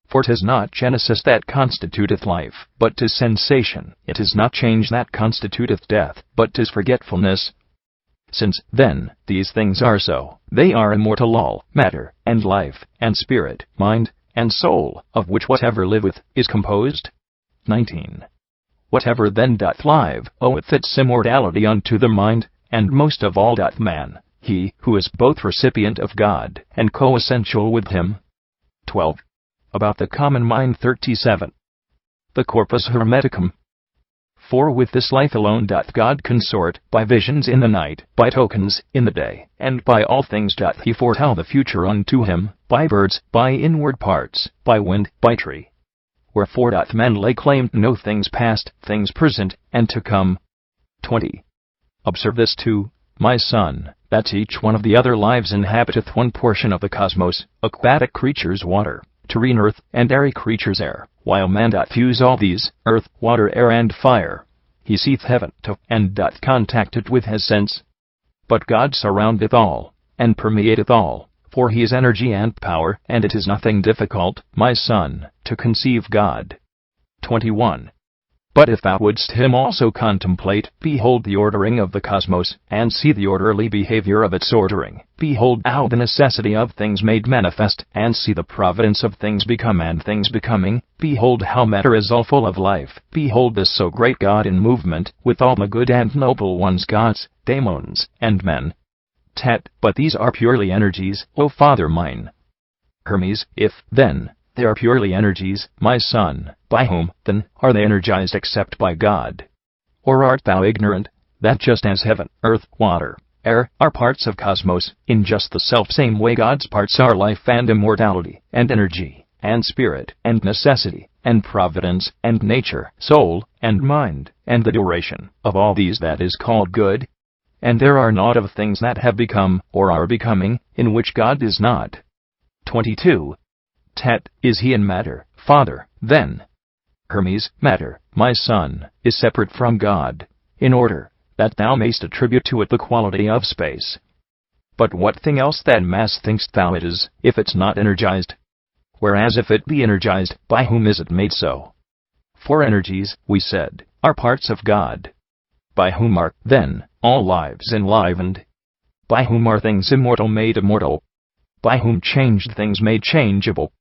For 'tis not genesis that constituteth life, but 'tis sensation. It is not change that constituteth death, but 'tis forgetfulness. Since, then, these things are so, they are immortal all, matter, and life, and spirit, mind, and soul, of which whatever liveth, is composed. 19. Whatever then doth live, oweth its immortality unto the mind, and most of all doth man, he who is both recipient of God, and coessential with him. 12. About the common mind. 37. The Corpus Hermeticum. For with this life alone doth God consort, by visions in the night, by tokens in the day, and by all things doth he foretell the future unto him, by birds, by inward parts, by wind, by tree. Wherefore doth man lay claim to know things past, things present, and to come. 20. Observe this too, my son, that each one of the other lives inhabiteth one portion of the cosmos, aquatic creatures water, terrene earth, and airy creatures air, while man doth use all these, earth, water, air, and fire. He seeth heaven too, and doth contact it with his sense. But God surroundeth all, and permeateth all, for he is energy and power, and it is nothing difficult, my son, to conceive God. 21. But if thou wouldst him also contemplate, behold the ordering of the cosmos, and see the orderly behavior of its ordering. Behold how the necessity of things made manifest, and see the providence of things become and things becoming. Behold how matter is all full of life. Behold this so great God in movement, with all the good and noble ones, gods, daemons, and men. Tet, but these are purely energies, O father mine. Hermes, if, then, they are purely energies, my son, by whom, then, are they energized except by God? Or art thou ignorant, that just as heaven, earth, water, air, are parts of cosmos, in just the self-same way God's parts are life and immortality, and energy, and spirit, and necessity, and providence, and nature, soul, and mind, and the duration of all these that is called good? And there are naught of things that have become, or are becoming, in which God is not. 22. Tet, is he in matter, father, then? Hermes, matter, my son, is separate from God, in order that thou mayst attribute to it the quality of space. But what thing else than mass thinkst thou it is, if it's not energized? Whereas if it be energized, by whom is it made so? For energies, we said, are parts of God. By whom are, then, all lives enlivened? By whom are things immortal made immortal? By whom changed things made changeable?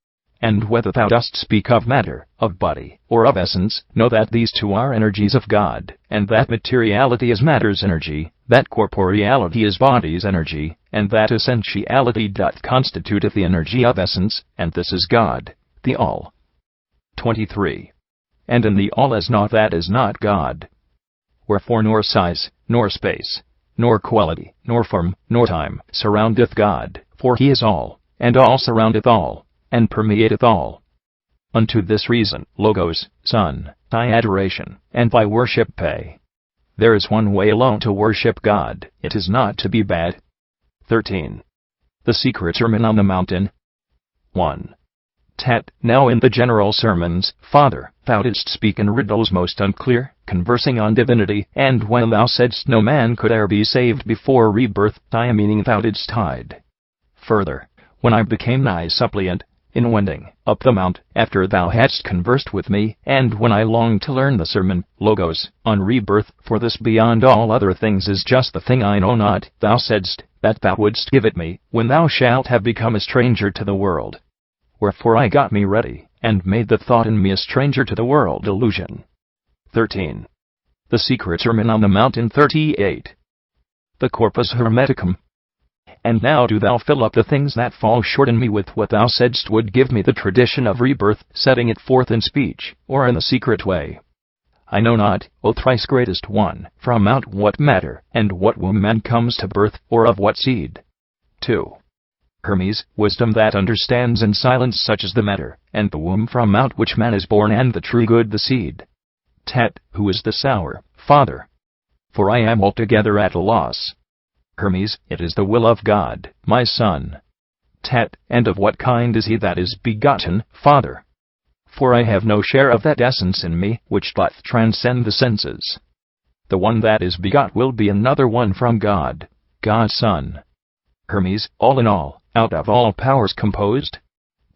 And whether thou dost speak of matter, of body, or of essence, know that these two are energies of God, and that materiality is matter's energy, that corporeality is body's energy, and that essentiality doth constitute the energy of essence, and this is God, the All. 23. And in the All is naught that is not God. Wherefore nor size, nor space, nor quality, nor form, nor time, surroundeth God, for he is all, and all surroundeth all, and permeateth all. Unto this reason, Logos, Son, thy adoration, and thy worship pay. There is one way alone to worship God, it is not to be bad. 13. The secret sermon on the mountain. 1. Tet, now in the general sermons, father, thou didst speak in riddles most unclear, conversing on divinity, and when thou saidst no man could e'er be saved before rebirth, thy meaning thou didst hide. Further, when I became thy suppliant, in wending up the mount, after thou hadst conversed with me, and when I longed to learn the sermon, Logos, on rebirth, for this beyond all other things is just the thing I know not, thou saidst that thou wouldst give it me, when thou shalt have become a stranger to the world. Wherefore I got me ready, and made the thought in me a stranger to the world illusion. 13. The Secret Sermon on the Mount in 38. The Corpus Hermeticum. And now do thou fill up the things that fall short in me with what thou saidst would give me the tradition of rebirth, setting it forth in speech, or in the secret way. I know not, O thrice greatest one, from out what matter, and what womb man comes to birth, or of what seed. 2. Hermes, wisdom that understands in silence such as the matter, and the womb from out which man is born, and the true good the seed. Tet, who is the sour Father? For I am altogether at a loss. Hermes, it is the will of God, my son. Tet, and of what kind is he that is begotten, Father? For I have no share of that essence in me, which doth transcend the senses. The one that is begot will be another one from God, God's Son. Hermes, all in all, out of all powers composed?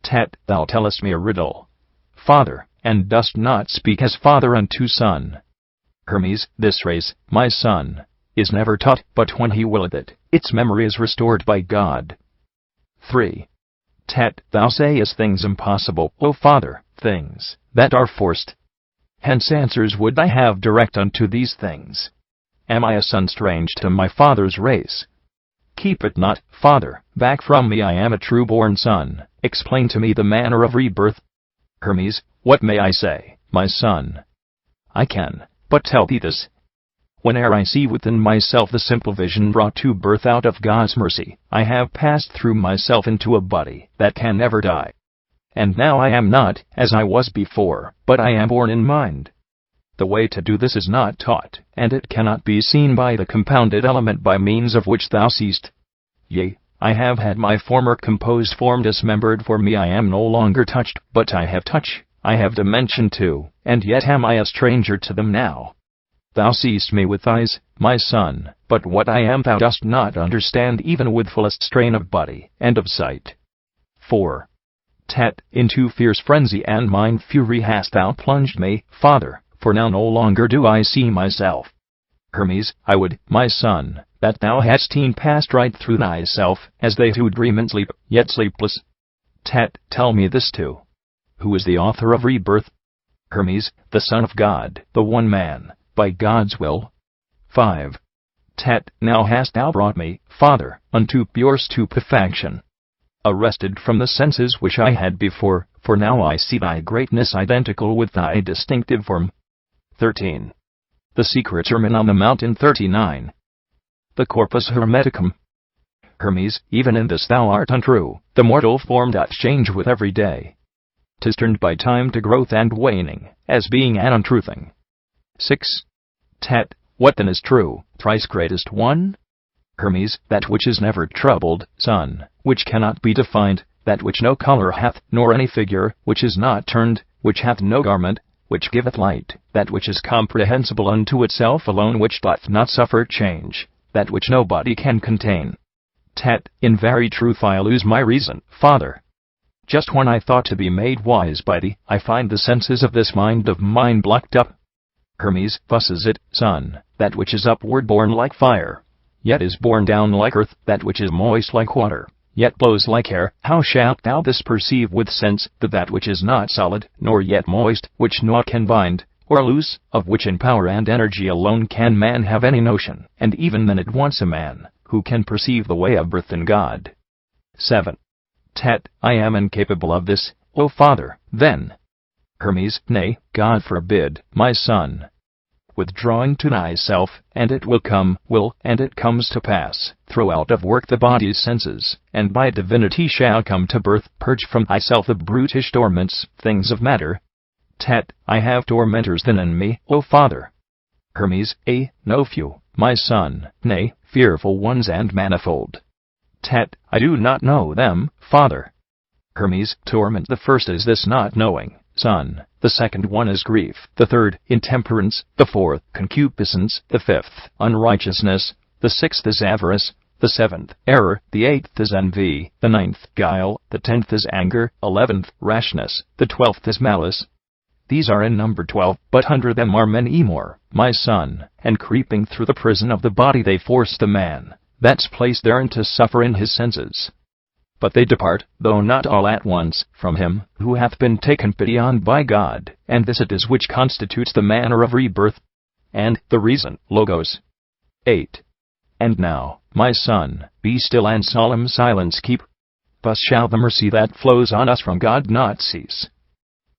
Tet, thou tellest me a riddle, Father, and dost not speak as Father unto Son. Hermes, this race, my son, is never taught, but when he willeth it, its memory is restored by God. 3. Tet, thou sayest things impossible, O Father, things that are forced. Hence answers would I have direct unto these things. Am I a son strange to my father's race? Keep it not, Father, back from me, I am a true-born son. Explain to me the manner of rebirth. Hermes, what may I say, my son? I can but tell thee this. Whene'er I see within myself the simple vision brought to birth out of God's mercy, I have passed through myself into a body that can never die. And now I am not as I was before, but I am born in mind. The way to do this is not taught, and it cannot be seen by the compounded element by means of which thou seest. Yea, I have had my former composed form dismembered, for me I am no longer touched, but I have touch, I have dimension too, and yet am I a stranger to them now. Thou seest me with eyes, my son, but what I am thou dost not understand even with fullest strain of body and of sight. 4. Tet, into fierce frenzy and mind fury hast thou plunged me, Father, for now no longer do I see myself. Hermes, I would, my son, that thou hadst seen passed right through thyself, as they who dream and sleep, yet sleepless. Tet, tell me this too. Who is the author of rebirth? Hermes, the Son of God, the one man, by God's will. 5. Tet, now hast thou brought me, Father, unto pure stupefaction. Arrested from the senses which I had before, for now I see thy greatness identical with thy distinctive form. 13. The Secret Sermon on the Mount in 39. The Corpus Hermeticum. Hermes, even in this thou art untrue, the mortal form doth change with every day. 'Tis turned by time to growth and waning, as being an untrue thing. 6. Tet, what then is true, thrice greatest one? Hermes, that which is never troubled, son, which cannot be defined, that which no color hath, nor any figure, which is not turned, which hath no garment, which giveth light, that which is comprehensible unto itself alone, which doth not suffer change, that which no body can contain. Tet, in very truth I lose my reason, Father. Just when I thought to be made wise by thee, I find the senses of this mind of mine blocked up. Hermes, thus is it, son, that which is upward born like fire, yet is borne down like earth, that which is moist like water, yet blows like air. How shalt thou this perceive with sense, that which is not solid, nor yet moist, which naught can bind, or loose, of which in power and energy alone can man have any notion, and even then it wants a man, who can perceive the way of birth in God. 7. Tet, I am incapable of this, O Father, then. Hermes, nay, God forbid, my son. Withdrawing to thyself, and it will come, and it comes to pass, throw out of work the body's senses, and by divinity shall come to birth, purge from thyself the brutish torments, things of matter. Tet, I have tormentors then in me, O Father. Hermes, no few, my son, nay, fearful ones and manifold. Tet, I do not know them, Father. Hermes, torment. The first is this not knowing, son. The second one is grief. The third, intemperance. The fourth, concupiscence. The fifth, unrighteousness. The sixth is avarice. The 7th, error. The 8th is envy. The 9th, guile. The 10th is anger. 11th, rashness. The 12th is malice. These are in number 12, but under them are many more, my son, and creeping through the prison of the body they force the man that's placed therein to suffer in his senses. But they depart, though not all at once, from him who hath been taken pity on by God, and this it is which constitutes the manner of rebirth, and the reason, logos. 8. And now, my son, be still and solemn silence keep. Thus shall the mercy that flows on us from God not cease.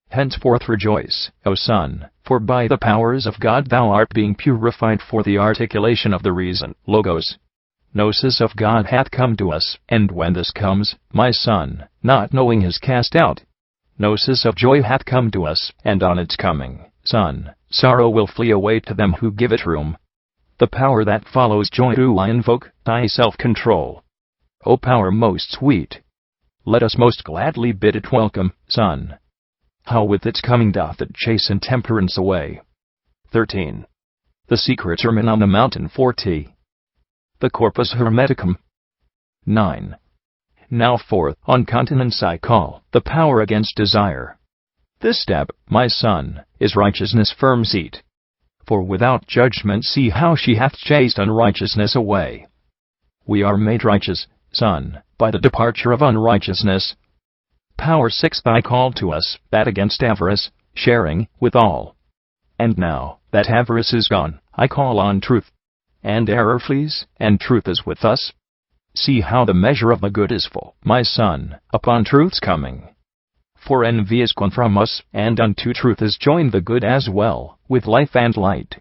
Henceforth rejoice, O son, for by the powers of God thou art being purified for the articulation of the reason, logos. Gnosis of God hath come to us, and when this comes, my son, not knowing is cast out. Gnosis of joy hath come to us, and on its coming, son, sorrow will flee away to them who give it room. The power that follows joy do I invoke, thy self-control. O power most sweet! Let us most gladly bid it welcome, son. How with its coming doth it chase intemperance away. 13. The secret sermon on the mountain 40. The Corpus Hermeticum. 9. Now forth, on continence I call, the power against desire. This step, my son, is righteousness' firm seat. For without judgment see how she hath chased unrighteousness away. We are made righteous, son, by the departure of unrighteousness. Power 6 I call to us, that against avarice, sharing with all. And now, that avarice is gone, I call on truth. And error flees, and truth is with us. See how the measure of the good is full, my son, upon truth's coming. For envy is gone from us, and unto truth is joined the good as well, with life and light.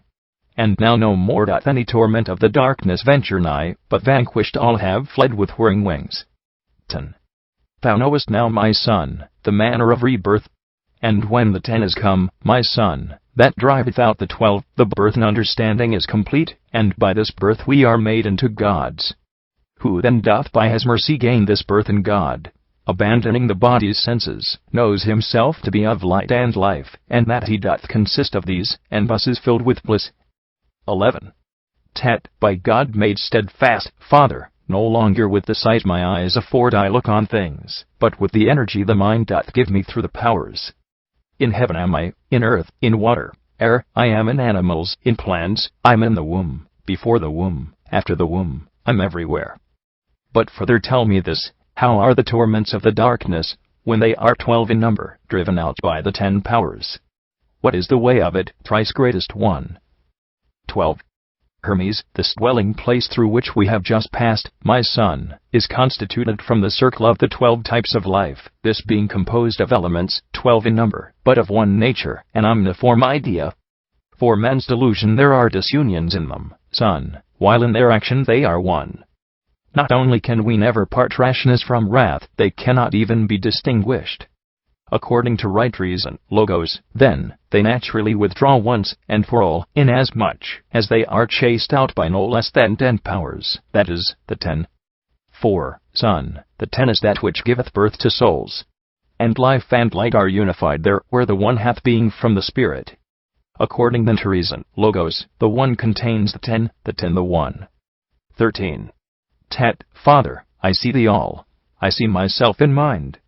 And now no more doth any torment of the darkness venture nigh, but vanquished all have fled with whirring wings. 10. Thou knowest now, my son, the manner of rebirth. And when the 10 is come, my son, that driveth out the 12, the birth and understanding is complete, and by this birth we are made into gods. Who then doth by his mercy gain this birth in God, abandoning the body's senses, knows himself to be of light and life, and that he doth consist of these, and thus is filled with bliss. 11. Tet, by God made steadfast, Father, no longer with the sight my eyes afford I look on things, but with the energy the mind doth give me through the powers. In heaven am I, in earth, in water, air, I am in animals, in plants, I'm in the womb, before the womb, after the womb, I'm everywhere. But further tell me this, how are the torments of the darkness, when they are 12 in number, driven out by the 10 powers? What is the way of it, thrice greatest one? 12. Hermes, this dwelling place through which we have just passed, my son, is constituted from the circle of the 12 types of life, this being composed of elements, 12 in number, but of one nature, an omniform idea. For men's delusion there are disunions in them, son, while in their action they are one. Not only can we never part rashness from wrath, they cannot even be distinguished. According to right reason, logos, then, they naturally withdraw once and for all, inasmuch as they are chased out by no less than 10 powers, that is, the 10. 4. Son, the 10 is that which giveth birth to souls. And life and light are unified there, where the one hath being from the Spirit. According then to reason, logos, the one contains the 10 the one. 13. Tet, Father, I see thee all. I see myself in mind.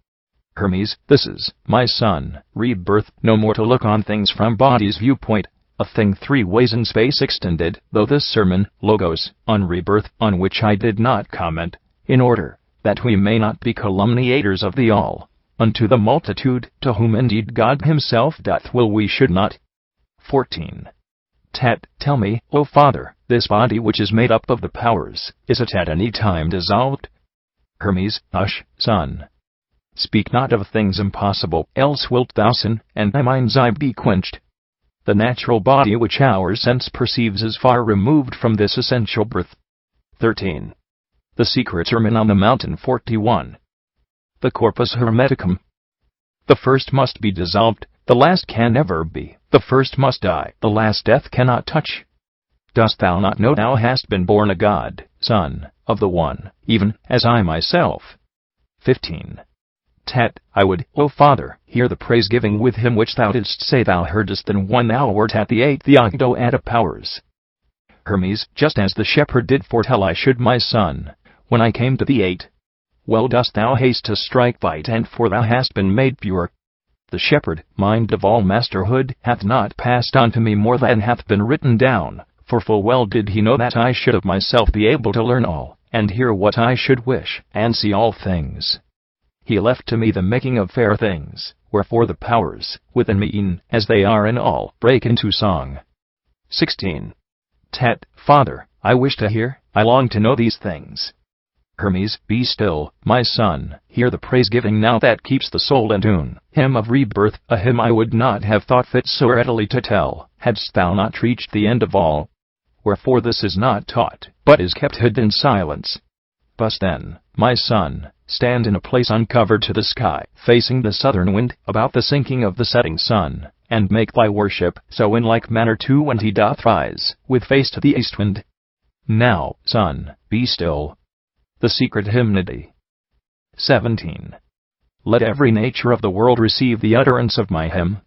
Hermes, this is, my son, rebirth, no more to look on things from body's viewpoint, a thing 3 ways in space extended, though this sermon, logos, on rebirth, on which I did not comment, in order that we may not be calumniators of the all, unto the multitude, to whom indeed God himself doth will we should not. 14. Tet, tell me, O Father, this body which is made up of the powers, is it at any time dissolved? Hermes, hush, son. Speak not of things impossible, else wilt thou sin, and thy mind's eye be quenched. The natural body which our sense perceives is far removed from this essential birth. 13. The secret sermon on the mountain 41. The Corpus Hermeticum. The first must be dissolved, the last can never be, the first must die, the last death cannot touch. Dost thou not know thou hast been born a god, son, of the one, even as I myself? 15. Tet, I would, O Father, hear the praise-giving with him which thou didst say thou heardest then when thou wert at the 8th Ogdoad of powers. Hermes, just as the shepherd did foretell I should my son, when I came to thee 8. Well dost thou haste to strike thy tent, for thou hast been made pure. The shepherd, mind of all masterhood, hath not passed on to me more than hath been written down, for full well did he know that I should of myself be able to learn all, and hear what I should wish, and see all things. He left to me the making of fair things, wherefore the powers, within me e'en as they are in all, break into song. 16. Tet, Father, I wish to hear, I long to know these things. Hermes, be still, my son, hear the praise-giving now that keeps the soul in tune, hymn of rebirth, a hymn I would not have thought fit so readily to tell, hadst thou not reached the end of all. Wherefore this is not taught, but is kept hid in silence. Thus then, my son, stand in a place uncovered to the sky, facing the southern wind, about the sinking of the setting sun, and make thy worship so in like manner too when he doth rise, with face to the east wind. Now, son, be still. The secret hymnody. 17. Let every nature of the world receive the utterance of my hymn.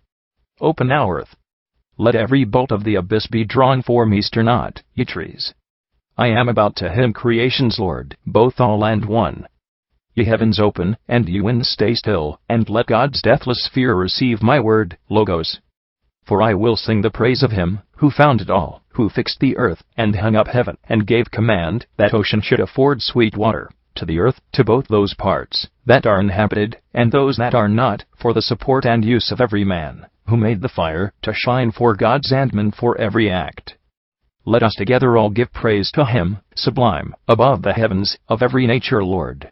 Open now, earth. Let every bolt of the abyss be drawn for me, stir not, ye trees. I am about to hymn creation's Lord, both all and one. Ye heavens open, and ye winds stay still, and let God's deathless sphere receive my word, Logos. For I will sing the praise of him, who founded all, who fixed the earth, and hung up heaven, and gave command, that ocean should afford sweet water, to the earth, to both those parts, that are inhabited, and those that are not, for the support and use of every man, who made the fire, to shine for gods and men for every act. Let us together all give praise to him, sublime, above the heavens, of every nature Lord.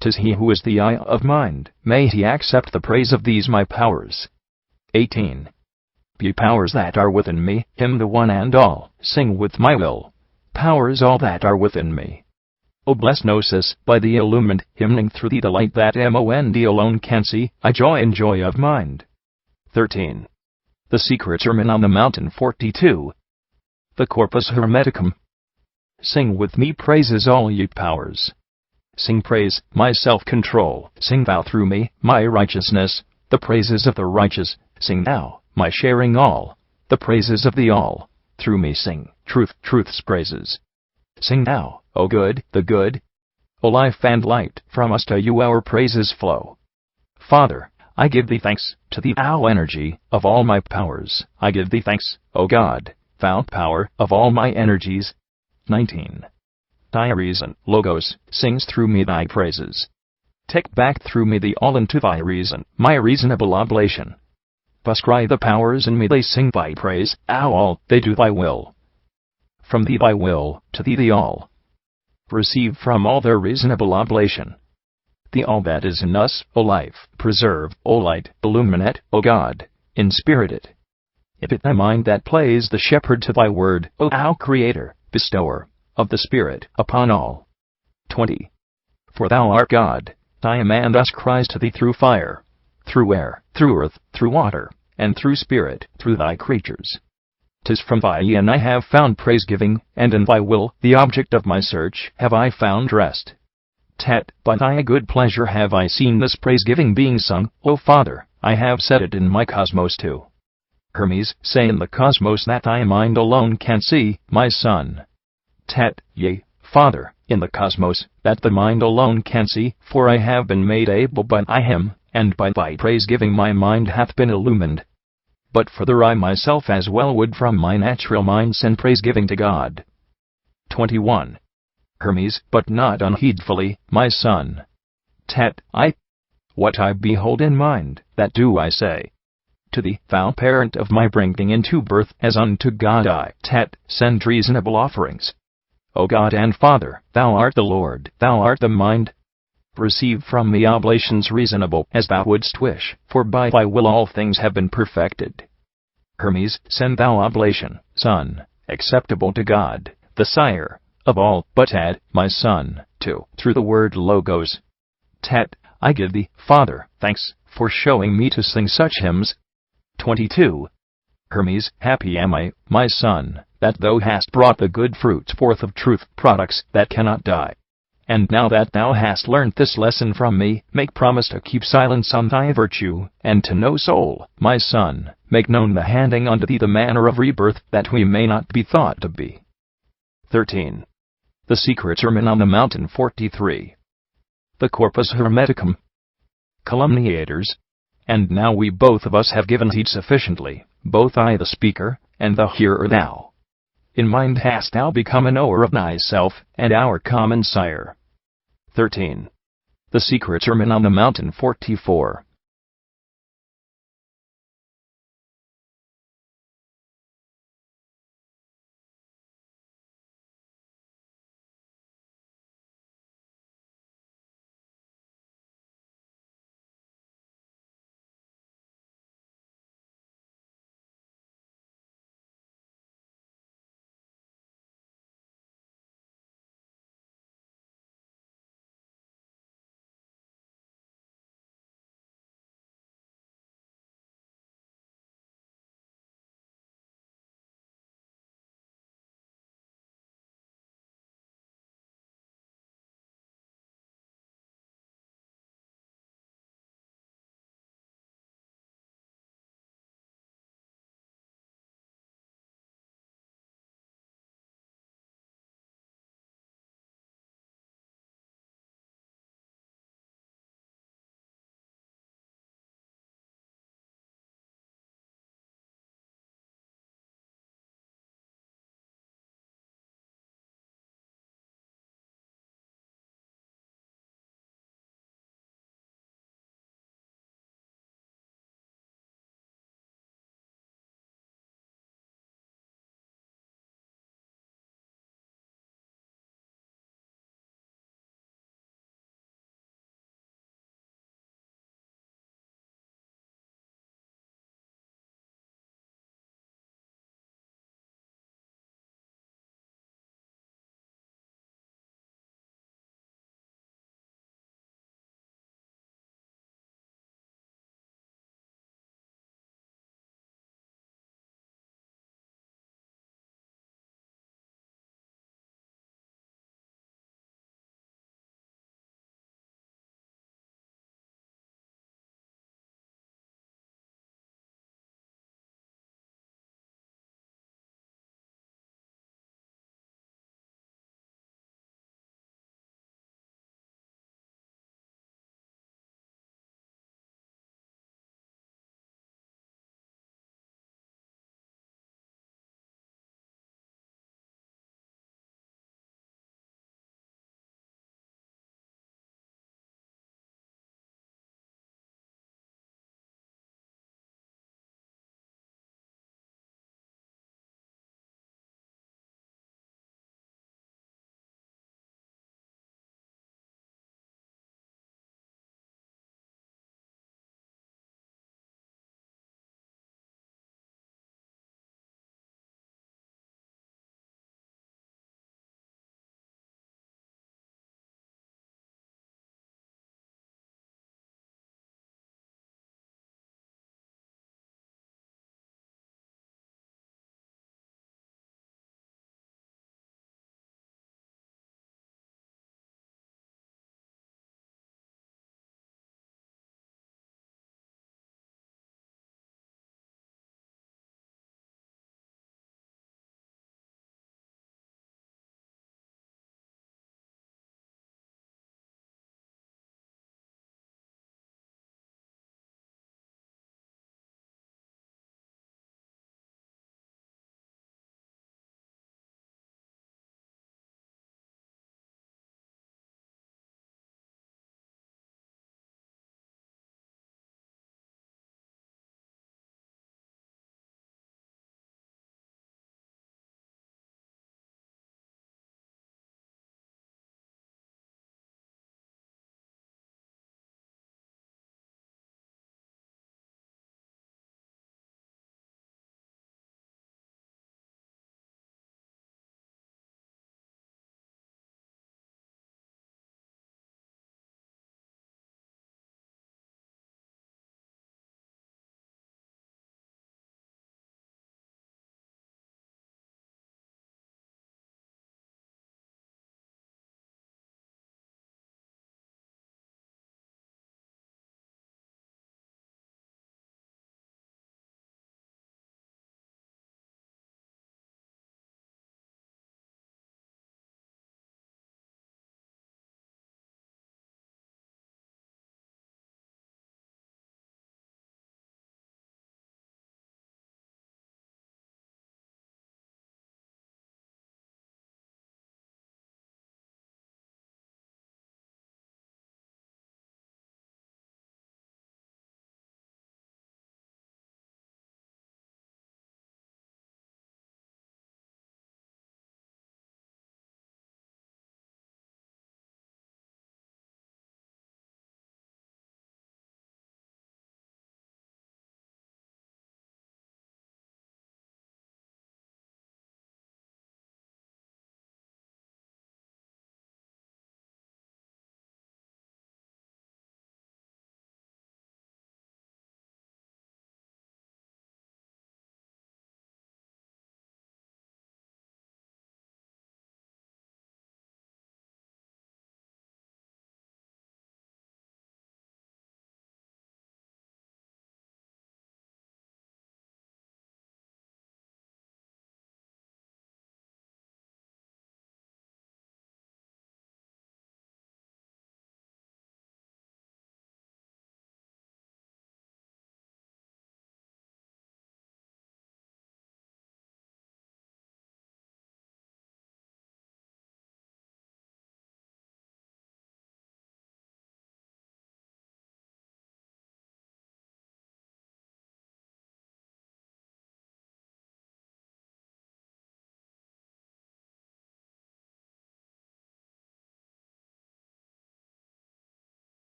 'Tis he who is the eye of mind, may he accept the praise of these my powers. 18. Ye powers that are within me, hymn the one and all, sing with my will. Powers all that are within me. O blessed Gnosis, by thee illumined, hymning through thee the light that Mond alone can see, I joy in joy of mind. 13. The secret sermon on the mountain 42. The Corpus Hermeticum. Sing with me praises all ye powers. Sing praise, my self-control, sing thou through me, my righteousness, the praises of the righteous, sing thou, my sharing all, the praises of the all, through me sing, truth's praises. Sing thou, O good, the good. O life and light, from us to you our praises flow. Father, I give thee thanks, to thee thou energy, of all my powers, I give thee thanks, O God, thou power, of all my energies. 19. Thy reason, Logos, sings through me thy praises. Take back through me the all into thy reason, my reasonable oblation. Thus cry the powers in me, they sing thy praise, all, they do thy will. From thee thy will, to thee the all. Receive from all their reasonable oblation. The all that is in us, O life, preserve, O light, illuminate, O God, inspirit it. If it thy mind that plays the shepherd to thy word, O thou Creator, bestower of the Spirit upon all. 20. For thou art God, I am and us cries to thee through fire, through air, through earth, through water, and through spirit, through thy creatures. 'Tis from thy and I have found praise-giving, and in thy will, the object of my search, have I found rest. Tet, by thy good pleasure have I seen this praise-giving being sung, O Father, I have set it in my cosmos too. Hermes, say in the cosmos that thy mind alone can see, my son. Tet, yea, Father, in the cosmos, that the mind alone can see, for I have been made able by thy hymn, and by thy praise-giving my mind hath been illumined. But further I myself as well would from my natural mind send praise-giving to God. 21. Hermes, but not unheedfully, my son. Tet, what I behold in mind, that do I say. To thee, thou parent of my bringing into birth, as unto God I, Tet, send reasonable offerings. O God and Father, thou art the Lord, thou art the mind. Receive from me oblations reasonable, as thou wouldst wish, for by thy will all things have been perfected. Hermes, send thou oblation, son, acceptable to God, the sire of all, but add, my son, too, through the word Logos. Tet, I give thee, Father, thanks, for showing me to sing such hymns. 22. Hermes, happy am I, my son, that thou hast brought the good fruits forth of truth, products that cannot die. And now that thou hast learnt this lesson from me, make promise to keep silence on thy virtue, and to no soul, my son, make known the handing unto thee the manner of rebirth, that we may not be thought to be. 13. The Secret Sermon on the Mountain 43. The Corpus Hermeticum. Calumniators. And now we both of us have given heed sufficiently, both I the speaker, and the hearer thou. In mind hast thou become a knower of thyself, and our common sire. 13. The Secret Sermon on the Mountain 44.